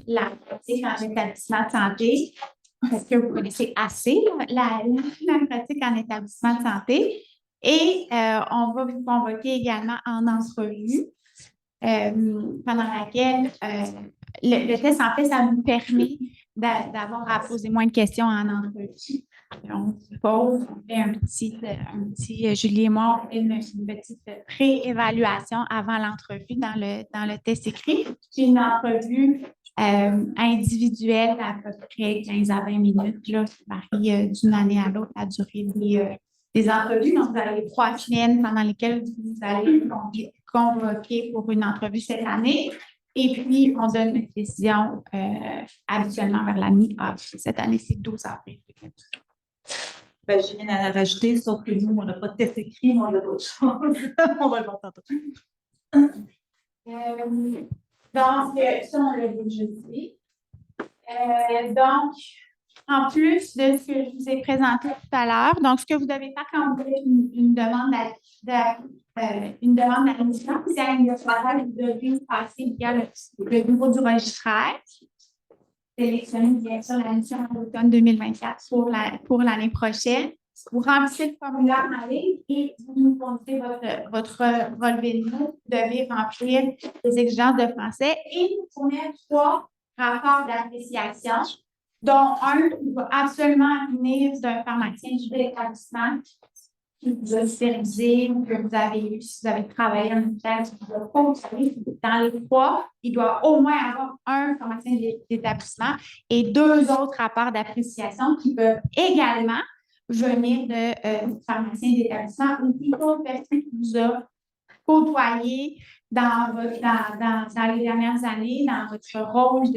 L: la pratique en établissement de santé. Est-ce que vous connaissez assez la pratique en établissement de santé? Et on va vous convoquer également en entrevue pendant laquelle le test, en fait, ça nous permet d'avoir à poser moins de questions en entrevue. On vous pose, on fait un petit Julie et moi, on fait une petite pré-évaluation avant l'entrevue dans le test écrit. Puis une entrevue individuelle à peu près 15 à 20 minutes. Là, ça varie d'une année à l'autre la durée des entrevues. Donc, vous avez 3 semaines pendant lesquelles vous allez convoquer pour une entrevue cette année. Et puis, on donne une décision habituellement vers la mi-avril. Cette année, c'est 12 avril.
K: Ben, j'ai rien à rajouter, sauf que nous, on n'a pas de test écrit, mais on a d'autres choses. On va le voir tantôt.
L: Donc, ça, on l'a déjà dit. Donc, en plus de ce que je vous ai présenté tout à l'heure, donc ce que vous devez faire quand vous avez une demande d'admission, c'est à l'université, vous devez passer via le bureau du registraire, sélectionner bien sûr l'admission en automne 2024 pour l'année prochaine. Vous remplissez le formulaire en ligne et vous nous fournissez votre relevé de notes. Vous devez remplir les exigences de français et nous fournir 3 rapports d'appréciation, dont un qui va absolument venir d'un pharmacien du établissement qui vous a supervisé ou que vous avez eu, si vous avez travaillé en hôpital, qui vous a conseillé. Dans les 3, il doit au moins avoir un pharmacien d'établissement et 2 autres rapports d'appréciation qui peuvent également venir de pharmacien d'établissement ou toute personne qui vous a côtoyé dans les dernières années, dans votre rôle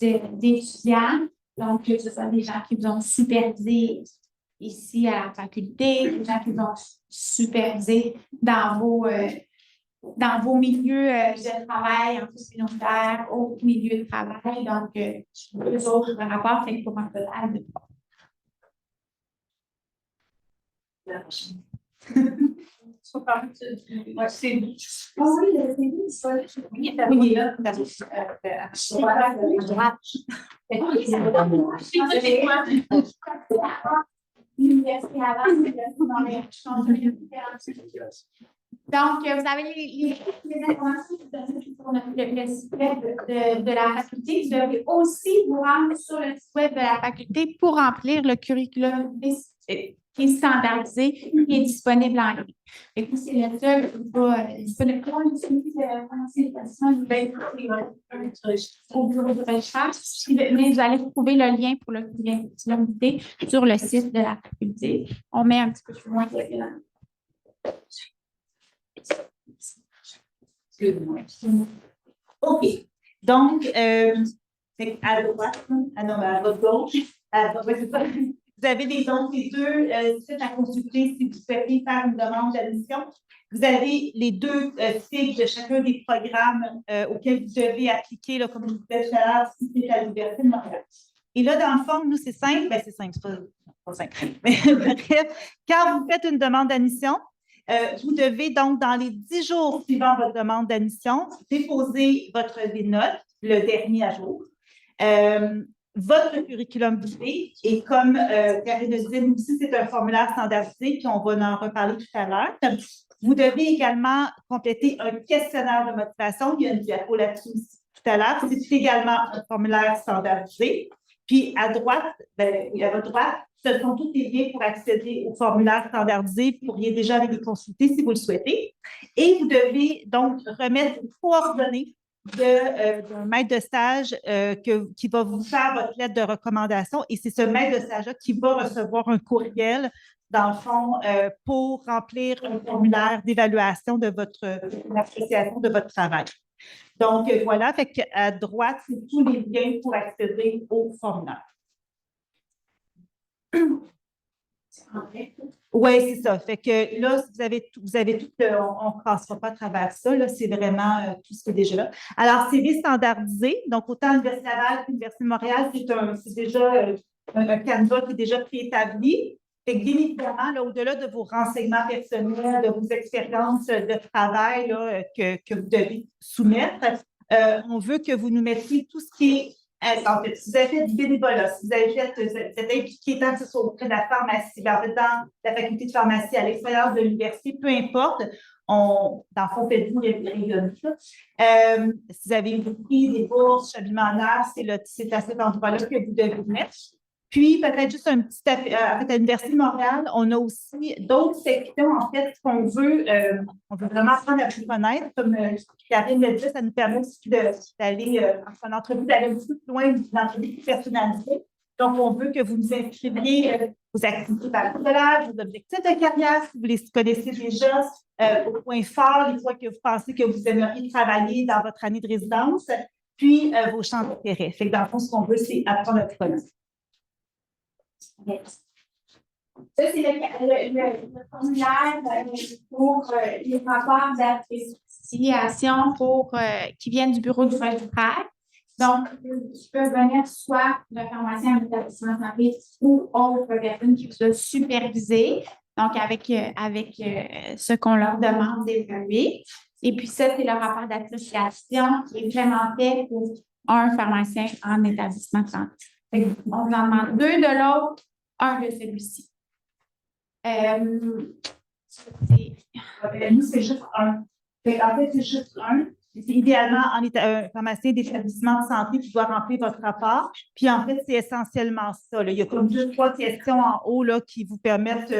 L: d'étudiant. Donc, que ce soit des gens qui vous ont supervisé ici à la faculté, des gens qui vous ont supervisé dans vos milieux de travail, en communautaire, au milieu de travail. Donc, 2 autres rapports, fait pour un total de 3. Donc, vous avez les informations sur le site web de la faculté. Vous devez aussi vous rendre sur le site web de la faculté pour remplir le curriculum qui est standardisé, qui est disponible en ligne. Et puis, c'est le seul qui va disponible. Comment on utilise au bureau de recherche, mais vous allez trouver le lien pour le curriculum sur le site de la faculté. On met un petit peu plus loin.
K: OK. Donc, à droite, à votre gauche, vous avez les 2 sites à consulter si vous souhaitez faire une demande d'admission. Vous avez les 2 sites de chacun des programmes auxquels vous devez appliquer, là, comme je vous disais tout à l'heure, si c'est à l'Université de Montréal. Et là, dans le fond, nous, c'est simple. Ben, c'est simple, c'est pas simple. Mais bref, quand vous faites une demande d'admission, vous devez donc, dans les 10 jours suivant votre demande d'admission, déposer votre note, le dernier à jour, votre curriculum vitae, et comme Karine le disait, nous aussi, c'est un formulaire standardisé, puis on va en reparler tout à l'heure. Vous devez également compléter un questionnaire de motivation. Il y a une diapo là-dessus tout à l'heure. C'est également un formulaire standardisé. Puis à droite, à votre droite, ce sont tous les liens pour accéder au formulaire standardisé. Vous pourriez déjà aller les consulter si vous le souhaitez. Et vous devez donc remettre vos coordonnées d'un maître de stage qui va vous faire votre lettre de recommandation. Et c'est ce maître de stage-là qui va recevoir un courriel, dans le fond, pour remplir un formulaire d'évaluation de l'appréciation de votre travail. Donc, voilà, fait qu'à droite, c'est tous les liens pour accéder au formulaire. Oui, c'est ça. Fait que là, vous avez tout, on ne passera pas à travers ça. Là, c'est vraiment tout ce qui est déjà là. Alors, CV standardisé. Donc, autant l'Université Laval que l'Université de Montréal, c'est déjà un canevas qui est déjà préétabli. Fait que, bien évidemment, là, au-delà de vos renseignements personnels, de vos expériences de travail là, que vous devez soumettre, on veut que vous nous mettiez tout ce qui est. En fait, si vous avez fait du bénévolat, si vous êtes impliqué tant que ce soit auprès de la pharmacie, dans la faculté de pharmacie, à l'extérieur de l'université, peu importe, dans le fond, faites-vous rayonner ça. Si vous avez pris des bourses, cheminement en art, c'est à cet endroit-là que vous devez mettre. Puis, peut-être juste un petit à l'Université de Montréal, on a aussi d'autres sections, en fait, qu'on veut vraiment apprendre à vous connaître. Comme Karine l'a dit, ça nous permet aussi d'aller en entrevue, d'aller un petit peu plus loin d'une entrevue plus personnalisée. Donc, on veut que vous nous inscriviez vos activités parascolaires, vos objectifs de carrière, si vous les connaissez déjà, vos points forts, les fois que vous pensez que vous aimeriez travailler dans votre année de résidence, puis vos champs d'intérêt. Fait que dans le fond, ce qu'on veut, c'est apprendre à vous connaître.
L: Ça, c'est le formulaire pour les rapports d'appréciation qui viennent du bureau du travail. Donc, tu peux venir soit le pharmacien en établissement de santé ou autre personne qui vous a supervisé, donc avec ce qu'on leur demande d'évaluer. Et puis ça, c'est le rapport d'appréciation qui est vraiment fait pour un pharmacien en établissement de santé. On vous en demande 2 de l'autre, 1 de celui-ci.
K: Nous, c'est juste 1. En fait, c'est juste 1. C'est idéalement un pharmacien d'établissement de santé qui doit remplir votre rapport. Puis, en fait, c'est essentiellement ça. Là. Il y a comme 2-3 questions en haut là, qui vous permettent,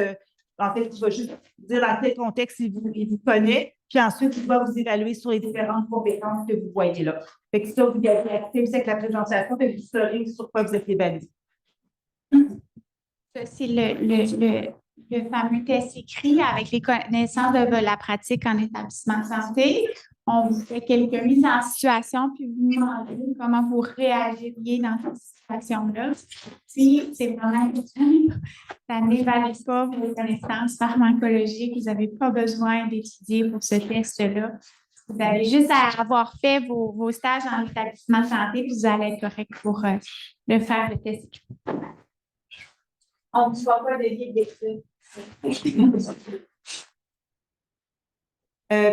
K: en fait, il va juste dire dans quel contexte il vous connaît. Puis ensuite, il va vous évaluer sur les différentes compétences que vous voyez là. Fait que ça, vous avez accès aussi avec la présentation, et vous saurez sur quoi vous êtes évalué.
L: C'est le fameux test écrit avec les connaissances de la pratique en établissement de santé. On vous fait quelques mises en situation, puis vous demandez comment vous réagiriez dans cette situation-là. Puis, c'est vraiment simple. Ça n'évalue pas vos connaissances pharmacologiques. Vous n'avez pas besoin d'étudier pour ce test-là. Vous avez juste à avoir fait vos stages en établissement de santé, puis vous allez être correct pour le faire, le test écrit.
E: On ne voit pas de livre d'études.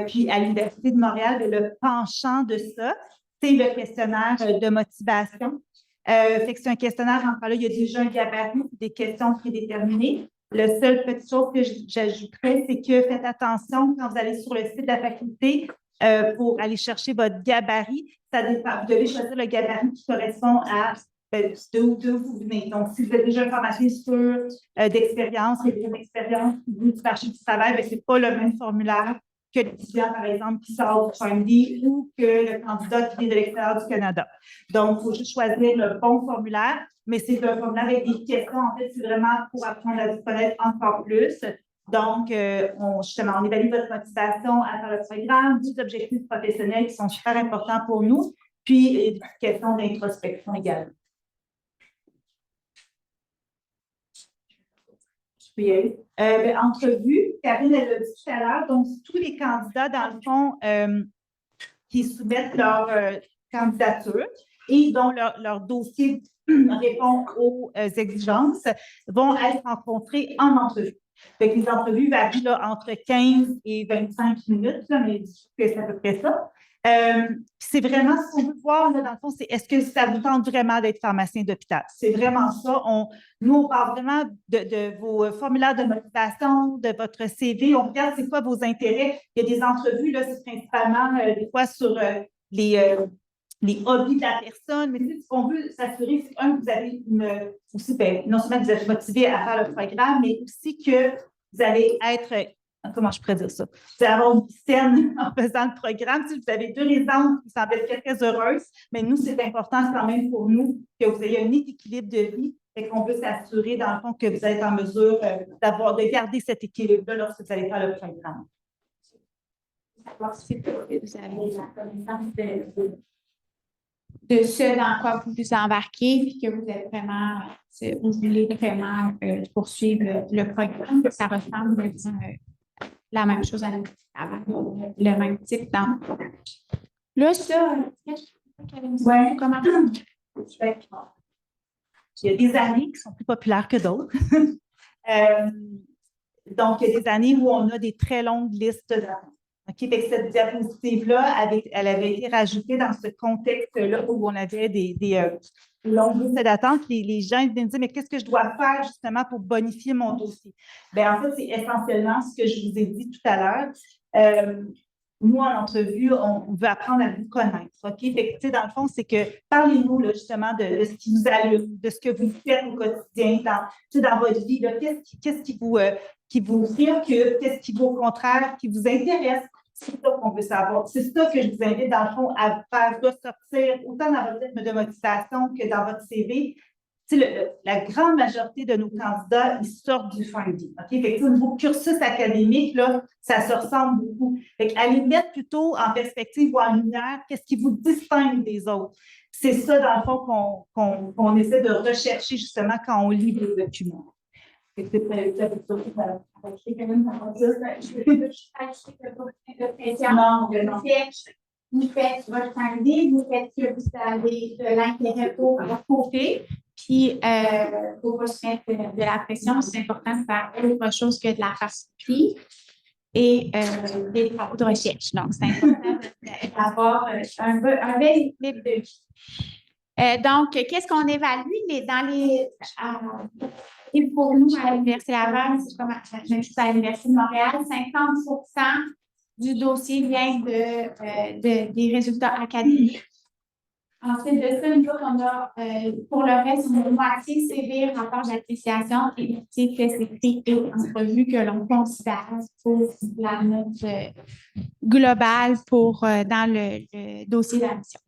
K: Puis à l'Université de Montréal, le penchant de ça, c'est le questionnaire de motivation. Fait que c'est un questionnaire, enfin là, il y a déjà un gabarit, des questions prédéterminées. Le seul petit chose que j'ajouterais, c'est que faites attention quand vous allez sur le site de la faculté pour aller chercher votre gabarit. Ça dépend, vous devez choisir le gabarit qui correspond à d'où vous venez. Donc, si vous avez déjà un pharmacien sûr d'expérience, une expérience du marché du travail, ce n'est pas le même formulaire que l'étudiant, par exemple, qui sort du Fundy ou que le candidat qui vient de l'extérieur du Canada. Donc, il faut juste choisir le bon formulaire, mais c'est un formulaire avec des questions. En fait, c'est vraiment pour apprendre à vous connaître encore plus. Donc, justement, on évalue votre motivation à faire le programme, des objectifs professionnels qui sont super importants pour nous, puis des questions d'introspection également. Entrevue, Karine, elle l'a dit tout à l'heure, donc tous les candidats, dans le fond, qui soumettent leur candidature et dont leur dossier répond aux exigences, vont être rencontrés en entrevue. Donc, les entrevues varient là, entre 15 et 25 minutes, là, mais c'est à peu près ça. C'est vraiment ce qu'on veut voir, là, dans le fond, c'est est-ce que ça vous tente vraiment d'être pharmacien d'hôpital? C'est vraiment ça. Nous, on parle vraiment de vos formulaires de motivation, de votre CV. On regarde c'est quoi vos intérêts. Il y a des entrevues, là, c'est principalement des fois sur les les hobbies de la personne, mais ce qu'on veut s'assurer, c'est que vous avez aussi, non seulement vous êtes motivé à faire le programme, mais aussi que vous allez être, comment je pourrais dire ça? Vous allez avoir une scène en faisant le programme. Si vous avez 2 résidentes qui semblent être très heureuses, mais nous, c'est important quand même pour nous que vous ayez un équilibre de vie et qu'on veut s'assurer, dans le fond, que vous êtes en mesure de garder cet équilibre-là lorsque vous allez faire le programme.
L: Savoir si vous avez la connaissance de ce dans quoi vous vous embarquez, puis que vous êtes vraiment, vous voulez vraiment poursuivre le programme, que ça ressemble à la même chose à le même type d'emploi. Là, ça, comment?
K: Il y a des années qui sont plus populaires que d'autres. Donc, il y a des années où on a des très longues listes d'attente. OK, fait que cette diapositive-là, elle avait été rajoutée dans ce contexte-là où on avait des longues listes d'attente. Les gens venaient me dire, mais qu'est-ce que je dois faire justement pour bonifier mon dossier? Bien, en fait, c'est essentiellement ce que je vous ai dit tout à l'heure. Nous, en entrevue, on veut apprendre à vous connaître. OK? Fait que, dans le fond, c'est que parlez-nous là, justement de ce qui vous allume, de ce que vous faites au quotidien, dans votre vie. Qu'est-ce qui vous préoccupe, qu'est-ce qui, au contraire, qui vous intéresse. C'est ça qu'on veut savoir. C'est ça que je vous invite, dans le fond, à faire ressortir autant dans votre rythme de motivation que dans votre CV. La grande majorité de nos candidats, ils sortent du fin de vie. OK? Fait que, au niveau cursus académique, là, ça se ressemble beaucoup. Fait allez mettre plutôt en perspective ou en lumière qu'est-ce qui vous distingue des autres. C'est ça, dans le fond, qu'on essaie de rechercher justement quand on lit les documents.
L: Vous faites votre idée, vous faites que vous avez de l'intérêt pour votre côté, puis pour vous mettre de la pression, c'est important de faire autre chose que de la facilité et des travaux de recherche. Donc, c'est important d'avoir un bel équilibre de vie. Donc, qu'est-ce qu'on évalue et pour nous, à l'Université Laval, c'est comme à l'Université de Montréal, 50% du dossier vient des résultats académiques. Ensuite de ça, nous autres, on a, pour le reste, on a moitié CV, rapport d'appréciation et moitié test écrit et entrevue que l'on considère pour la note globale dans le dossier d'admission.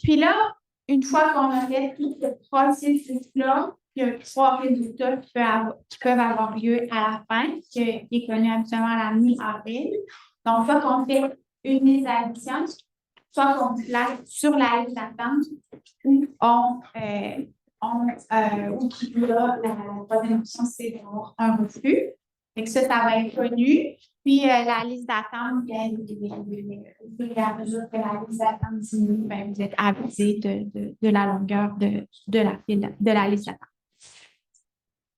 L: Puis là, une fois qu'on a fait tout ce processus-là, il y a 3 résultats qui peuvent avoir lieu à la fin, qui est connu habituellement à la mi-avril. Donc, soit qu'on fait une mise d'admission, soit qu'on place sur la liste d'attente, ou la troisième option, c'est d'avoir un refus. Donc, ça va être connu. Puis, la liste d'attente, à mesure que la liste d'attente diminue, vous êtes avisé de la longueur de la liste d'attente.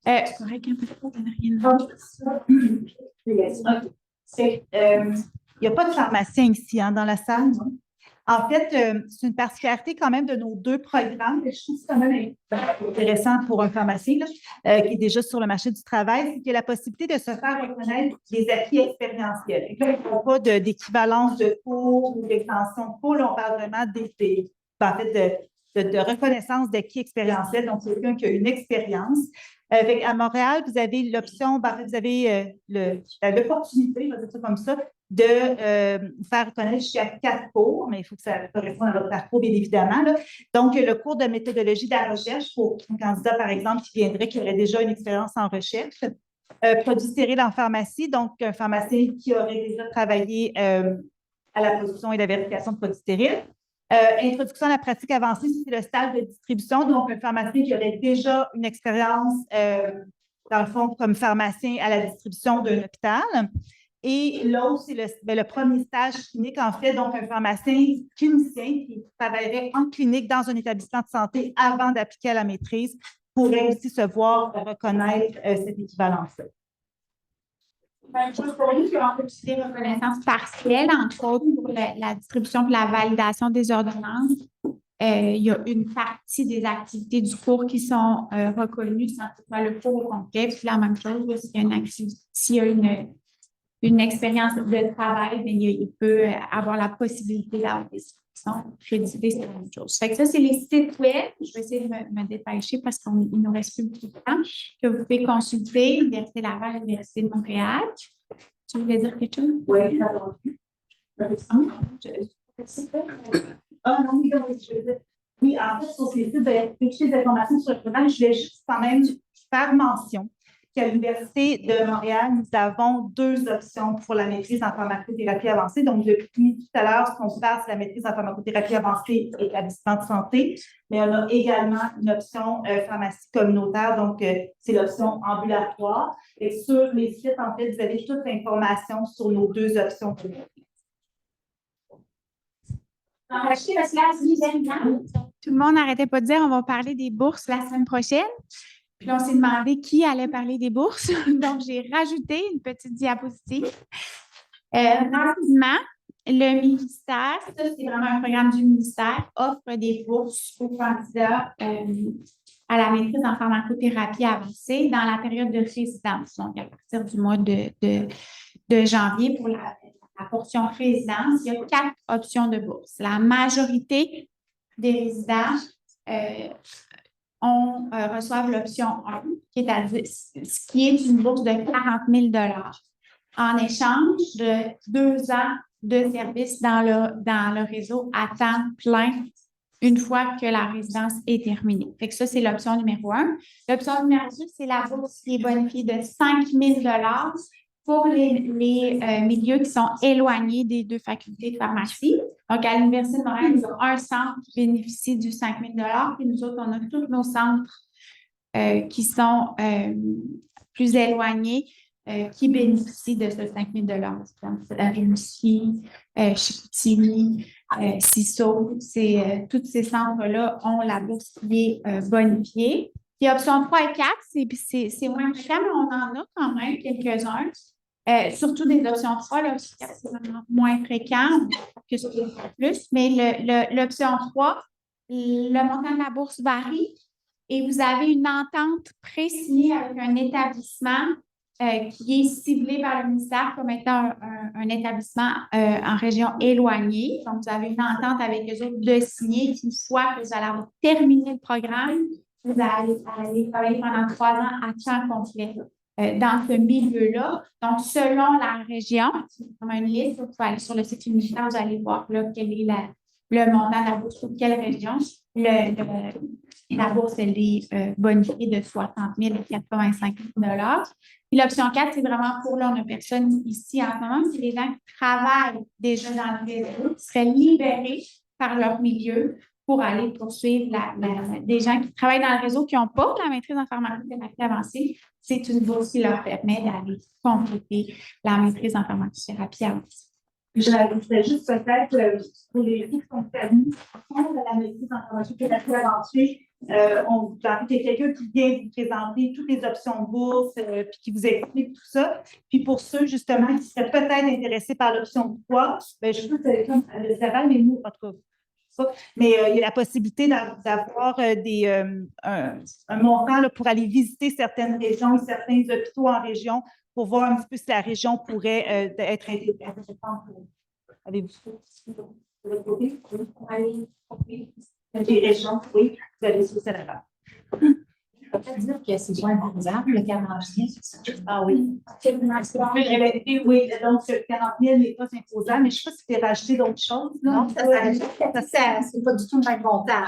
L: C'est correct, un peu trop, on n'a rien.
K: Il n'y a pas de pharmacien ici dans la salle. Non? En fait, c'est une particularité quand même de nos 2 programmes. Je trouve ça quand même intéressant pour un pharmacien là, qui est déjà sur le marché du travail, c'est qu'il y a la possibilité de se faire reconnaître des acquis expérientiels. Là, il n'y a pas d'équivalence de cours ou d'extension de cours. Là, on parle vraiment de reconnaissance d'acquis expérientiels, donc quelqu'un qui a une expérience. À Montréal, vous avez l'option, vous avez l'opportunité, je vais dire ça comme ça, de faire reconnaître jusqu'à 4 cours, mais il faut que ça corresponde à votre parcours, bien évidemment. Là. Donc, le cours de méthodologie de la recherche pour un candidat, par exemple, qui aurait déjà une expérience en recherche. Produits stériles en pharmacie, donc un pharmacien qui aurait déjà travaillé à la production et la vérification de produits stériles. Introduction à la pratique avancée, c'est le stage de distribution, donc un pharmacien qui aurait déjà une expérience, dans le fond, comme pharmacien à la distribution d'un hôpital. Et l'autre, c'est le premier stage clinique, en fait, donc un pharmacien clinicien qui travaillerait en clinique dans un établissement de santé avant d'appliquer à la maîtrise pourrait aussi se voir reconnaître cette équivalence-là.
L: Pour nous, on peut utiliser reconnaissance partielle, entre autres, pour la distribution et la validation des ordonnances. Il y a une partie des activités du cours qui sont reconnues sans que ce soit le cours au complet. Puis la même chose, s'il y a une une expérience de travail, mais il peut avoir la possibilité d'avoir des subventions créditées sur la même chose. Fait que ça, c'est les sites web. Je vais essayer de me dépêcher parce qu'il ne nous reste plus beaucoup de temps, que vous pouvez consulter, Université Laval, Université de Montréal. Tu voulais dire quelque chose?
K: Oui, oui, en fait, sur ces sites d'informations sur le programme, je voulais juste quand même faire mention qu'à l'Université de Montréal, nous avons 2 options pour la maîtrise en pharmacothérapie avancée. Donc, depuis tout à l'heure, ce qu'on parle, c'est la maîtrise en pharmacothérapie avancée et établissement de santé, mais on a également une option pharmacie communautaire, donc c'est l'option ambulatoire. Et sur les sites, en fait, vous avez toute l'information sur nos 2 options.
L: Tout le monde n'arrêtait pas de dire on va parler des bourses la semaine prochaine. Puis là, on s'est demandé qui allait parler des bourses. Donc, j'ai rajouté une petite diapositive. Rapidement, le ministère, ça, c'est vraiment un programme du ministère, offre des bourses aux candidats à la maîtrise en pharmacothérapie avancée dans la période de résidence. Donc, à partir du mois de janvier pour la portion résidence, il y a 4 options de bourse. La majorité des résidents reçoivent l'option 1, qui est une bourse de 40 000 en échange de 2 ans de service dans le réseau à temps plein une fois que la résidence est terminée. Fait que ça, c'est l'option numéro 1. L'option numéro 2, c'est la bourse qui est bonifiée de 5 000 pour les milieux qui sont éloignés des 2 facultés de pharmacie. Donc, à l'Université de Montréal, ils ont un centre qui bénéficie du 5 000 puis nous autres, on a tous nos centres qui sont plus éloignés qui bénéficient de ce 5 000 Rimouski, Chicoutimi, CISO, tous ces centres-là ont la bourse qui est bonifiée. Puis, option 3 et 4, c'est moins fréquent, mais on en a quand même quelques-uns. Surtout des options 3, l'option 4, c'est vraiment moins fréquent que ce qu'il plus. Mais l'option 3, le montant de la bourse varie et vous avez une entente pré-signée avec un établissement qui est ciblé par le ministère comme étant un établissement en région éloignée. Donc, vous avez une entente avec eux autres de signer qu'une fois que vous allez avoir terminé le programme, vous allez travailler pendant 3 ans à temps complet dans ce milieu-là. Donc, selon la région, comme une liste, vous pouvez aller sur le site universitaire, vous allez voir là, quel est le montant de la bourse pour quelle région. La bourse, elle est bonifiée de 60 000 à 85 000 Puis l'option 4, c'est vraiment pour là, on a personne ici en ce moment, c'est les gens qui travaillent déjà dans le réseau, qui seraient libérés par leur milieu pour aller poursuivre des gens qui travaillent dans le réseau qui n'ont pas la maîtrise en pharmacothérapie avancée. C'est une bourse qui leur permet d'aller compléter la maîtrise en pharmacothérapie avancée.
K: Je rajouterais juste peut-être pour les gens qui sont permis de la maîtrise en pharmacothérapie avancée, il y a quelqu'un qui vient vous présenter toutes les options de bourse puis qui vous explique tout ça. Puis pour ceux, justement, qui seraient peut-être intéressés par l'option 3, je sais pas si c'est comme le Laval, mais nous, en tout cas, mais il y a la possibilité d'avoir un montant là, pour aller visiter certaines régions et certains hôpitaux en région pour voir un petit peu si la région pourrait être intéressante pour vous. Avez-vous les régions, oui, vous avez sous Laval.
I: On peut dire que c'est moins imposable, le 40 000.
K: Ah oui. Oui, donc le 40 000 n'est pas imposable, mais je ne sais pas si tu as rajouté d'autres choses.
I: Non, ça c'est pas du tout le même montant.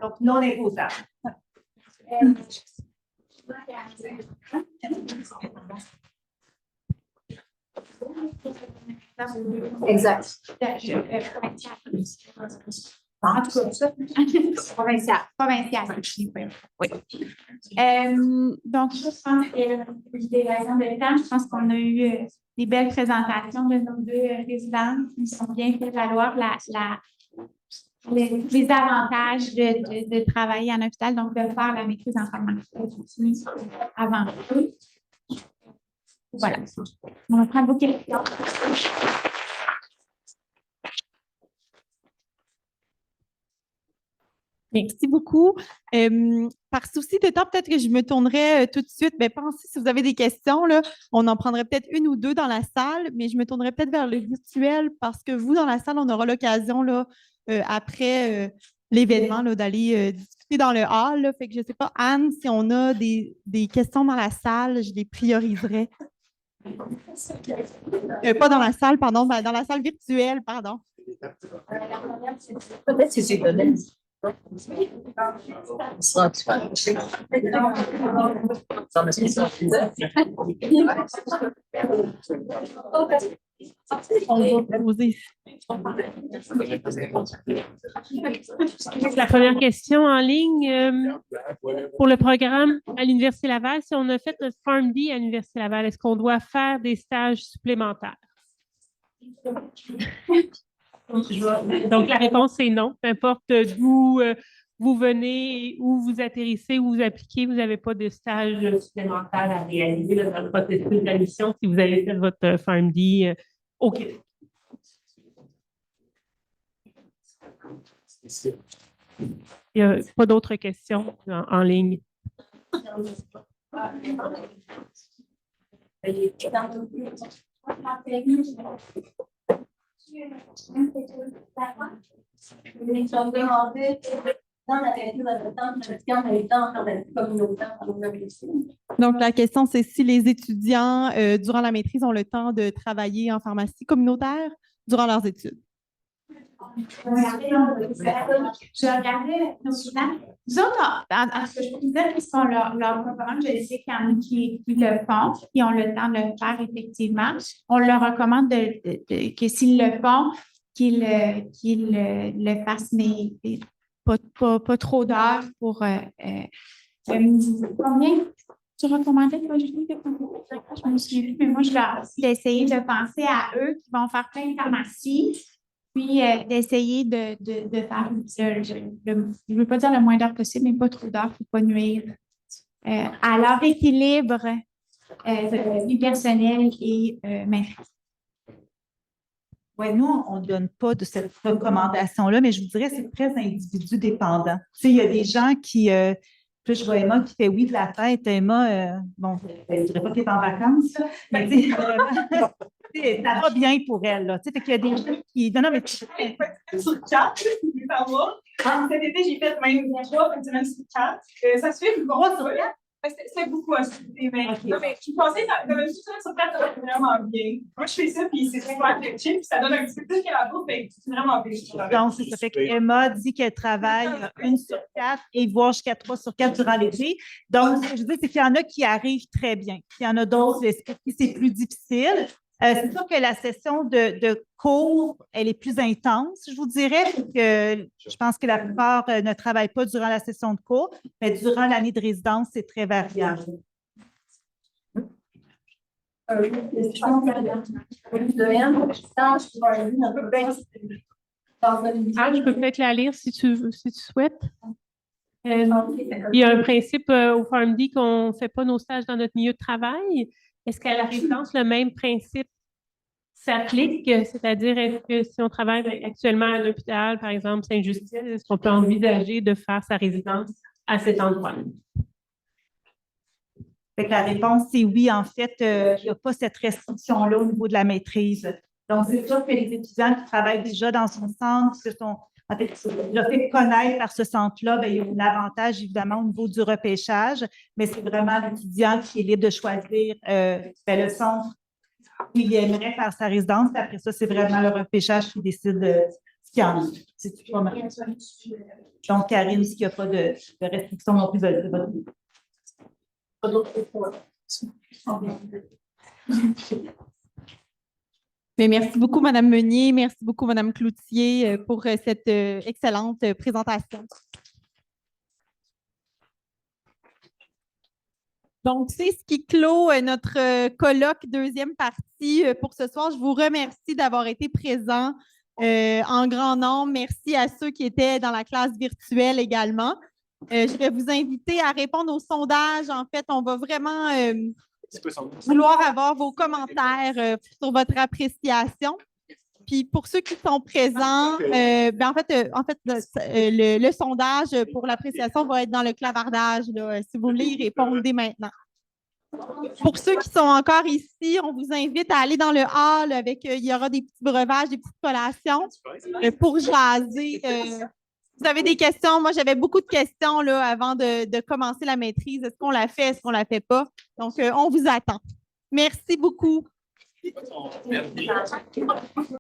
K: Donc, non imposable.
I: Exact.
L: En tout cas, ça. Provincial. Oui. Donc, je pense que des raisons de temps, je pense qu'on a eu des belles présentations de nos 2 résidents qui sont bien fait valoir les avantages de travailler en hôpital, donc de faire la maîtrise en pharmacothérapie avant tout. Voilà. On va prendre vos questions.
B: Merci beaucoup. Par souci de temps, peut-être que je me tournerai tout de suite. Bien, pensez, si vous avez des questions, là, on en prendrait peut-être une ou deux dans la salle, mais je me tournerai peut-être vers le virtuel parce que vous, dans la salle, on aura l'occasion, là, après l'événement, là, d'aller discuter dans le hall. Là. Fait que je ne sais pas, Anne, si on a des questions dans la salle, je les prioriserai. Pas dans la salle, pardon, dans la salle virtuelle, pardon.
F: Peut-être que c'est donné.
M: La première question en ligne pour le programme à l'Université Laval, si on a fait notre PharmD à l'Université Laval, est-ce qu'on doit faire des stages supplémentaires? Donc, la réponse est non. Peu importe d'où vous venez, où vous atterrissez, où vous appliquez, vous n'avez pas de stage supplémentaire à réaliser dans le processus d'admission si vous avez fait votre PharmD au Québec. Il n'y a pas d'autres questions en ligne.
B: Donc, la question, c'est si les étudiants, durant la maîtrise, ont le temps de travailler en pharmacie communautaire durant leurs études.
L: Je regardais nos souvenirs. Nous autres, ce que je peux dire, c'est qu'on leur recommande, je sais qu'il y en a qui le font, qui ont le temps de le faire effectivement. On leur recommande que s'ils le font, qu'ils le fassent, mais pas trop d'heures pour combien tu recommandais, toi, Julie, de je me souviens plus, mais moi, je leur ai essayé de penser à eux qui vont faire plein de pharmacies. Puis d'essayer de faire, je ne veux pas dire le moins d'heures possible, mais pas trop d'heures pour ne pas nuire à leur équilibre de vie personnelle et maîtrise.
K: Oui, nous, on ne donne pas de cette recommandation-là, mais je vous dirais que c'est très individu dépendant. Tu sais, il y a des gens qui... Puis je vois Emma qui fait oui de la fête. Emma, bon, je ne dirais pas qu'elle est en vacances, là, mais tu sais, vraiment, ça va bien pour elle. Là, tu sais, fait qu'il y a des gens qui... Non, mais tu...
H: Sur le chat, cet été, j'ai fait même 3 semaines sur le chat. Ça se fait une grosse roulette. C'est beaucoup à mais je pensais que ça devait juste sur le chat, ça va vraiment bien. Moi, je fais ça, puis c'est super chill, puis ça donne un petit peu plus que la bouffe, mais c'est vraiment bien.
K: Donc, ça fait qu'Emma dit qu'elle travaille 1 sur 4 et voire jusqu'à 3 sur 4 durant l'été. Donc, ce que je dis, c'est qu'il y en a qui arrivent très bien. Il y en a d'autres, c'est plus difficile. C'est sûr que la session de cours, elle est plus intense, je vous dirais, que je pense que la plupart ne travaillent pas durant la session de cours, mais durant l'année de résidence, c'est très variable.
M: Je peux peut-être la lire si tu souhaites. Il y a un principe au PharmD qu'on ne fait pas nos stages dans notre milieu de travail. Est-ce qu'à la résidence, le même principe s'applique? C'est-à-dire, est-ce que si on travaille actuellement à l'hôpital, par exemple, Sainte-Justine, est-ce qu'on peut envisager de faire sa résidence à cet endroit?
K: Fait que la réponse, c'est oui. En fait, il n'y a pas cette restriction-là au niveau de la maîtrise. Donc, c'est sûr que les étudiants qui travaillent déjà dans son centre, en fait, le fait de connaître par ce centre-là, bien, il y a un avantage, évidemment, au niveau du repêchage, mais c'est vraiment l'étudiant qui est libre de choisir le centre où il aimerait faire sa résidence. Après ça, c'est vraiment le repêchage qui décide ce qu'il y en a. C'est pas mal. Donc, Karine, est-ce qu'il n'y a pas de restriction non plus de votre niveau? Pas d'autres questions.
B: Mais merci beaucoup, Mme Meunier. Merci beaucoup, Mme Cloutier, pour cette excellente présentation. Donc, c'est ce qui clôt notre colloque deuxième partie pour ce soir. Je vous remercie d'avoir été présents en grand nombre. Merci à ceux qui étaient dans la classe virtuelle également. Je vais vous inviter à répondre au sondage. En fait, on va vraiment vouloir avoir vos commentaires sur votre appréciation. Puis pour ceux qui sont présents, le sondage pour l'appréciation va être dans le clavardage. Là. Si vous voulez y répondre dès maintenant. Pour ceux qui sont encore ici, on vous invite à aller dans le hall il y aura des petits breuvages, des petites collations pour jaser. Vous avez des questions? Moi, j'avais beaucoup de questions là, avant de commencer la maîtrise. Est-ce qu'on la fait? Est-ce qu'on la fait pas? Donc, on vous attend. Merci beaucoup.
G: Merci.